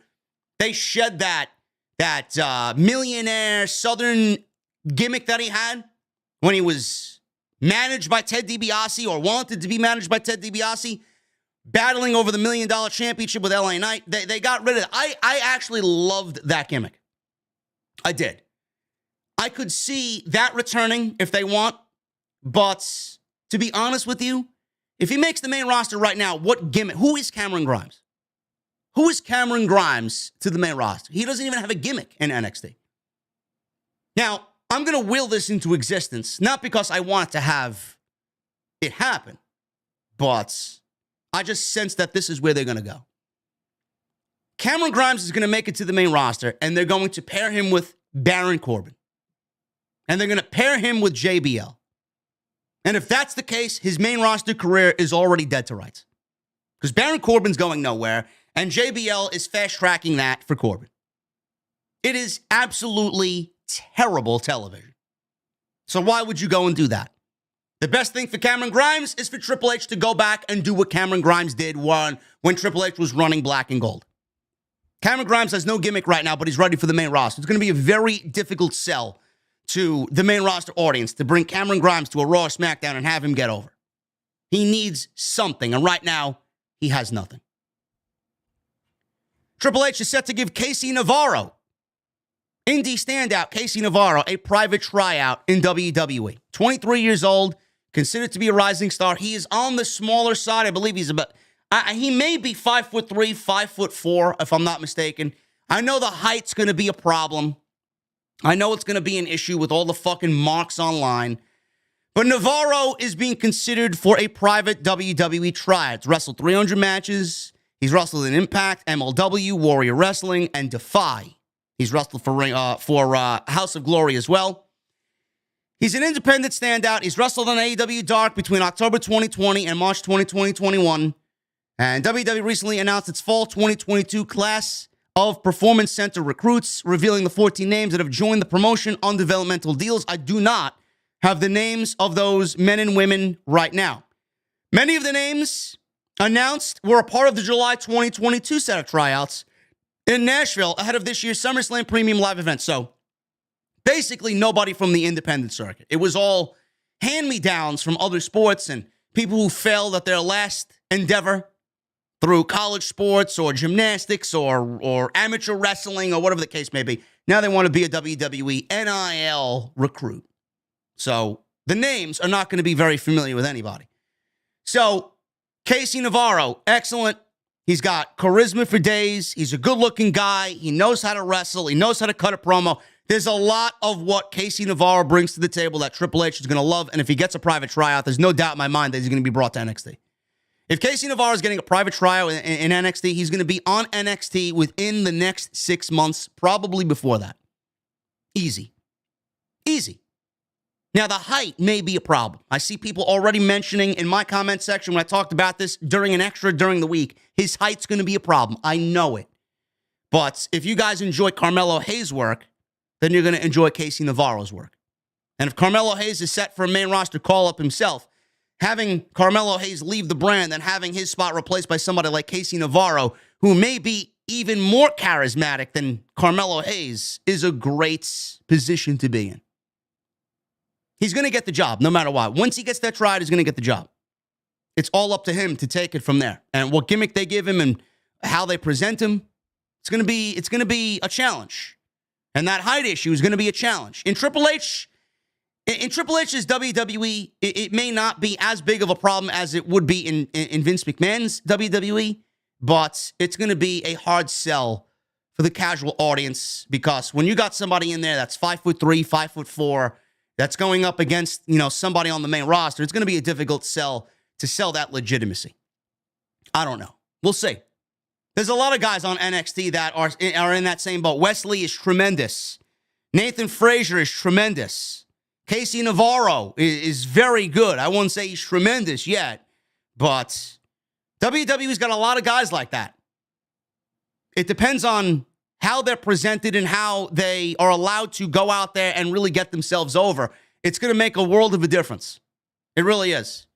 They shed that millionaire Southern gimmick that he had when he was managed by Ted DiBiase or wanted to be managed by Ted DiBiase, battling over the $1 Million Championship with LA Knight. They got rid of it. I actually loved that gimmick. I did. I could see that returning if they want, but to be honest with you, if he makes the main roster right now, what gimmick? Who is Cameron Grimes? Who is Cameron Grimes to the main roster? He doesn't even have a gimmick in NXT. Now, I'm going to will this into existence, not because I want to have it happen, but I just sense that this is where they're going to go. Cameron Grimes is going to make it to the main roster, and they're going to pair him with Baron Corbin. And they're going to pair him with JBL. And if that's the case, his main roster career is already dead to rights. Because Baron Corbin's going nowhere, and JBL is fast-tracking that for Corbin. It is absolutely terrible television. So why would you go and do that? The best thing for Cameron Grimes is for Triple H to go back and do what Cameron Grimes did when Triple H was running Black and Gold. Cameron Grimes has no gimmick right now, but he's ready for the main roster. It's going to be a very difficult sell to the main roster audience to bring Cameron Grimes to a Raw or SmackDown and have him get over. He needs something, and right now, he has nothing. Triple H is set to give KC Navarro, indie standout KC Navarro, a private tryout in WWE. 23 years old, considered to be a rising star. He is on the smaller side. I believe he's about, he may be 5'3", 5'4", if I'm not mistaken. I know the height's going to be a problem. I know it's going to be an issue with all the fucking marks online. But Navarro is being considered for a private WWE tryout. He's wrestled 300 matches. He's wrestled in Impact, MLW, Warrior Wrestling, and Defy. He's wrestled for House of Glory as well. He's an independent standout. He's wrestled on AEW Dark between October 2020 and March 2021. And WWE recently announced its fall 2022 class of Performance Center recruits, revealing the 14 names that have joined the promotion on developmental deals. I do not have the names of those men and women right now. Many of the names announced were a part of the July 2022 set of tryouts in Nashville ahead of this year's SummerSlam Premium Live event. So basically nobody from the independent circuit. It was all hand-me-downs from other sports and people who failed at their last endeavor through college sports or gymnastics or amateur wrestling or whatever the case may be. Now they want to be a WWE NIL recruit. So the names are not going to be very familiar with anybody. So KC Navarro, excellent. He's got charisma for days. He's a good-looking guy. He knows how to wrestle. He knows how to cut a promo. There's a lot of what KC Navarro brings to the table that Triple H is going to love. And if he gets a private tryout, there's no doubt in my mind that he's going to be brought to NXT. If KC Navarro is getting a private tryout in NXT, he's going to be on NXT within the next 6 months, probably before that. Easy. Easy. Now, the height may be a problem. I see people already mentioning in my comment section when I talked about this during an extra during the week, his height's going to be a problem. I know it. But if you guys enjoy Carmelo Hayes' work, then you're going to enjoy KC Navarro's work. And if Carmelo Hayes is set for a main roster call-up himself, having Carmelo Hayes leave the brand and having his spot replaced by somebody like KC Navarro, who may be even more charismatic than Carmelo Hayes, is a great position to be in. He's going to get the job no matter what. Once he gets that tried, he's going to get the job. It's all up to him to take it from there. And what gimmick they give him and how they present him, it's going to be a challenge. And that height issue is going to be a challenge. In Triple H's WWE, it may not be as big of a problem as it would be in Vince McMahon's WWE, but it's going to be a hard sell for the casual audience because when you got somebody in there that's 5'3", 5'4", that's going up against, somebody on the main roster, it's going to be a difficult sell to sell that legitimacy. I don't know. We'll see. There's a lot of guys on NXT that are in that same boat. Wesley is tremendous. Nathan Frazier is tremendous. KC Navarro is very good. I won't say he's tremendous yet, but WWE's got a lot of guys like that. It depends on how they're presented and how they are allowed to go out there and really get themselves over. It's going to make a world of a difference. It really is.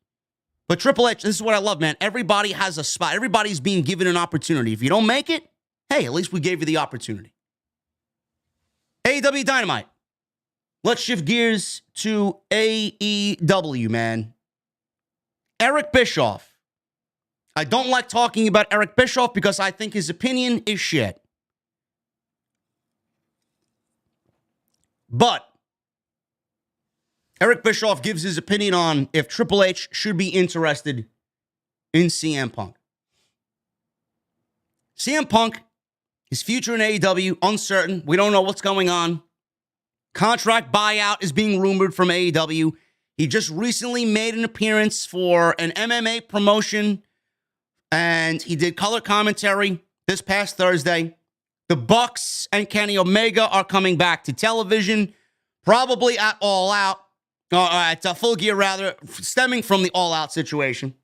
But Triple H, this is what I love, man. Everybody has a spot. Everybody's being given an opportunity. If you don't make it, hey, at least we gave you the opportunity. AEW Dynamite. Let's shift gears to AEW, man. Eric Bischoff. I don't like talking about Eric Bischoff because I think his opinion is shit. But Eric Bischoff gives his opinion on if Triple H should be interested in CM Punk. CM Punk, his future in AEW, uncertain. We don't know what's going on. Contract buyout is being rumored from AEW. He just recently made an appearance for an MMA promotion, and he did color commentary this past Thursday. The Bucks and Kenny Omega are coming back to television, probably at All Out, at Full Gear rather, stemming from the All Out situation.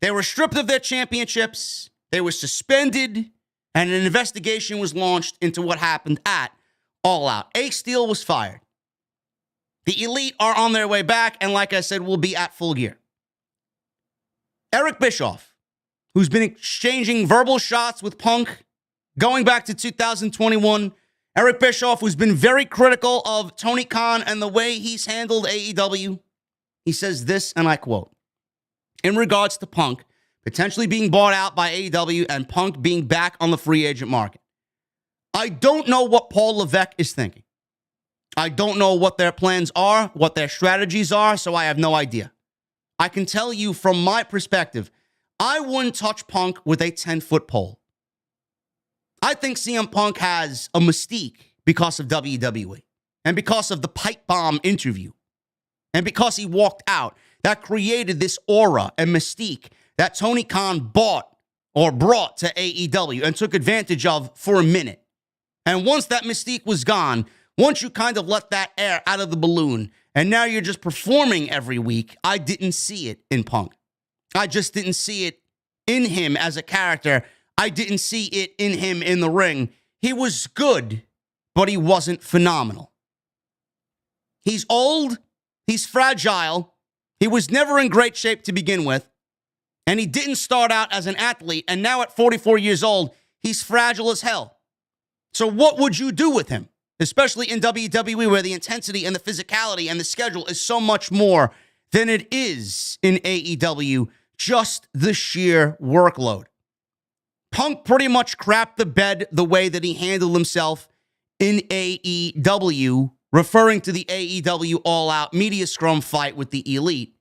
They were stripped of their championships. They were suspended, and an investigation was launched into what happened at All Out. Ace Steel was fired. The Elite are on their way back, and like I said, will be at Full Gear. Eric Bischoff, who's been exchanging verbal shots with Punk Going back to 2021, Eric Bischoff, who's been very critical of Tony Khan and the way he's handled AEW, he says this, and I quote, in regards to Punk potentially being bought out by AEW and Punk being back on the free agent market, I don't know what Paul Levesque is thinking. I don't know what their plans are, what their strategies are, so I have no idea. I can tell you from my perspective, I wouldn't touch Punk with a 10-foot pole. I think CM Punk has a mystique because of WWE and because of the pipe bomb interview and because he walked out that created this aura and mystique that Tony Khan bought or brought to AEW and took advantage of for a minute. And once that mystique was gone, once you kind of let that air out of the balloon and now you're just performing every week, I didn't see it in Punk. I just didn't see it in him as a character. I didn't see it in him in the ring. He was good, but he wasn't phenomenal. He's old. He's fragile. He was never in great shape to begin with. And he didn't start out as an athlete. And now at 44 years old, he's fragile as hell. So what would you do with him? Especially in WWE, where the intensity and the physicality and the schedule is so much more than it is in AEW, just the sheer workload. Punk pretty much crapped the bed the way that he handled himself in AEW, referring to the AEW all-out media scrum fight with the Elite.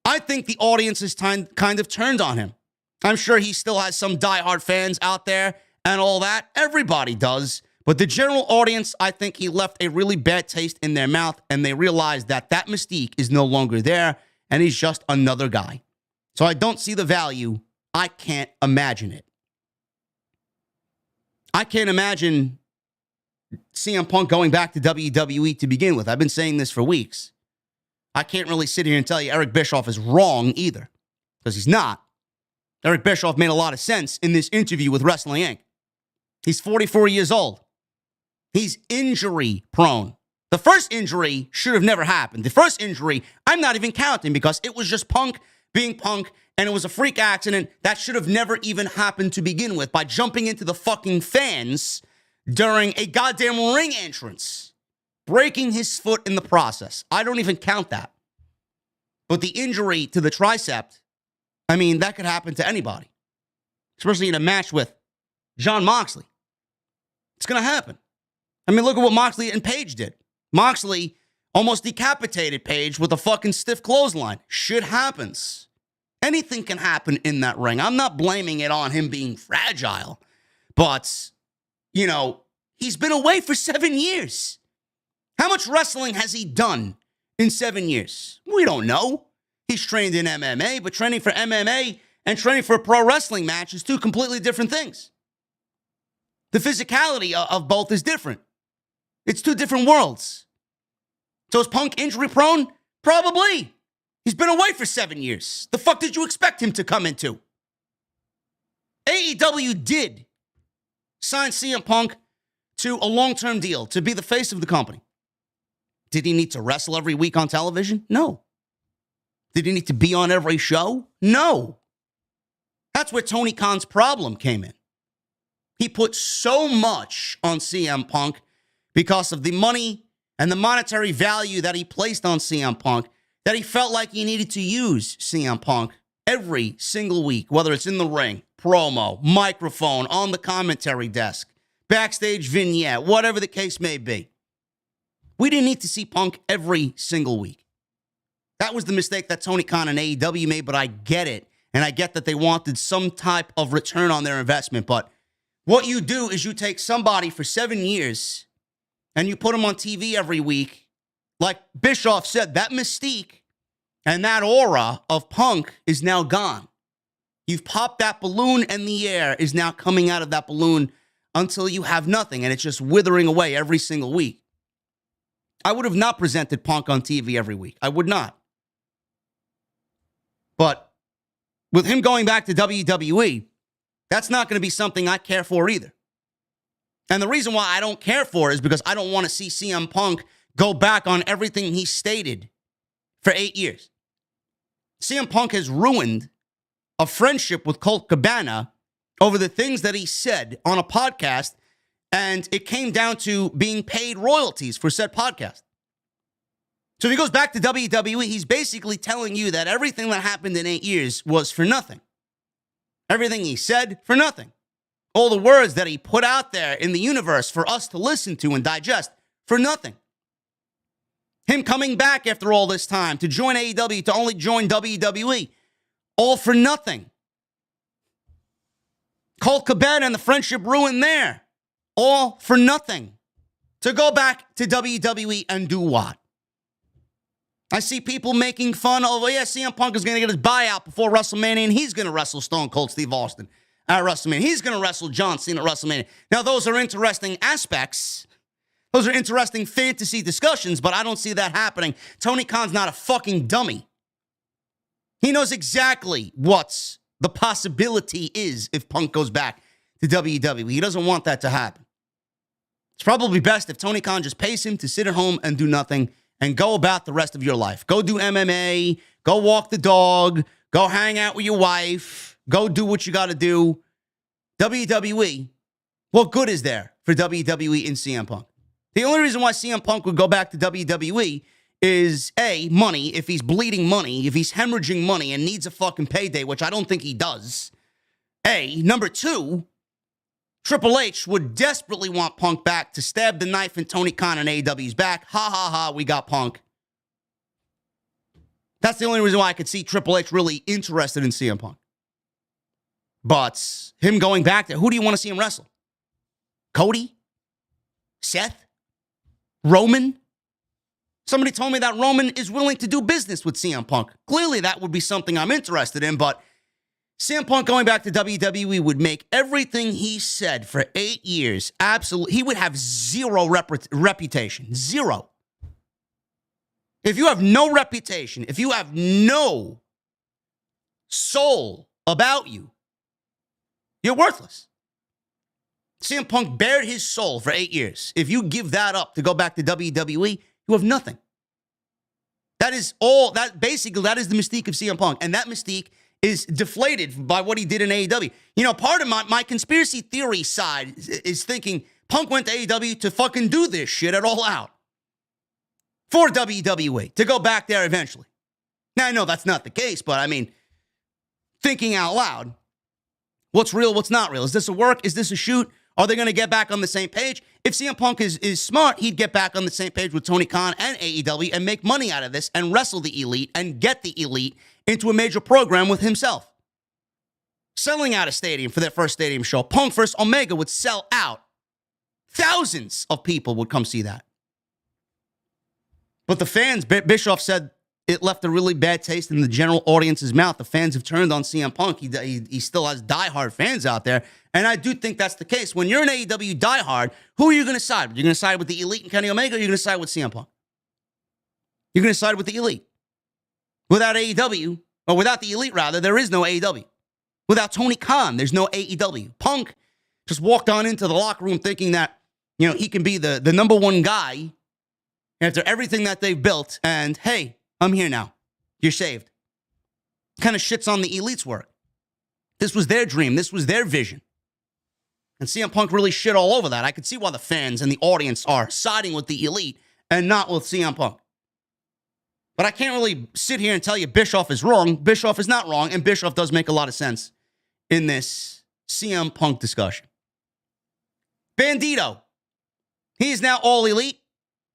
I think the audience is kind of turned on him. I'm sure he still has some diehard fans out there and all that. Everybody does. But the general audience, I think he left a really bad taste in their mouth, and they realized that that mystique is no longer there, and he's just another guy. So I don't see the value. I can't imagine it. I can't imagine CM Punk going back to WWE to begin with. I've been saying this for weeks. I can't really sit here and tell you Eric Bischoff is wrong either, because he's not. Eric Bischoff made a lot of sense in this interview with Wrestling Inc. He's 44 years old. He's injury prone. The first injury should have never happened. The first injury, I'm not even counting because it was just Punk being Punk, and it was a freak accident that should have never even happened to begin with by jumping into the fucking fans during a goddamn ring entrance, breaking his foot in the process. I don't even count that. But the injury to the tricep, I mean, that could happen to anybody, especially in a match with Jon Moxley. It's going to happen. I mean, look at what Moxley and Page did. Moxley almost decapitated Page with a fucking stiff clothesline. Shit happens. Anything can happen in that ring. I'm not blaming it on him being fragile, but, you know, he's been away for 7 years. How much wrestling has he done in 7 years? We don't know. He's trained in MMA, but training for MMA and training for a pro wrestling match is two completely different things. The physicality of both is different. It's two different worlds. So is Punk injury prone? Probably. He's been away for 7 years. The fuck did you expect him to come into? AEW did sign CM Punk to a long-term deal to be the face of the company. Did he need to wrestle every week on television? No. Did he need to be on every show? No. That's where Tony Khan's problem came in. He put so much on CM Punk because of the money and the monetary value that he placed on CM Punk that he felt like he needed to use CM Punk every single week, whether it's in the ring, promo, microphone, on the commentary desk, backstage vignette, whatever the case may be. We didn't need to see Punk every single week. That was the mistake that Tony Khan and AEW made, but I get it. And I get that they wanted some type of return on their investment. But what you do is you take somebody for 7 years and you put them on TV every week. Like Bischoff said, that mystique and that aura of Punk is now gone. You've popped that balloon and the air is now coming out of that balloon until you have nothing and it's just withering away every single week. I would have not presented Punk on TV every week. I would not. But with him going back to WWE, that's not going to be something I care for either. And the reason why I don't care for it is because I don't want to see CM Punk go back on everything he stated for 8 years. CM Punk has ruined a friendship with Colt Cabana over the things that he said on a podcast, and it came down to being paid royalties for said podcast. So if he goes back to WWE, he's basically telling you that everything that happened in 8 years was for nothing. Everything he said, for nothing. All the words that he put out there in the universe for us to listen to and digest, for nothing. Him coming back after all this time to join AEW, to only join WWE, all for nothing. Colt Cabana and the friendship ruined there, all for nothing. To go back to WWE and do what? I see people making fun of, CM Punk is going to get his buyout before WrestleMania, and he's going to wrestle Stone Cold Steve Austin at WrestleMania. He's going to wrestle John Cena at WrestleMania. Now, those are interesting aspects. Those are interesting fantasy discussions, but I don't see that happening. Tony Khan's not a fucking dummy. He knows exactly what the possibility is if Punk goes back to WWE. He doesn't want that to happen. It's probably best if Tony Khan just pays him to sit at home and do nothing and go about the rest of your life. Go do MMA, go walk the dog, go hang out with your wife, go do what you got to do. WWE, what good is there for WWE and CM Punk? The only reason why CM Punk would go back to WWE is, A, money, if he's bleeding money, if he's hemorrhaging money and needs a fucking payday, which I don't think he does. A, number two, Triple H would desperately want Punk back to stab the knife in Tony Khan and AEW's back. Ha, ha, ha, we got Punk. That's the only reason why I could see Triple H really interested in CM Punk. But him going back there, who do you want to see him wrestle? Cody? Seth? Roman? Somebody told me that Roman is willing to do business with CM Punk. Clearly, that would be something I'm interested in, but CM Punk going back to WWE would make everything he said for 8 years absolutely. He would have zero reputation. Zero. If you have no reputation, if you have no soul about you, you're worthless. CM Punk bared his soul for 8 years. If you give that up to go back to WWE, you have nothing. That is all. That basically, that is the mystique of CM Punk. And that mystique is deflated by what he did in AEW. You know, part of my conspiracy theory side is thinking Punk went to AEW to fucking do this shit at All Out for WWE, to go back there eventually. Now, I know that's not the case, but I mean, thinking out loud, what's real, what's not real? Is this a work? Is this a shoot? Are they going to get back on the same page? If CM Punk is smart, he'd get back on the same page with Tony Khan and AEW and make money out of this and wrestle the elite and get the elite into a major program with himself. Selling out a stadium for their first stadium show. Punk versus Omega would sell out. Thousands of people would come see that. But the fans, Bischoff said it left a really bad taste in the general audience's mouth. The fans have turned on CM Punk. He still has diehard fans out there. And I do think that's the case. When you're an AEW diehard, who are you going to side with? You're going to side with the elite and Kenny Omega, or you're going to side with CM Punk? You're going to side with the elite. Without AEW, or without the elite, rather, there is no AEW. Without Tony Khan, there's no AEW. Punk just walked on into the locker room thinking that, you know, he can be the number one guy after everything that they've built. And, hey, I'm here now. You're saved. Kind of shits on the elite's work. This was their dream. This was their vision. And CM Punk really shit all over that. I could see why the fans and the audience are siding with the elite and not with CM Punk. But I can't really sit here and tell you Bischoff is wrong. Bischoff is not wrong, and Bischoff does make a lot of sense in this CM Punk discussion. Bandido. He is now all elite.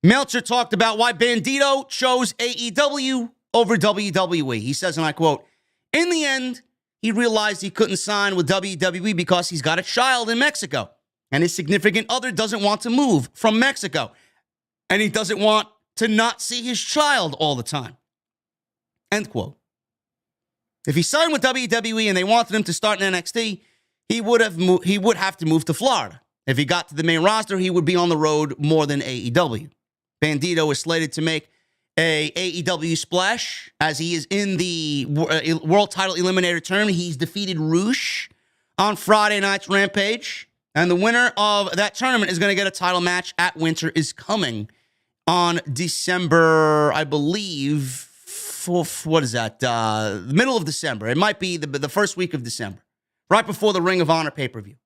Meltzer talked about why Bandido chose AEW over WWE. He says, and I quote, "In the end, he realized he couldn't sign with WWE because he's got a child in Mexico, and his significant other doesn't want to move from Mexico, and he doesn't want to not see his child all the time." End quote. If he signed with WWE and they wanted him to start in NXT, he would have to move to Florida. If he got to the main roster, he would be on the road more than AEW. Bandido is slated to make a AEW splash as he is in the World Title Eliminator Tournament. He's defeated Roosh on Friday night's Rampage, and the winner of that tournament is going to get a title match at Winter is Coming on December, I believe, what is that? The middle of December. It might be the first week of December. right before the Ring of Honor pay-per-view.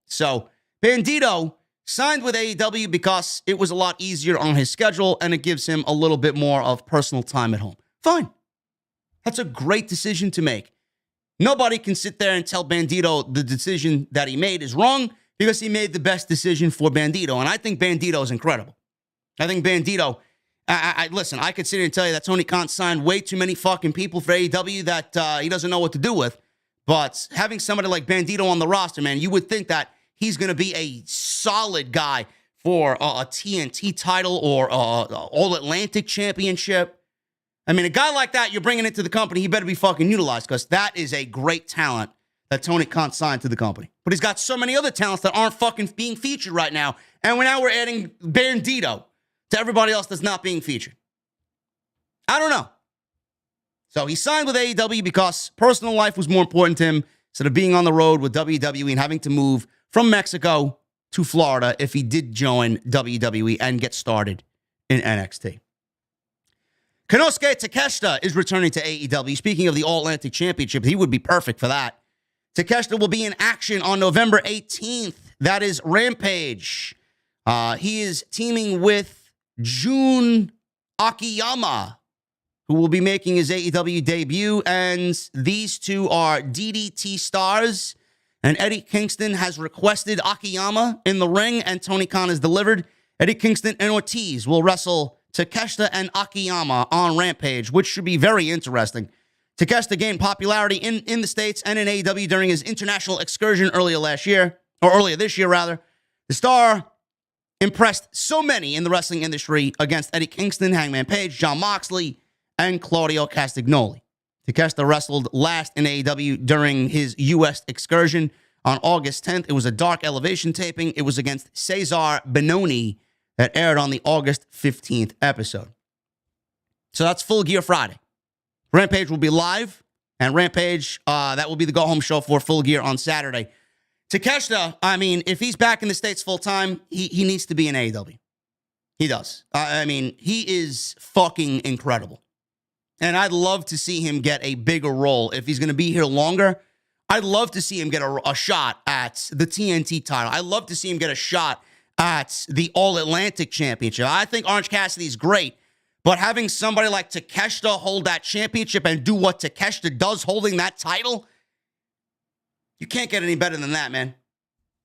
So Bandido signed with AEW because it was a lot easier on his schedule and it gives him a little bit more of personal time at home. Fine. That's a great decision to make. Nobody can sit there and tell Bandido the decision that he made is wrong because he made the best decision for Bandido. And I think Bandido is incredible. I think Bandido, listen, I could sit here and tell you that Tony Khan signed way too many fucking people for AEW that he doesn't know what to do with. But having somebody like Bandido on the roster, man, you would think that he's going to be a solid guy for a TNT title or All-Atlantic Championship. I mean, a guy like that, you're bringing into the company, he better be fucking utilized because that is a great talent that Tony Khan signed to the company. But he's got so many other talents that aren't fucking being featured right now. And we're adding Bandido to everybody else that's not being featured. I don't know. So he signed with AEW because personal life was more important to him instead of being on the road with WWE and having to move from Mexico to Florida if he did join WWE and get started in NXT. Konosuke Takeshita is returning to AEW. Speaking of the All-Atlantic Championship, he would be perfect for that. Takeshita will be in action on November 18th. That is Rampage. He is teaming with Jun Akiyama, who will be making his AEW debut. And these two are DDT stars. And Eddie Kingston has requested Akiyama in the ring, and Tony Khan has delivered. Eddie Kingston and Ortiz will wrestle Takeshita and Akiyama on Rampage, which should be very interesting. Takeshita gained popularity in the States and in AEW during his international excursion earlier this year. The star impressed so many in the wrestling industry against Eddie Kingston, Hangman Page, Jon Moxley, and Claudio Castagnoli. Takeshita wrestled last in AEW during his U.S. excursion on August 10th. It was a Dark Elevation taping. It was against Cesar Bononi that aired on the August 15th episode. So that's Full Gear Friday. Rampage will be live, and Rampage, that will be the go-home show for Full Gear on Saturday. Takeshita, I mean, if he's back in the States full-time, he needs to be in AEW. He does. I mean, he is fucking incredible. And I'd love to see him get a bigger role. If he's going to be here longer, I'd love to see him get a shot at the TNT title. I'd love to see him get a shot at the All-Atlantic Championship. I think Orange Cassidy's great, but having somebody like Takeshita hold that championship and do what Takeshita does holding that title, you can't get any better than that, man.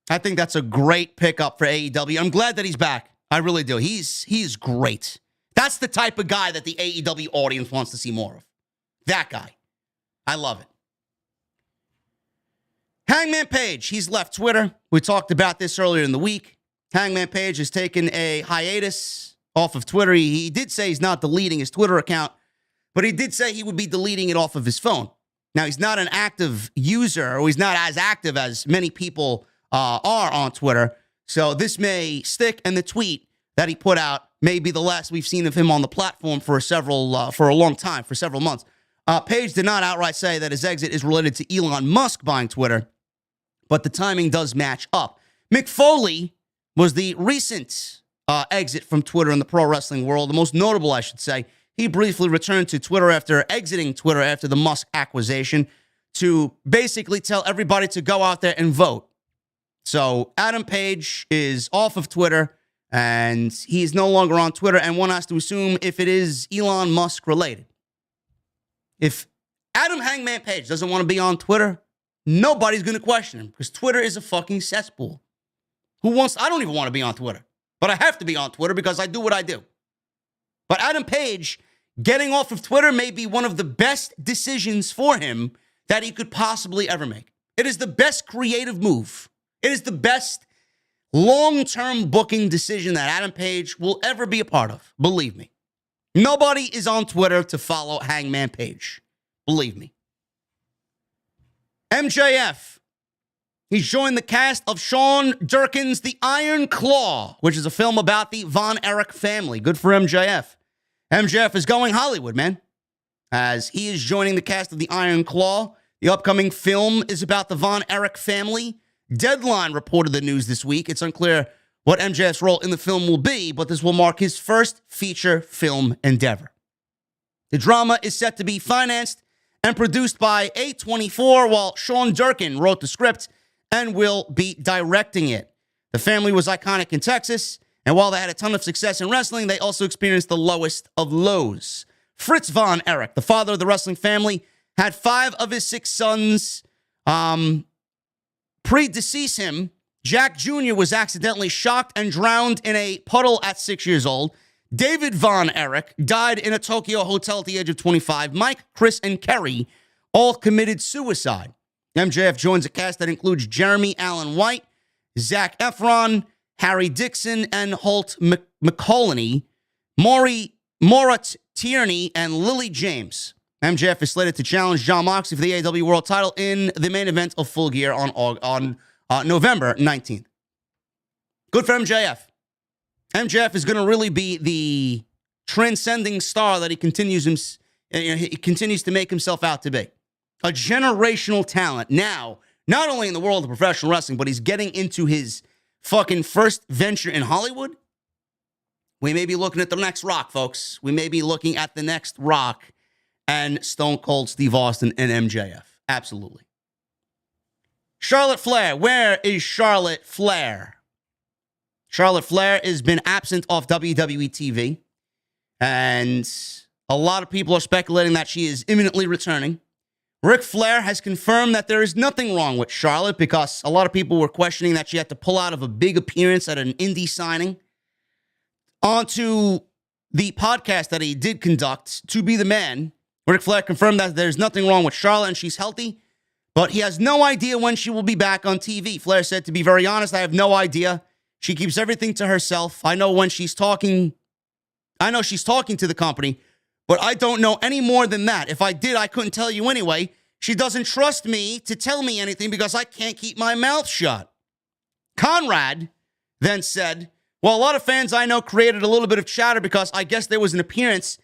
I think that's a great pickup for AEW. I'm glad that he's back. I really do. He's great. That's the type of guy that the AEW audience wants to see more of. That guy. I love it. Hangman Page, he's left Twitter. We talked about this earlier in the week. Hangman Page has taken a hiatus off of Twitter. He did say he's not deleting his Twitter account, but he did say he would be deleting it off of his phone. Now, he's not an active user, or he's not as active as many people are on Twitter. So this may stick, and the tweet that he put out may be the last we've seen of him on the platform for a long time, for several months. Page did not outright say that his exit is related to Elon Musk buying Twitter, but the timing does match up. Mick Foley was the recent exit from Twitter in the pro wrestling world, the most notable, I should say. He briefly returned to Twitter after exiting Twitter after the Musk acquisition to basically tell everybody to go out there and vote. So Adam Page is off of Twitter, and he's no longer on Twitter, and one has to assume if it is Elon Musk related. If Adam Hangman Page doesn't want to be on Twitter, nobody's going to question him because Twitter is a fucking cesspool. I don't even want to be on Twitter, but I have to be on Twitter because I do what I do. But Adam Page getting off of Twitter may be one of the best decisions for him that he could possibly ever make. It is the best creative move. It is the best long-term booking decision that Adam Page will ever be a part of. Believe me. Nobody is on Twitter to follow Hangman Page. Believe me. MJF. He's joined the cast of Sean Durkin's The Iron Claw, which is a film about the Von Erich family. Good for MJF. MJF is going Hollywood, man, as he is joining the cast of The Iron Claw. The upcoming film is about the Von Erich family. Deadline reported the news this week. It's unclear what MJF's role in the film will be, but this will mark his first feature film endeavor. The drama is set to be financed and produced by A24, while Sean Durkin wrote the script and will be directing it. The family was iconic in Texas, and while they had a ton of success in wrestling, they also experienced the lowest of lows. Fritz von Erich, the father of the wrestling family, had 5 of his 6 sons predecease him. Jack Jr. was accidentally shocked and drowned in a puddle at 6 years old. David Von Erich died in a Tokyo hotel at the age of 25. Mike, Chris, and Kerry all committed suicide. MJF joins a cast that includes Jeremy Allen White, Zac Efron, Harry Dixon, and Holt McCallany, Maura Tierney, and Lily James. MJF is slated to challenge Jon Moxley for the AEW World Title in the main event of Full Gear on November 19th. Good for MJF. MJF is going to really be the transcending star that he continues to make himself out to be. A generational talent now, not only in the world of professional wrestling, but he's getting into his fucking first venture in Hollywood. We may be looking at the next Rock, folks. We may be looking at the next Rock and Stone Cold Steve Austin and MJF. Absolutely. Charlotte Flair. Where is Charlotte Flair? Charlotte Flair has been absent off WWE TV, and a lot of people are speculating that she is imminently returning. Ric Flair has confirmed that there is nothing wrong with Charlotte because a lot of people were questioning that she had to pull out of a big appearance at an indie signing. Onto the podcast that he did conduct, To Be the Man, Ric Flair confirmed that there's nothing wrong with Charlotte and she's healthy, but he has no idea when she will be back on TV. Flair said, to be very honest, I have no idea. She keeps everything to herself. I know when she's talking. I know she's talking to the company, but I don't know any more than that. If I did, I couldn't tell you anyway. She doesn't trust me to tell me anything because I can't keep my mouth shut. Conrad then said, well, a lot of fans I know created a little bit of chatter because I guess there was an appearance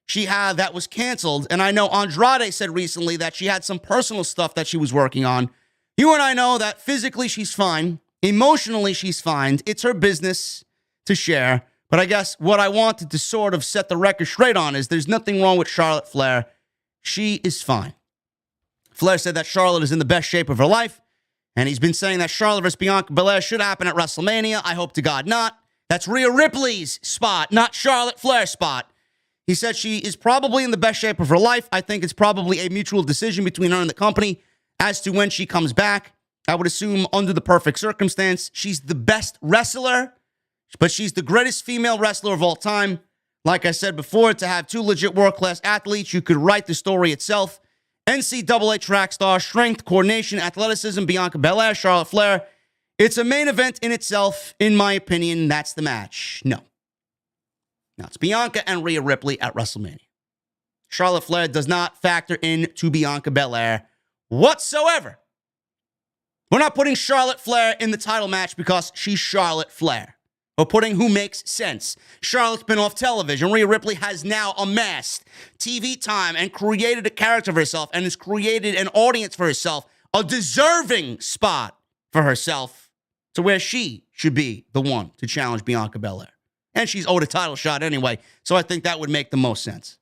she had that was canceled. And I know Andrade said recently that she had some personal stuff that she was working on. You and I know that physically she's fine. Emotionally, she's fine. It's her business to share. But I guess what I wanted to sort of set the record straight on is there's nothing wrong with Charlotte Flair. She is fine. Flair said that Charlotte is in the best shape of her life. And he's been saying that Charlotte vs. Bianca Belair should happen at WrestleMania. I hope to God not. That's Rhea Ripley's spot, not Charlotte Flair's spot. He said she is probably in the best shape of her life. I think it's probably a mutual decision between her and the company as to when she comes back. I would assume under the perfect circumstance. She's the best wrestler, but she's the greatest female wrestler of all time. Like I said before, to have 2 legit world-class athletes, you could write the story itself. NCAA track star, strength, coordination, athleticism, Bianca Belair, Charlotte Flair. It's a main event in itself, in my opinion. That's the match. No, it's Bianca and Rhea Ripley at WrestleMania. Charlotte Flair does not factor into Bianca Belair whatsoever. We're not putting Charlotte Flair in the title match because she's Charlotte Flair. We're putting who makes sense. Charlotte's been off television. Rhea Ripley has now amassed TV time and created a character for herself and has created an audience for herself, a deserving spot for herself to where she should be the one to challenge Bianca Belair. And she's owed a title shot anyway, so I think that would make the most sense.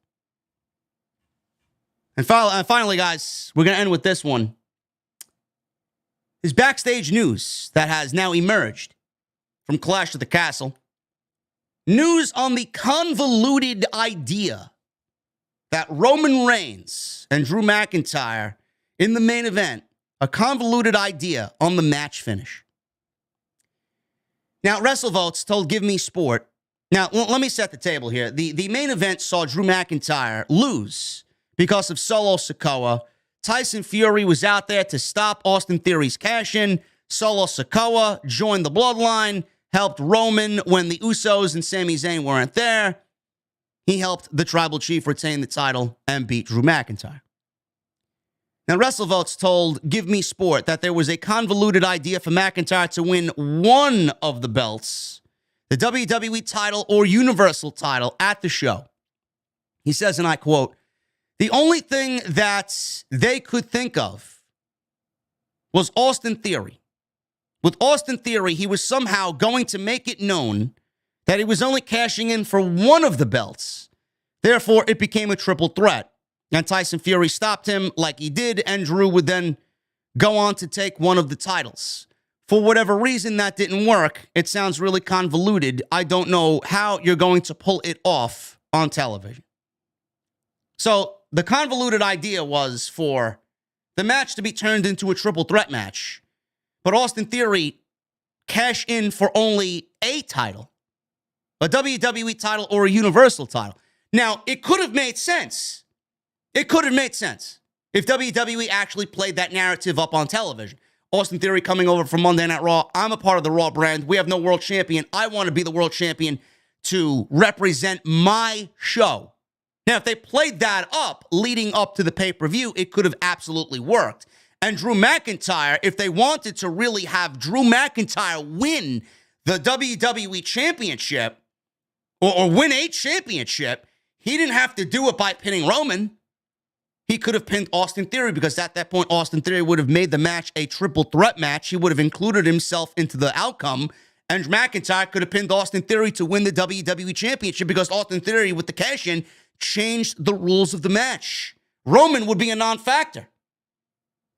And finally, guys, we're going to end with this one. Is backstage news that has now emerged from Clash of the Castle. News on the convoluted idea that Roman Reigns and Drew McIntyre in the main event, a convoluted idea on the match finish. Now, WrestleVotes told Give Me Sport. Now, let me set the table here. The main event saw Drew McIntyre lose because of Solo Sikoa. Tyson Fury was out there to stop Austin Theory's cash-in. Solo Sikoa joined the Bloodline, helped Roman when the Usos and Sami Zayn weren't there. He helped the Tribal Chief retain the title and beat Drew McIntyre. Now, WrestleVotes told Give Me Sport that there was a convoluted idea for McIntyre to win one of the belts, the WWE title or Universal title, at the show. He says, and I quote, the only thing that they could think of was Austin Theory. With Austin Theory, he was somehow going to make it known that he was only cashing in for one of the belts. Therefore, it became a triple threat. And Tyson Fury stopped him like he did, and Drew would then go on to take one of the titles. For whatever reason, that didn't work. It sounds really convoluted. I don't know how you're going to pull it off on television. So the convoluted idea was for the match to be turned into a triple threat match, but Austin Theory cash in for only a title, a WWE title or a Universal title. Now, it could have made sense. It could have made sense if WWE actually played that narrative up on television. Austin Theory coming over from Monday Night Raw. I'm a part of the Raw brand. We have no world champion. I want to be the world champion to represent my show. Now, if they played that up leading up to the pay-per-view, it could have absolutely worked. And Drew McIntyre, if they wanted to really have Drew McIntyre win the WWE championship or win a championship, he didn't have to do it by pinning Roman. He could have pinned Austin Theory because at that point, Austin Theory would have made the match a triple threat match. He would have included himself into the outcome. And McIntyre could have pinned Austin Theory to win the WWE Championship because Austin Theory, with the cash-in, changed the rules of the match. Roman would be a non-factor.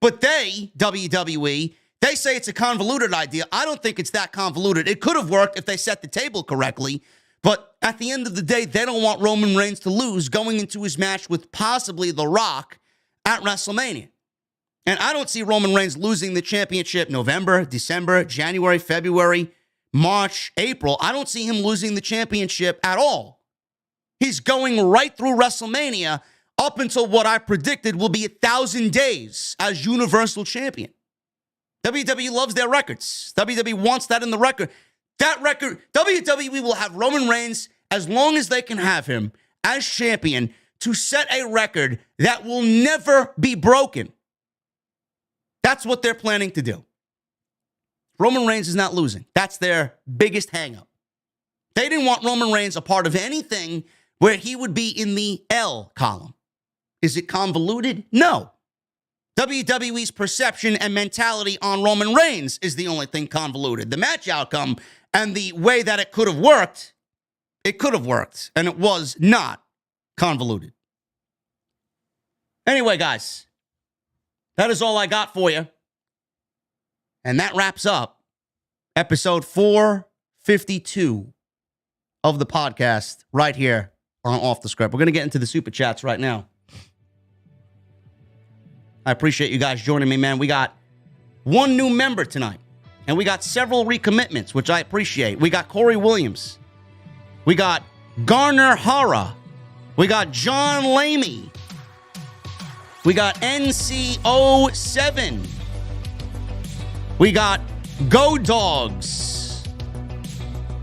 But they, WWE, they say it's a convoluted idea. I don't think it's that convoluted. It could have worked if they set the table correctly. But at the end of the day, they don't want Roman Reigns to lose going into his match with possibly The Rock at WrestleMania. And I don't see Roman Reigns losing the championship November, December, January, February, March, April. I don't see him losing the championship at all. He's going right through WrestleMania up until what I predicted will be 1,000 days as Universal Champion. WWE loves their records. WWE wants that in the record. That record, WWE will have Roman Reigns as long as they can have him as champion to set a record that will never be broken. That's what they're planning to do. Roman Reigns is not losing. That's their biggest hang-up. They didn't want Roman Reigns a part of anything where he would be in the L column. Is it convoluted? No. WWE's perception and mentality on Roman Reigns is the only thing convoluted. The match outcome and the way that it could have worked, and it was not convoluted. Anyway, guys, that is all I got for you. And that wraps up episode 452 of the podcast right here on Off the Script. We're going to get into the super chats right now. I appreciate you guys joining me, man. We got one new member tonight, and we got several recommitments, which I appreciate. We got Corey Williams. We got Garner Hara. We got John Lamey. We got NC07. We got Go Dogs.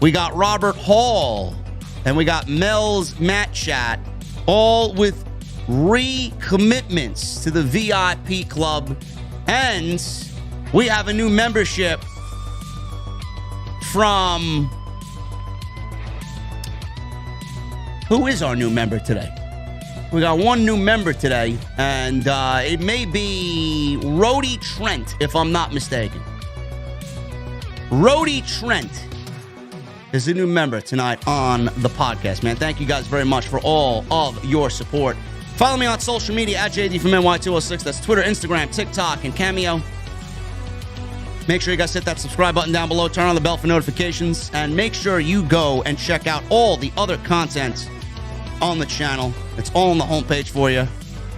We got Robert Hall. And we got Mel's Matt Chat, all with recommitments to the VIP club. And we have a new membership from... Who is our new member today? We got one new member today, and it may be Roode Trent, if I'm not mistaken. Roode Trent is a new member tonight on the podcast, man. Thank you guys very much for all of your support. Follow me on social media at JD from NY206. That's Twitter, Instagram, TikTok, and Cameo. Make sure you guys hit that subscribe button down below. Turn on the bell for notifications. And make sure you go and check out all the other content on the channel. It's all on the homepage for you.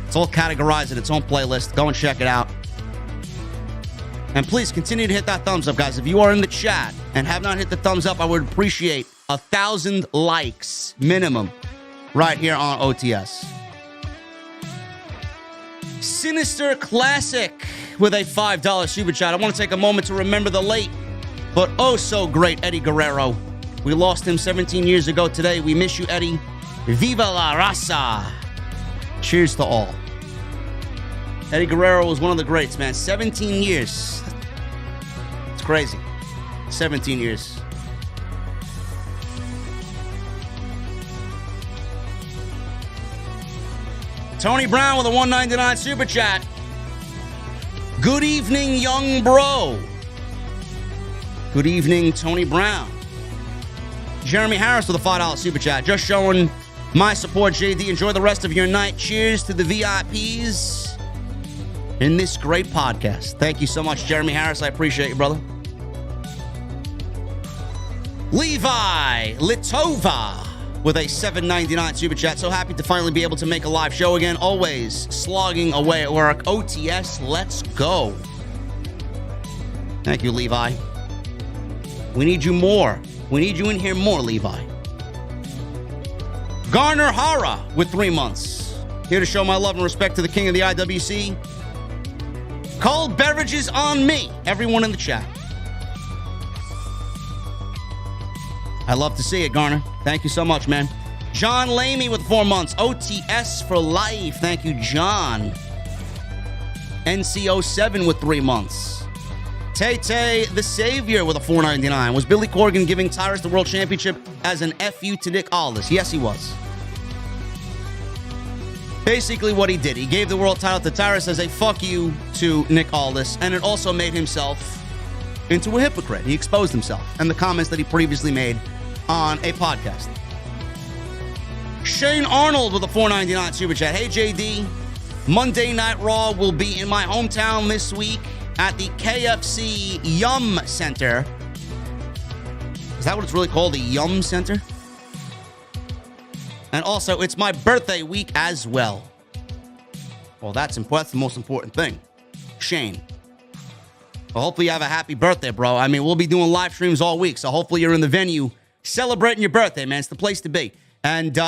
It's all categorized in its own playlist. Go and check it out. And please continue to hit that thumbs up, guys. If you are in the chat and have not hit the thumbs up, I would appreciate 1,000 likes minimum right here on OTS. Sinister Classic with a $5 super chat. I want to take a moment to remember the late but oh so great Eddie Guerrero. We lost him 17 years ago today. We miss you, Eddie. Viva la raza. Cheers to all. Eddie Guerrero was one of the greats, man. 17 years. It's crazy. 17 years. Tony Brown with a $1.99 super chat. Good evening, young bro. Good evening, Tony Brown. Jeremy Harris with a $5 super chat. Just showing My support, JD. Enjoy the rest of your night. Cheers to the VIPs in this great podcast. Thank you so much, Jeremy Harris. I appreciate you, brother. Levi Litova with a $7.99 super chat. So happy to finally be able to make a live show again. Always slogging away at work. OTS, let's go. Thank you, Levi. We need you more. We need you in here more, Levi. Garner Hara with 3 months. Here to show my love and respect to the king of the IWC. Cold beverages on me. Everyone in the chat. I love to see it, Garner. Thank you so much, man. John Lamey with 4 months. OTS for life. Thank you, John. NCO7 with 3 months. Tay the Savior with a $4.99. Was Billy Corgan giving Tyrus the World Championship as an FU to Nick Aldis? Yes, he was. Basically what he did, he gave the world title to Tyrus as a fuck you to Nick Aldis, and it also made himself into a hypocrite. He exposed himself and the comments that he previously made on a podcast. Shane Arnold with a $4.99 super chat. Hey, JD, Monday Night Raw will be in my hometown this week at the KFC Yum Center. Is that what it's really called, the Yum Center? And also, it's my birthday week as well. Well, that's the most important thing. Shane. Well, hopefully you have a happy birthday, bro. I mean, we'll be doing live streams all week, so hopefully you're in the venue celebrating your birthday, man. It's the place to be. And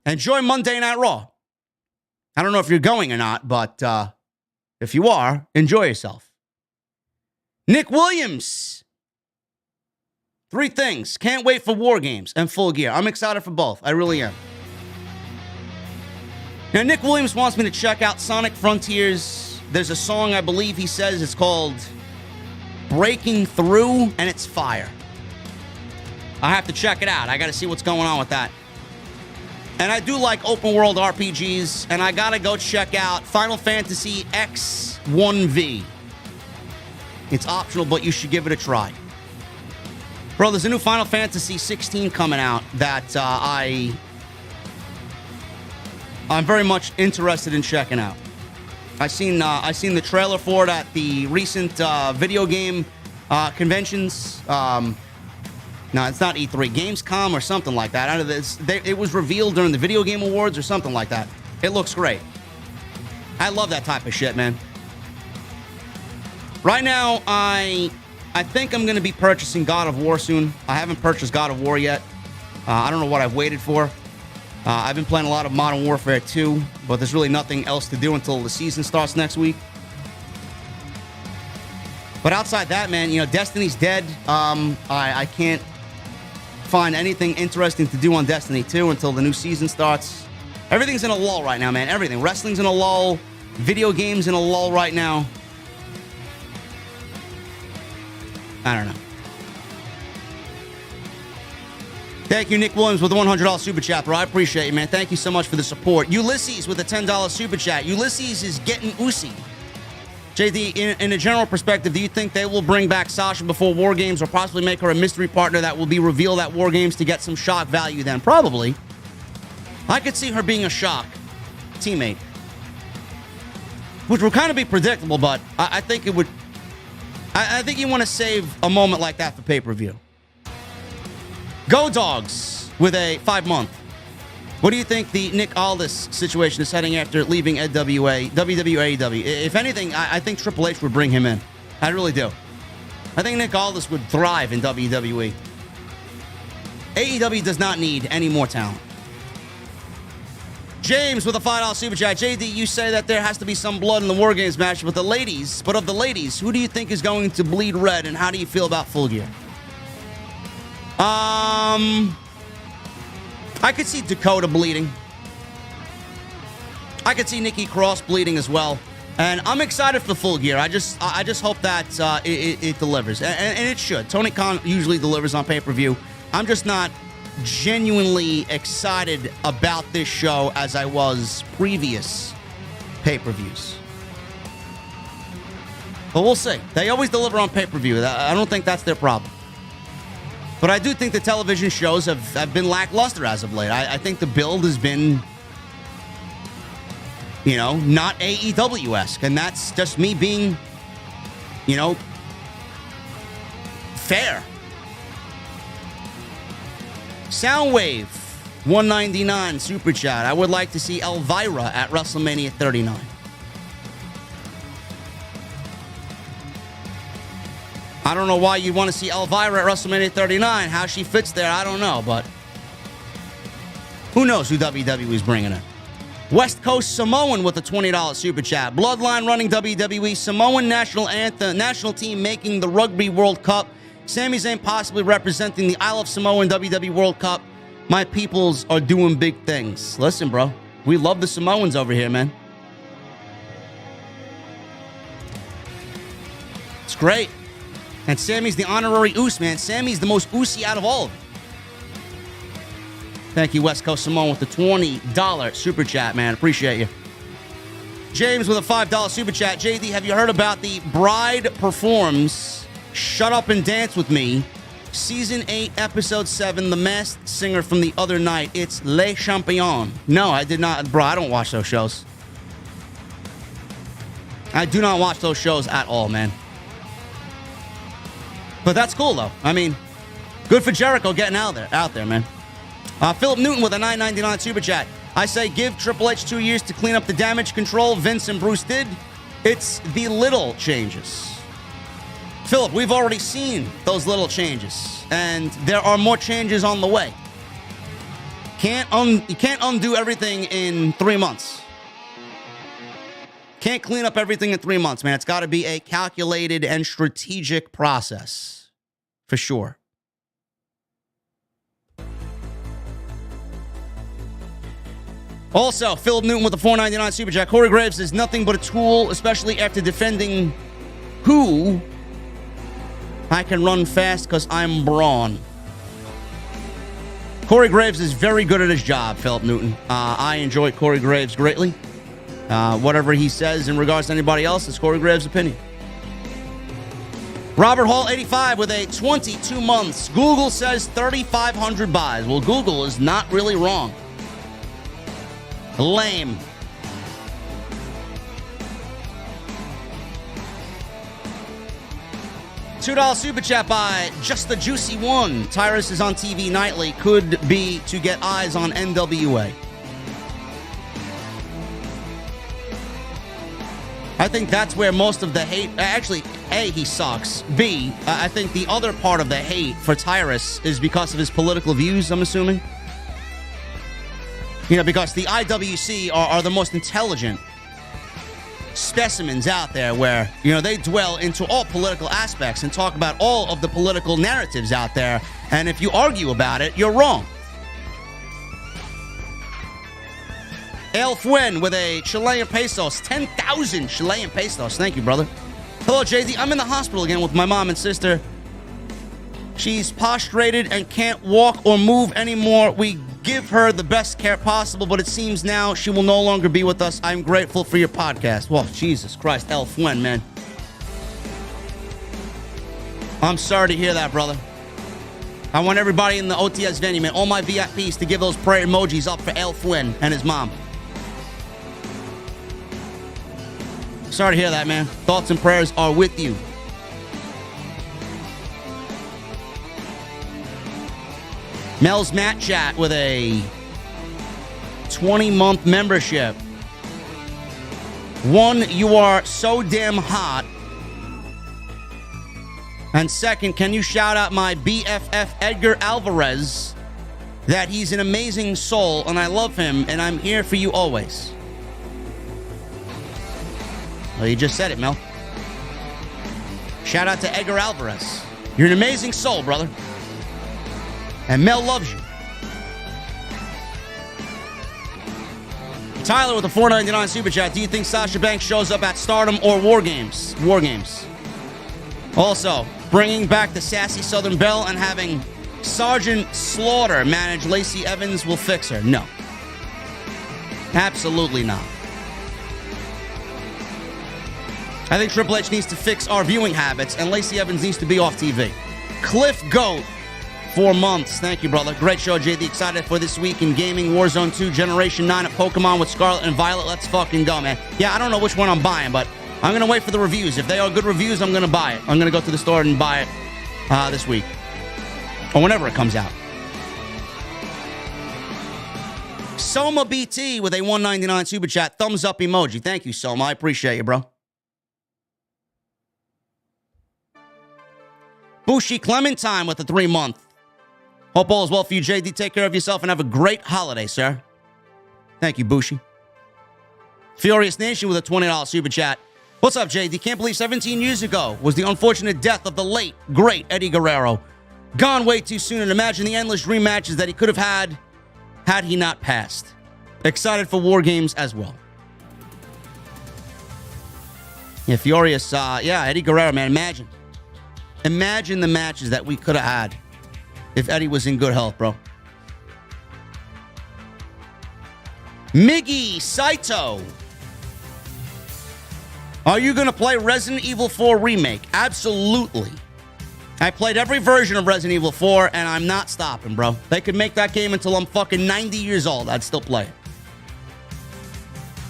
enjoy Monday Night Raw. I don't know if you're going or not, but if you are, enjoy yourself. Nick Williams. 3 things. Can't wait for WarGames and Full Gear. I'm excited for both. I really am. Now, Nick Williams wants me to check out Sonic Frontiers. There's a song, I believe he says, it's called Breaking Through, and it's fire. I have to check it out. I got to see what's going on with that. And I do like open world RPGs, and I got to go check out Final Fantasy X1V. It's optional, but you should give it a try. Bro, there's a new Final Fantasy 16 coming out that I'm very much interested in checking out. I seen the trailer for it at the recent video game conventions. No, it's not E3, Gamescom or something like that. It was revealed during the Video Game Awards or something like that. It looks great. I love that type of shit, man. Right now, I think I'm going to be purchasing God of War soon. I haven't purchased God of War yet. I don't know what I've waited for. I've been playing a lot of Modern Warfare 2, but there's really nothing else to do until the season starts next week. But outside that, man, you know, Destiny's dead. I can't find anything interesting to do on Destiny 2 until the new season starts. Everything's in a lull right now, man. Everything. Wrestling's in a lull. Video games in a lull right now. I don't know. Thank you, Nick Williams, with the $100 super chat, bro. I appreciate you, man. Thank you so much for the support. Ulysses with a $10 super chat. Ulysses is getting oozy. JD, in a general perspective, do you think they will bring back Sasha before WarGames or possibly make her a mystery partner that will be revealed at WarGames to get some shock value then? Probably. I could see her being a shock teammate. Which would kind of be predictable, but I think it would... I think you want to save a moment like that for pay-per-view. Go Dogs with a 5-month. What do you think the Nick Aldis situation is heading after leaving NWA, WWE? If anything, I think Triple H would bring him in. I really do. I think Nick Aldis would thrive in WWE. AEW does not need any more talent. James with a $5 super chat. JD, you say that there has to be some blood in the WarGames match, but of the ladies, who do you think is going to bleed red, and how do you feel about Full Gear? I could see Dakota bleeding. I could see Nikki Cross bleeding as well. And I'm excited for Full Gear. I just hope that it delivers. And it should. Tony Khan usually delivers on pay-per-view. I'm just not genuinely excited about this show as I was previous pay-per-views. But we'll see. They always deliver on pay-per-view. I don't think that's their problem. But I do think the television shows have been lackluster as of late. I think the build has been, not AEW-esque. And that's just me being, fair. Soundwave, 199 Super Chat. I would like to see Elvira at WrestleMania 39. I don't know why you'd want to see Elvira at WrestleMania 39. How she fits there, I don't know, but who knows who WWE is bringing in. West Coast Samoan with a $20 Super Chat. Bloodline running WWE. Samoan national anthem, national team making the Rugby World Cup. Sami Zayn possibly representing the Isle of Samoa in WWE World Cup. My peoples are doing big things. Listen, bro. We love the Samoans over here, man. It's great. And Sammy's the honorary Oos, man. Sammy's the most Oosy out of all of them. Thank you, West Coast Samoan, with the $20 Super Chat, man. Appreciate you. James with a $5 Super Chat. JD, have you heard about the Bride Performs Shut Up and Dance With Me, Season 8, Episode 7, The Masked Singer from the other night? It's Les Champions. No, I did not. Bro, I don't watch those shows. I do not watch those shows at all, man. But that's cool, though. I mean, good for Jericho getting out there, man. Philip Newton with a $9.99 Super Chat. I say give Triple H 2 years to clean up the damage control Vince and Bruce did. It's the little changes. Philip, we've already seen those little changes, and there are more changes on the way. You can't undo everything in 3 months. Can't clean up everything in 3 months, man. It's got to be a calculated and strategic process, for sure. Also, Philip Newton with a $4.99 Super Chat. Corey Graves is nothing but a tool, especially after defending who I can run fast because I'm Braun. Corey Graves is very good at his job, Philip Newton. I enjoy Corey Graves greatly. Whatever he says in regards to anybody else is Corey Graves' opinion. Robert Hall, 85, with a 22 months. Google says 3,500 buys. Well, Google is not really wrong. Lame. $2 Super Chat by Just the Juicy One. Tyrus is on TV nightly. Could be to get eyes on NWA. I think that's where most of the hate... Actually, A, he sucks. B, I think the other part of the hate for Tyrus is because of his political views, I'm assuming. Because the IWC are the most intelligent specimens out there where, they dwell into all political aspects and talk about all of the political narratives out there. And if you argue about it, you're wrong. El Fuen with a Chilean pesos, 10,000 Chilean pesos. Thank you, brother. Hello, JD. I'm in the hospital again with my mom and sister. She's prostrated and can't walk or move anymore. We give her the best care possible, but it seems now she will no longer be with us. I'm grateful for your podcast. Well, Jesus Christ, El Fuen, man. I'm sorry to hear that, brother. I want everybody in the OTS venue, man, all my VIPs to give those prayer emojis up for El Fuen and his mom. Sorry to hear that, man. Thoughts and prayers are with you. Mel's Matt Chat with a 20-month membership. One, you are so damn hot. And second, can you shout out my BFF Edgar Alvarez that he's an amazing soul and I love him and I'm here for you always. Well, you just said it, Mel. Shout out to Edgar Alvarez. You're an amazing soul, brother. And Mel loves you. Tyler with a $4.99 Super Chat. Do you think Sasha Banks shows up at Stardom or WarGames? WarGames. Also, bringing back the sassy Southern Belle and having Sergeant Slaughter manage Lacey Evans will fix her. No. Absolutely not. I think Triple H needs to fix our viewing habits, and Lacey Evans needs to be off TV. Cliff Goat, 4 months. Thank you, brother. Great show, JD. Excited for this week in gaming. Warzone 2, Generation 9 of Pokemon with Scarlet and Violet. Let's fucking go, man. Yeah, I don't know which one I'm buying, but I'm going to wait for the reviews. If they are good reviews, I'm going to buy it. I'm going to go to the store and buy it this week. Or whenever it comes out. Soma BT with a $1.99 super chat. Thumbs up emoji. Thank you, Soma. I appreciate you, bro. Bushi Clementine with a 3-month. Hope all is well for you, JD. Take care of yourself and have a great holiday, sir. Thank you, Bushi. Furious Nation with a $20 super chat. What's up, JD? Can't believe 17 years ago was the unfortunate death of the late, great Eddie Guerrero. Gone way too soon, and imagine the endless dream matches that he could have had he not passed. Excited for WarGames as well. Yeah, Furious, Eddie Guerrero, man, imagine. Imagine the matches that we could have had if Eddie was in good health, bro. Miggy Saito. Are you going to play Resident Evil 4 Remake? Absolutely. I played every version of Resident Evil 4, and I'm not stopping, bro. They could make that game until I'm fucking 90 years old. I'd still play it.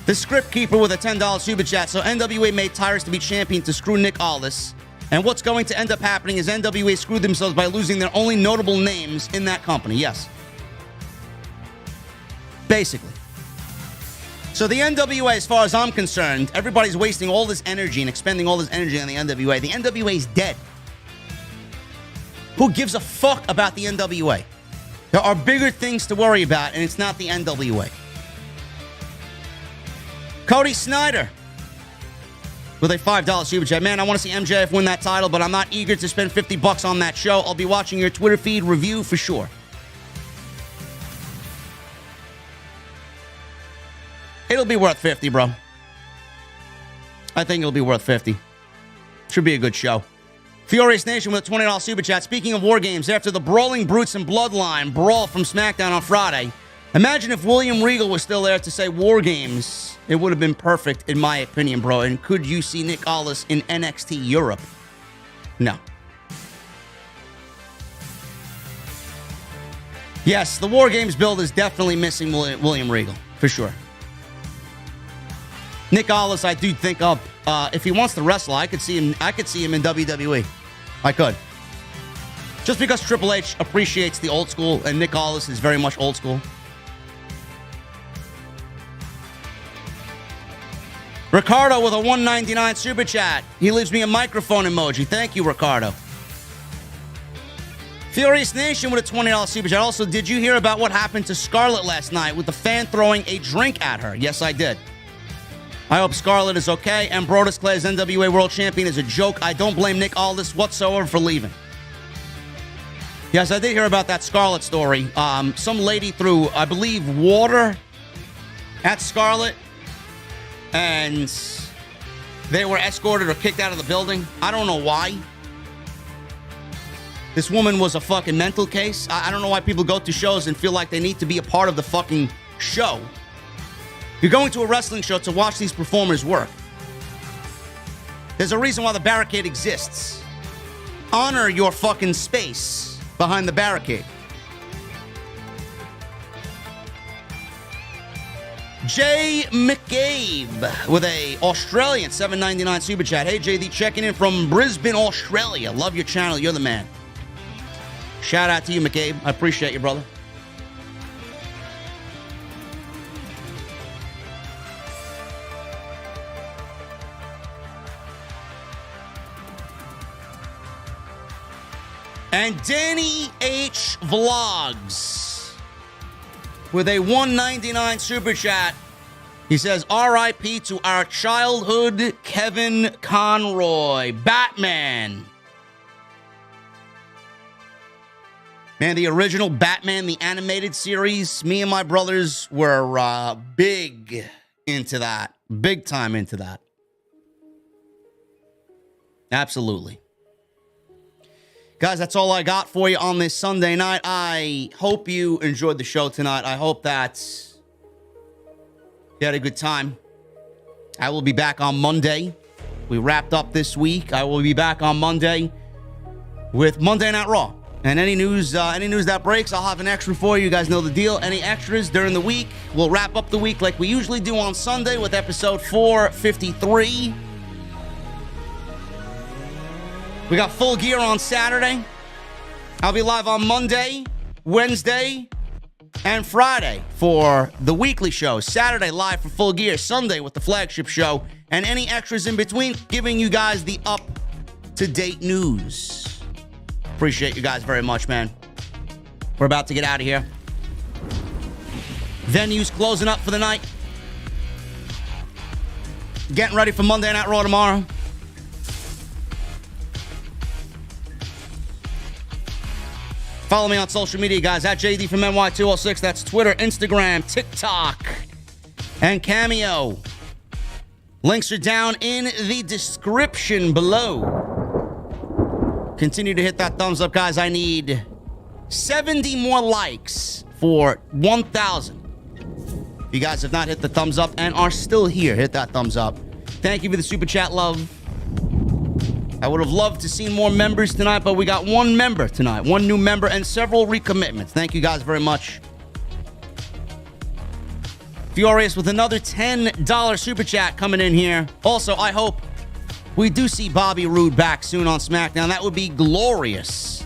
The Script Keeper with a $10 super chat. So NWA made Tyrus to be champion to screw Nick Aldis. And what's going to end up happening is NWA screwed themselves by losing their only notable names in that company. Yes. Basically. So the NWA, as far as I'm concerned, everybody's wasting all this energy and expending all this energy on the NWA. The NWA is dead. Who gives a fuck about the NWA? There are bigger things to worry about, and it's not the NWA. Cody Snyder with a $5 super chat. Man, I want to see MJF win that title, but I'm not eager to spend $50 on that show. I'll be watching your Twitter feed review for sure. It'll be worth 50, bro. I think it'll be worth 50. Should be a good show. Furious Nation with a $20 super chat. Speaking of WarGames, after the Brawling Brutes and Bloodline brawl from SmackDown on Friday, imagine if William Regal was still there to say WarGames. It would have been perfect, in my opinion, bro. And could you see Nick Aldis in NXT Europe? No. Yes, the WarGames build is definitely missing William Regal, for sure. Nick Aldis, I do think of. If he wants to wrestle, I could see him in WWE. I could. Just because Triple H appreciates the old school, and Nick Aldis is very much old school. Ricardo with a $1.99 super chat. He leaves me a microphone emoji. Thank you, Ricardo. Furious Nation with a $20 super chat. Also, did you hear about what happened to Scarlett last night with the fan throwing a drink at her? Yes, I did. I hope Scarlett is okay. And Brodus Clay as NWA World Champion is a joke. I don't blame Nick Aldis whatsoever for leaving. Yes, I did hear about that Scarlett story. Some lady threw, I believe, water at Scarlett, and they were escorted or kicked out of the building. I don't know why. This woman was a fucking mental case. I don't know why people go to shows and feel like they need to be a part of the fucking show. You're going to a wrestling show to watch these performers work. There's a reason why the barricade exists. Honor your fucking space behind the barricade. Jay McCabe with a Australian $7.99 super chat. Hey, JD, checking in from Brisbane, Australia. Love your channel. You're the man. Shout out to you, McCabe. I appreciate you, brother. And Danny H. Vlogs with a $1.99 super chat. He says, R.I.P. to our childhood Kevin Conroy, Batman. Man, the original Batman, the animated series, me and my brothers were big into that. Big time into that. Absolutely. Guys, that's all I got for you on this Sunday night. I hope you enjoyed the show tonight. I hope that you had a good time. I will be back on Monday. We wrapped up this week. I will be back on Monday with Monday Night Raw. And any news that breaks, I'll have an extra for you. You guys know the deal. Any extras during the week, we'll wrap up the week like we usually do on Sunday with episode 453. We got Full Gear on Saturday. I'll be live on Monday, Wednesday, and Friday for the weekly show. Saturday live for Full Gear. Sunday with the flagship show. And any extras in between, giving you guys the up-to-date news. Appreciate you guys very much, man. We're about to get out of here. Venues closing up for the night. Getting ready for Monday Night Raw tomorrow. Follow me on social media, guys, at JD from NY206. That's Twitter, Instagram, TikTok, and Cameo. Links are down in the description below. Continue to hit that thumbs up, guys. I need 70 more likes for 1,000. If you guys have not hit the thumbs up and are still here, hit that thumbs up. Thank you for the super chat, love. I would have loved to see more members tonight, but we got one member tonight, one new member, and several recommitments. Thank you guys very much. Furious with another $10 super chat coming in here. Also, I hope we do see Bobby Roode back soon on SmackDown. That would be glorious.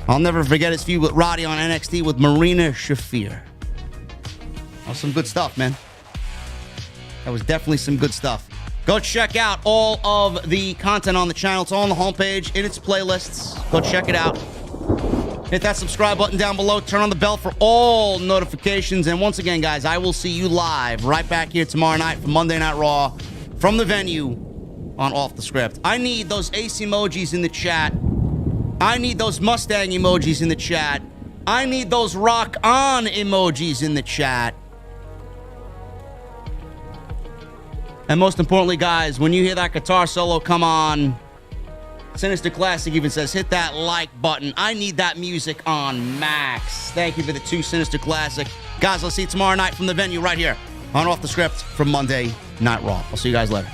I'll never forget his feud with Roddy on NXT with Marina Shafir. That was some good stuff, man. That was definitely some good stuff. Go check out all of the content on the channel. It's all on the homepage in its playlists. Go check it out. Hit that subscribe button down below. Turn on the bell for all notifications. And once again, guys, I will see you live right back here tomorrow night for Monday Night Raw from the venue on Off the Script. I need those ace emojis in the chat. I need those Mustang emojis in the chat. I need those rock on emojis in the chat. And most importantly, guys, when you hear that guitar solo come on, Sinister Classic even says, hit that like button. I need that music on max. Thank you for the 2 Sinister Classic. Guys, I'll see you tomorrow night from the venue right here on Off the Script from Monday Night Raw. I'll see you guys later.